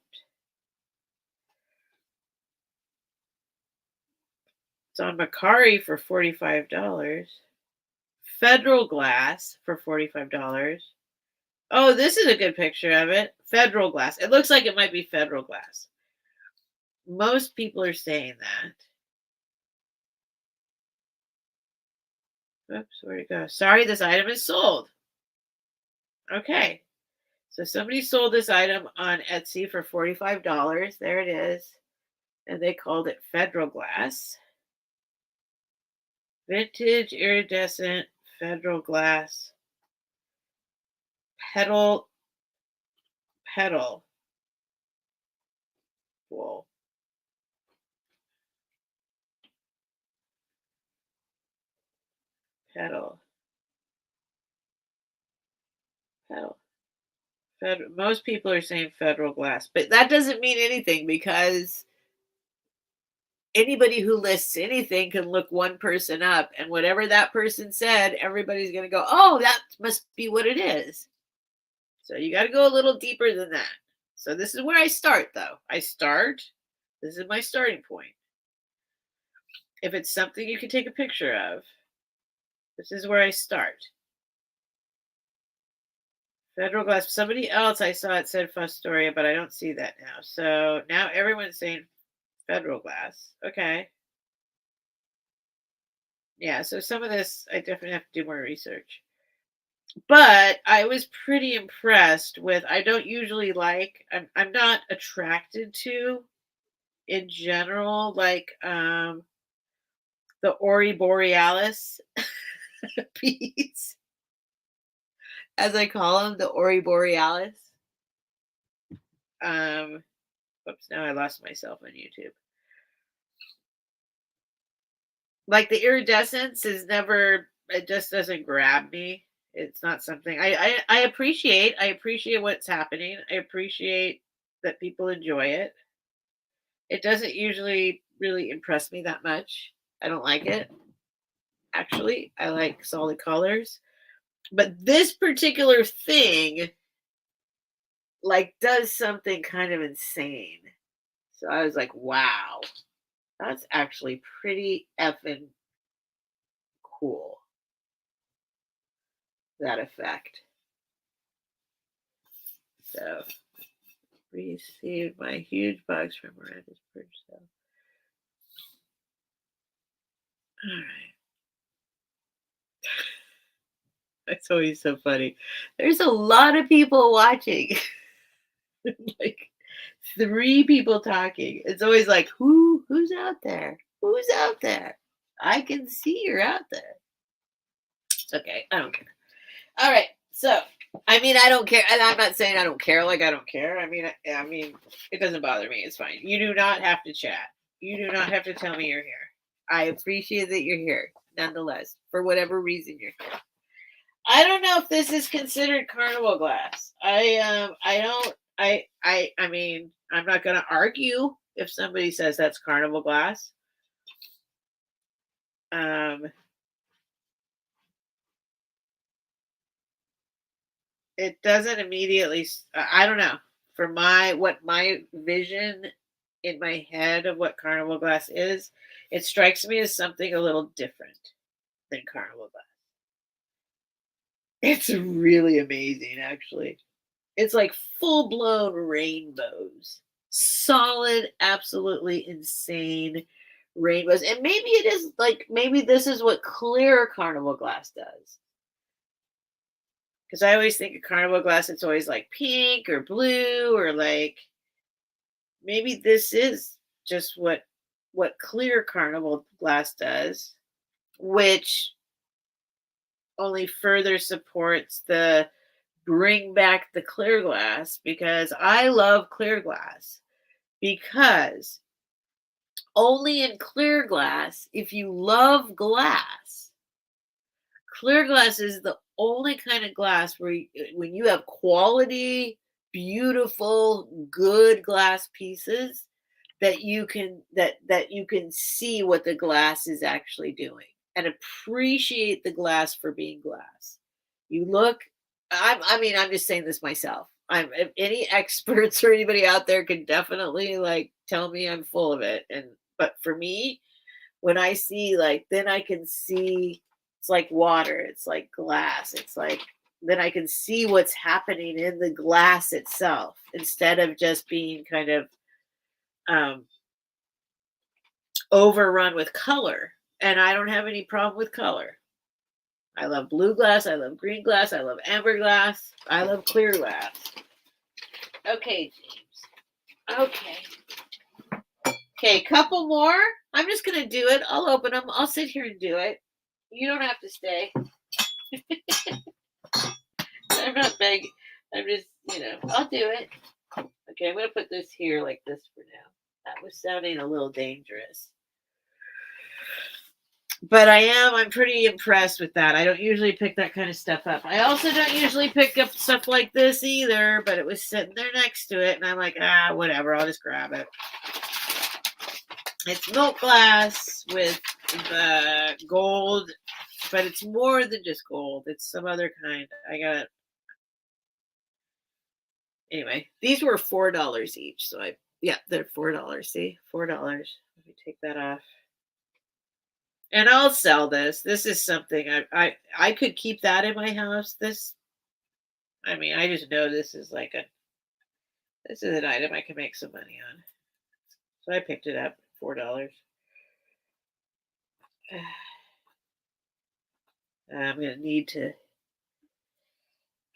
Speaker 1: It's on Macari for $45. Federal glass for $45. Oh, this is a good picture of it. Federal glass. It looks like it might be federal glass. Most people are saying that. Oops, where'd it go? Sorry, this item is sold. Okay. So somebody sold this item on Etsy for $45. There it is. And they called it federal glass. Vintage iridescent federal glass petal wool. Petal. Most people are saying federal glass, but that doesn't mean anything because anybody who lists anything can look one person up, and whatever that person said, everybody's going to go, oh, that must be what it is. So you got to go a little deeper than that. So this is where I start, though. This is my starting point. If it's something you can take a picture of, this is where I start. Federal glass. Somebody else I saw it said Fostoria, but I don't see that now. So now everyone's saying federal glass. Okay. Yeah, so some of this I definitely have to do more research. But I was pretty impressed with I don't usually like I'm not attracted to in general like the Ori Borealis bees, as I call them, the Ori Borealis. Um Oops, now I lost myself on YouTube. Like the iridescence is never it just doesn't grab me. It's not something I appreciate. I appreciate what's happening. I appreciate that people enjoy it. It doesn't usually really impress me that much. I don't like it. Actually, I like solid colors. But this particular thing like does something kind of insane. So I was like, wow, that's actually pretty effing cool. That effect. So received my huge box from Miranda's purge sale. All right. That's always so funny. There's a lot of people watching. Like 3 people talking. It's always like, who's out there? Who's out there? I can see you're out there. It's okay. I don't care. All right. So, I mean, I don't care. And I'm not saying I don't care like I don't care. I mean, it doesn't bother me. It's fine. You do not have to chat. You do not have to tell me you're here. I appreciate that you're here, nonetheless, for whatever reason you're here. I don't know if this is considered carnival glass. I mean, I'm not gonna argue if somebody says that's carnival glass. Um it doesn't immediately I don't know. For my vision in my head of what carnival glass is, it strikes me as something a little different than carnival glass. It's really amazing actually. It's like full blown rainbows. Solid, absolutely insane rainbows. And maybe it is like, maybe this is what clear carnival glass does. Because I always think of carnival glass, it's always like pink or blue or like maybe this is just what clear carnival glass does, which only further supports the bring back the clear glass because I love clear glass because only in clear glass, if you love glass, clear glass is the only kind of glass where when you have quality, beautiful, good glass pieces that you can see what the glass is actually doing and appreciate the glass for being glass. You look I'm just saying this myself. If any experts or anybody out there can definitely like tell me I'm full of it. And but for me, when I see like then I can see it's like water, it's like glass, it's like then I can see what's happening in the glass itself instead of just being kind of um, overrun with color. And I don't have any problem with color. I love blue glass. I love green glass. I love amber glass. I love clear glass. Okay, James. Okay. Okay, couple more. I'm just going to do it. I'll open them. I'll sit here and do it. You don't have to stay. I'm not begging. I'm just, I'll do it. Okay, I'm going to put this here like this for now. That was sounding a little dangerous. But I'm pretty impressed with that. I don't usually pick that kind of stuff up. I also don't usually pick up stuff like this either, but it was sitting there next to it, and I'm like, whatever, I'll just grab it. It's milk glass with the gold, but it's more than just gold. It's some other kind. Anyway, these were $4 each. So they're $4. See, $4. Let me take that off. And I'll sell this. This is something I could keep that in my house. This I mean, I just know this is this is an item I can make some money on. So I picked it up, $4. I'm going to need to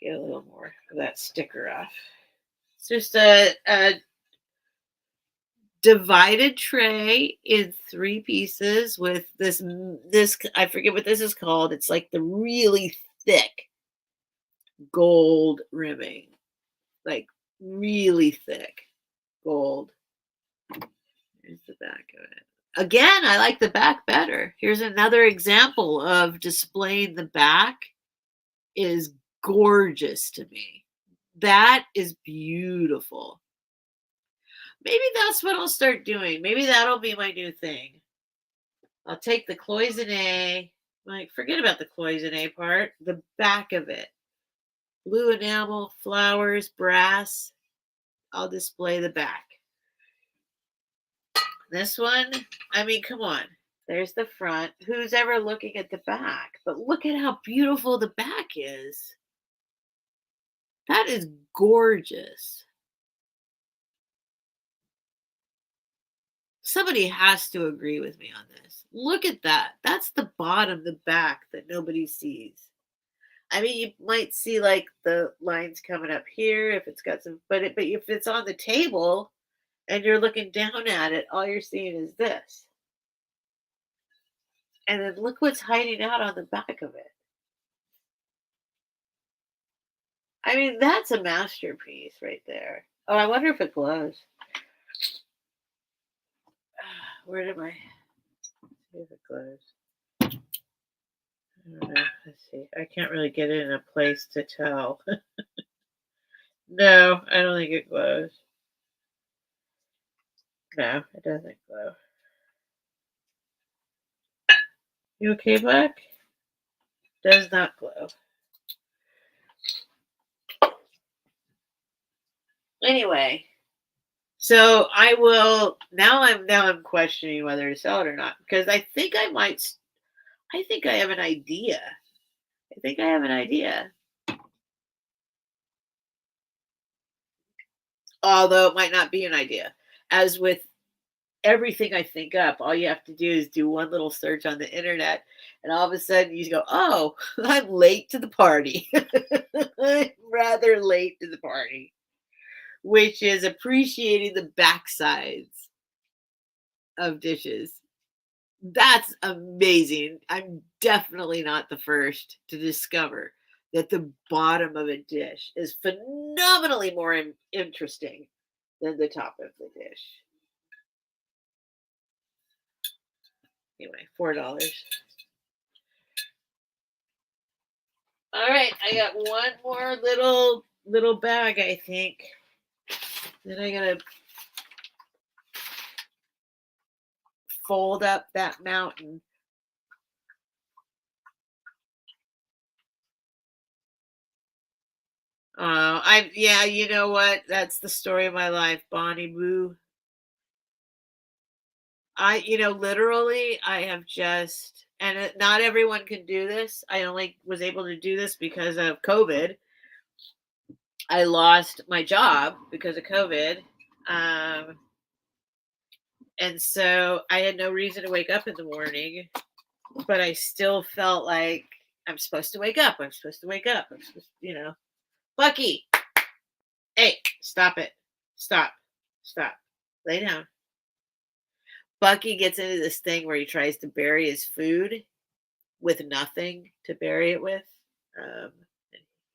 Speaker 1: get a little more of that sticker off. It's just a divided tray in 3 pieces with this I forget what this is called. It's like the really thick gold rimming, like really thick gold. Here's the back of it. Again, I like the back better. Here's another example of displaying the back is gorgeous to me. That is beautiful. Maybe that's what I'll start doing. Maybe that'll be my new thing. I'll take the cloisonne, like forget about the cloisonne part, the back of it. Blue enamel, flowers, brass. I'll display the back. This one, I mean, come on. There's the front. Who's ever looking at the back? But look at how beautiful the back is. That is gorgeous. Somebody has to agree with me on this. Look at that. That's the bottom, the back that nobody sees. I mean, you might see like the lines coming up here if it's got some, but if it's on the table and you're looking down at it, all you're seeing is this. And then look what's hiding out on the back of it. I mean, that's a masterpiece right there. Oh, I wonder if it glows. Where did my see if it glows? I don't know. Let's see. I can't really get it in a place to tell. No, I don't think it glows. No, it doesn't glow. You okay, Black? Does not glow. Anyway, so I will now. I'm questioning whether to sell it or not because I think I might. I think I have an idea. I think I have an idea. Although it might not be an idea. As with everything I think up, all you have to do is do one little search on the internet, and all of a sudden you go, "Oh, I'm late to the party." I'm rather late to the party, which is appreciating the backsides of dishes. That's amazing. I'm definitely not the first to discover that the bottom of a dish is phenomenally more interesting than the top of the dish. Anyway, $4. All right, I got one more little bag, I think. Then I gotta fold up that mountain. Yeah, you know what? That's the story of my life, Bonnie Boo. Literally, I have just, and not everyone can do this. I only was able to do this because of COVID. I lost my job because of COVID. Um, and so I had no reason to wake up in the morning, but I still felt like I'm supposed to wake up. I'm supposed to wake up. I'm supposed Bucky, hey, stop it. Stop. Stop. Lay down. Bucky gets into this thing where he tries to bury his food with nothing to bury it with. Um,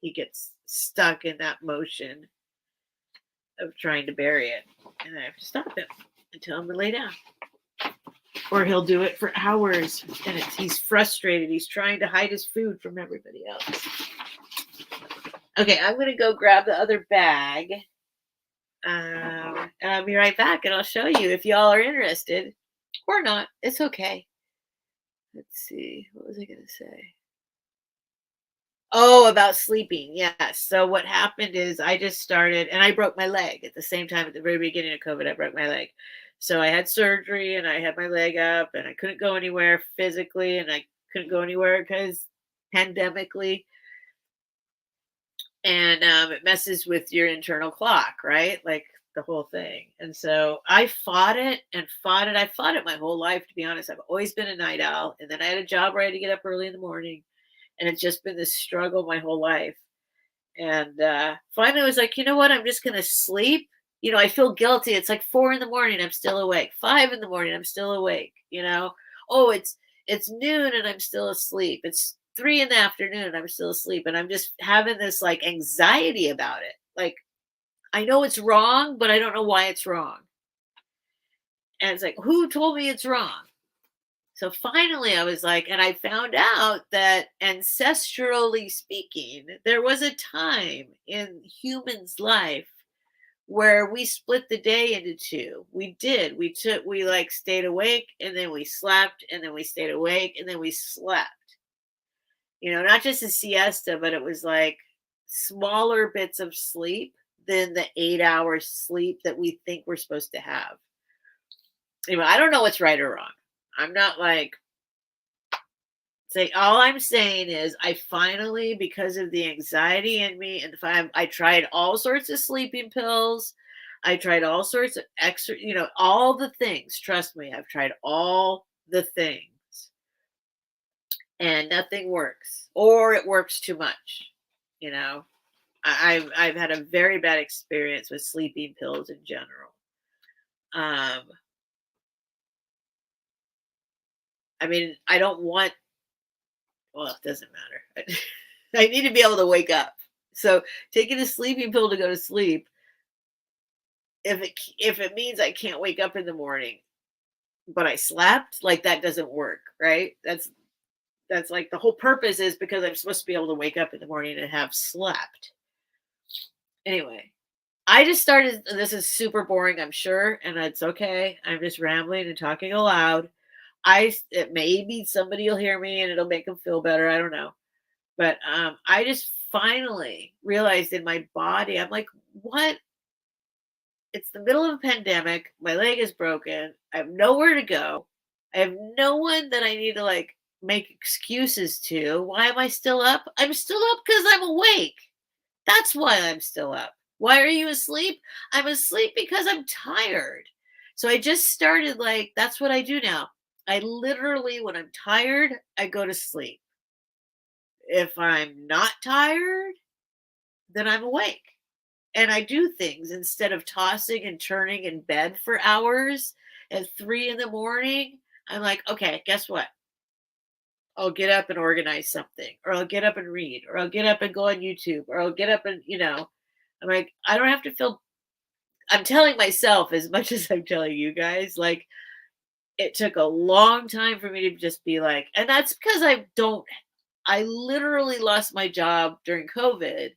Speaker 1: he gets stuck in that motion of trying to bury it. And I have to stop him and tell him to lay down. Or he'll do it for hours. And he's frustrated. He's trying to hide his food from everybody else. Okay, I'm going to go grab the other bag. And I'll be right back and I'll show you if y'all are interested or not. It's okay. Let's see. What was I going to say? Oh, about sleeping. Yes. So what happened is I just started and I broke my leg at the same time at the very beginning of COVID. I broke my leg. So I had surgery and I had my leg up and I couldn't go anywhere physically and I couldn't go anywhere because pandemically. and it messes with your internal clock, right? Like the whole thing. And so I fought it and fought it. I fought it my whole life, to be honest. I've always been a night owl, and then I had a job where I had to get up early in the morning, and it's just been this struggle my whole life. And finally, I was like, you know what? I'm just gonna sleep. I feel guilty. It's like 4 in the morning, I'm still awake. 5 in the morning, I'm still awake. Oh, it's noon and I'm still asleep. It's 3 in the afternoon and I'm still asleep. And I'm just having this like anxiety about it. Like I know it's wrong, but I don't know why it's wrong. And it's like, who told me it's wrong? So finally, I was like, and I found out that ancestrally speaking, there was a time in humans' life where we split the day into two. We did. We like stayed awake and then we slept and then we stayed awake and then we slept. Not just a siesta, but it was like smaller bits of sleep than the 8 hours sleep that we think we're supposed to have. Anyway, I don't know what's right or wrong. I'm not like all I'm saying is I finally, because of the anxiety in me, and I tried all sorts of sleeping pills. I tried all sorts of extra, all the things. Trust me, I've tried all the things. And nothing works. Or it works too much. I've had a very bad experience with sleeping pills in general. I mean, I don't want, well, it doesn't matter. I need to be able to wake up. So taking a sleeping pill to go to sleep, if it means I can't wake up in the morning, but I slept, like that doesn't work, right? That's like the whole purpose is because I'm supposed to be able to wake up in the morning and have slept. Anyway, I just started, this is super boring, I'm sure, and it's okay. I'm just rambling and talking aloud. Maybe somebody will hear me and it'll make them feel better. I don't know. But I just finally realized in my body, I'm like, what? It's the middle of a pandemic. My leg is broken. I have nowhere to go. I have no one that I need to like make excuses to. Why am I still up? I'm still up because I'm awake. That's why I'm still up. Why are you asleep? I'm asleep because I'm tired. So I just started like, that's what I do now. I literally, when I'm tired, I go to sleep. If I'm not tired, then I'm awake. And I do things instead of tossing and turning in bed for hours at 3 in the morning. I'm like, okay, guess what? I'll get up and organize something, or I'll get up and read, or I'll get up and go on YouTube, or I'll get up and, I'm like, I don't have to feel, I'm telling myself as much as I'm telling you guys, like, it took a long time for me to just be like, and that's because I literally lost my job during COVID.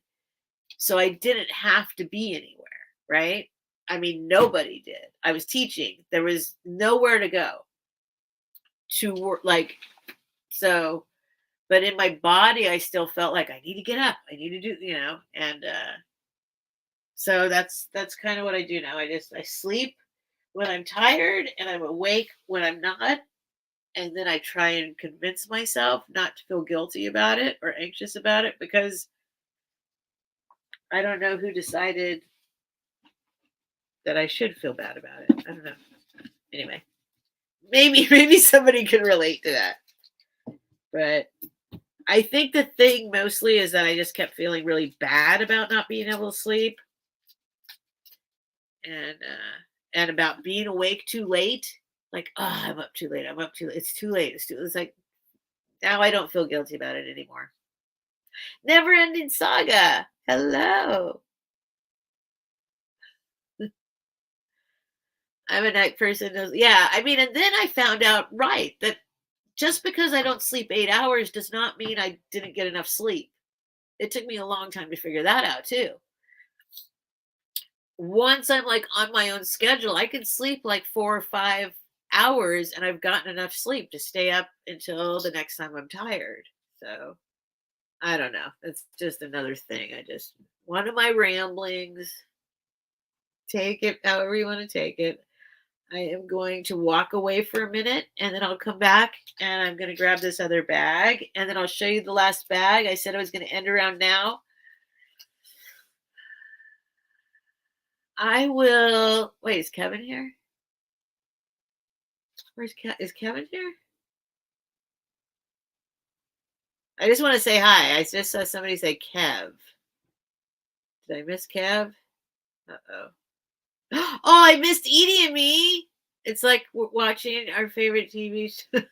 Speaker 1: So I didn't have to be anywhere, right? I mean, nobody did. I was teaching. There was nowhere to go to work. So, but in my body, I still felt like I need to get up. I need to do, and so that's kind of what I do now. I sleep when I'm tired and I'm awake when I'm not. And then I try and convince myself not to feel guilty about it or anxious about it, because I don't know who decided that I should feel bad about it. I don't know. Anyway, maybe somebody can relate to that. But I think the thing mostly is that I just kept feeling really bad about not being able to sleep. And about being awake too late. Like, oh, I'm up too late. I'm up too late. It's too late. It's like, now I don't feel guilty about it anymore. Never ending saga. Hello. I'm a night person. Yeah, I mean, and then I found out, right, that just because I don't sleep 8 hours does not mean I didn't get enough sleep. It took me a long time to figure that out too. Once I'm like on my own schedule, I can sleep like 4 or 5 hours and I've gotten enough sleep to stay up until the next time I'm tired. So I don't know. It's just another thing. One of my ramblings. Take it however you want to take it. I am going to walk away for a minute and then I'll come back and I'm going to grab this other bag and then I'll show you the last bag. I said I was going to end around now. I will. Wait, is Kevin here? Is Kevin here? I just want to say hi. I just saw somebody say Kev. Did I miss Kev? Uh-oh. Oh, I missed Edie and me. It's like we're watching our favorite TV show.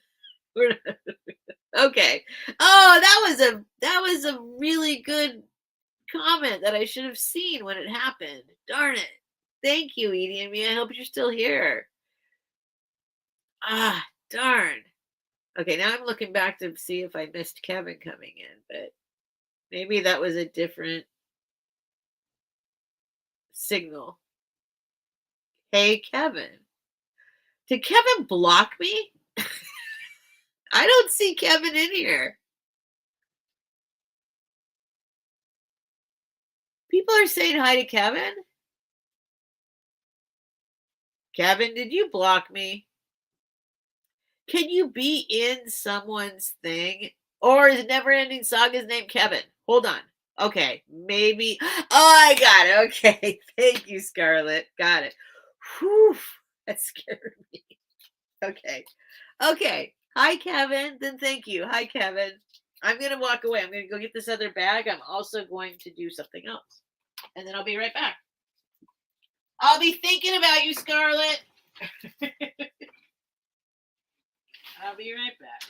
Speaker 1: Okay. Oh, that was a really good comment that I should have seen when it happened. Darn it. Thank you, Edie and me. I hope you're still here. Ah, darn. Okay, now I'm looking back to see if I missed Kevin coming in, but maybe that was a different signal. Hey, Kevin. Did Kevin block me? I don't see Kevin in here. People are saying hi to Kevin. Kevin, did you block me? Can you be in someone's thing? Or is Never Ending Saga's name Kevin? Hold on. Okay, maybe. Oh, I got it. Okay. Thank you, Scarlett. Got it. Whew. That scared me. Okay. Okay. Hi, Kevin. Then thank you. Hi, Kevin. I'm going to walk away. I'm going to go get this other bag. I'm also going to do something else. And then I'll be right back. I'll be thinking about you, Scarlett. I'll be right back.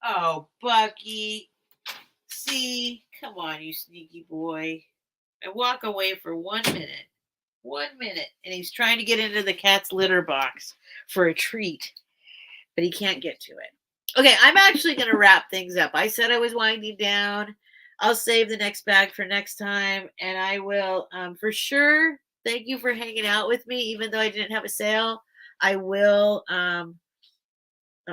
Speaker 1: Oh, Bucky. See, come on, you sneaky boy. I walk away for 1 minute. 1 minute. And he's trying to get into the cat's litter box for a treat, but he can't get to it. Okay, I'm actually going to wrap things up. I said I was winding down. I'll save the next bag for next time. And I will, for sure, thank you for hanging out with me, even though I didn't have a sale. I will,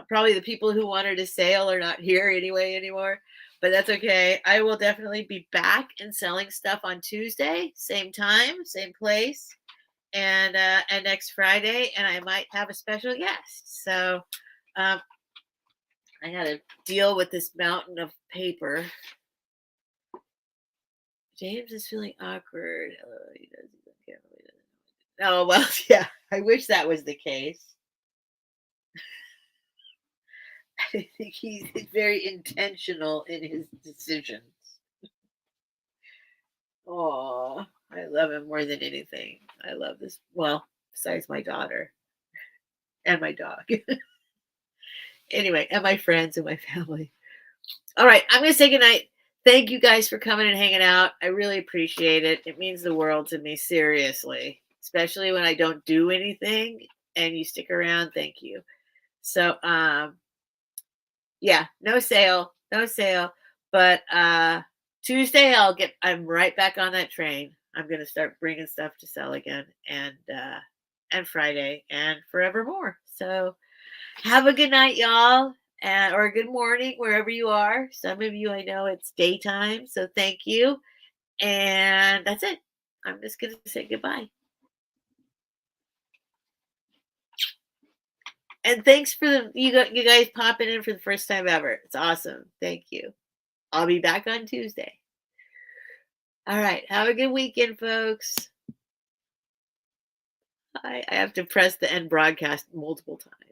Speaker 1: probably the people who wanted a sale are not here anymore, but that's okay. I will definitely be back and selling stuff on Tuesday, same time, same place, and next Friday, and I might have a special guest. So I got to deal with this mountain of paper. James is feeling awkward. Oh, he doesn't. Oh, well, yeah. I wish that was the case. I think he's very intentional in his decisions. Oh, I love him more than anything. I love this. Well, besides my daughter and my dog. Anyway, and my friends and my family. All right, I'm going to say goodnight. Thank you guys for coming and hanging out. I really appreciate it. It means the world to me, seriously, especially when I don't do anything and you stick around. Thank you. So, yeah, no sale, but Tuesday I'm right back on that train. I'm going to start bringing stuff to sell again, and Friday and forevermore. So have a good night, y'all, or a good morning wherever you are. Some of you, I know it's daytime, so thank you. And that's it. I'm just going to say goodbye. And thanks for you guys popping in for the first time ever. It's awesome. Thank you. I'll be back on Tuesday. All right. Have a good weekend, folks. I have to press the end broadcast multiple times.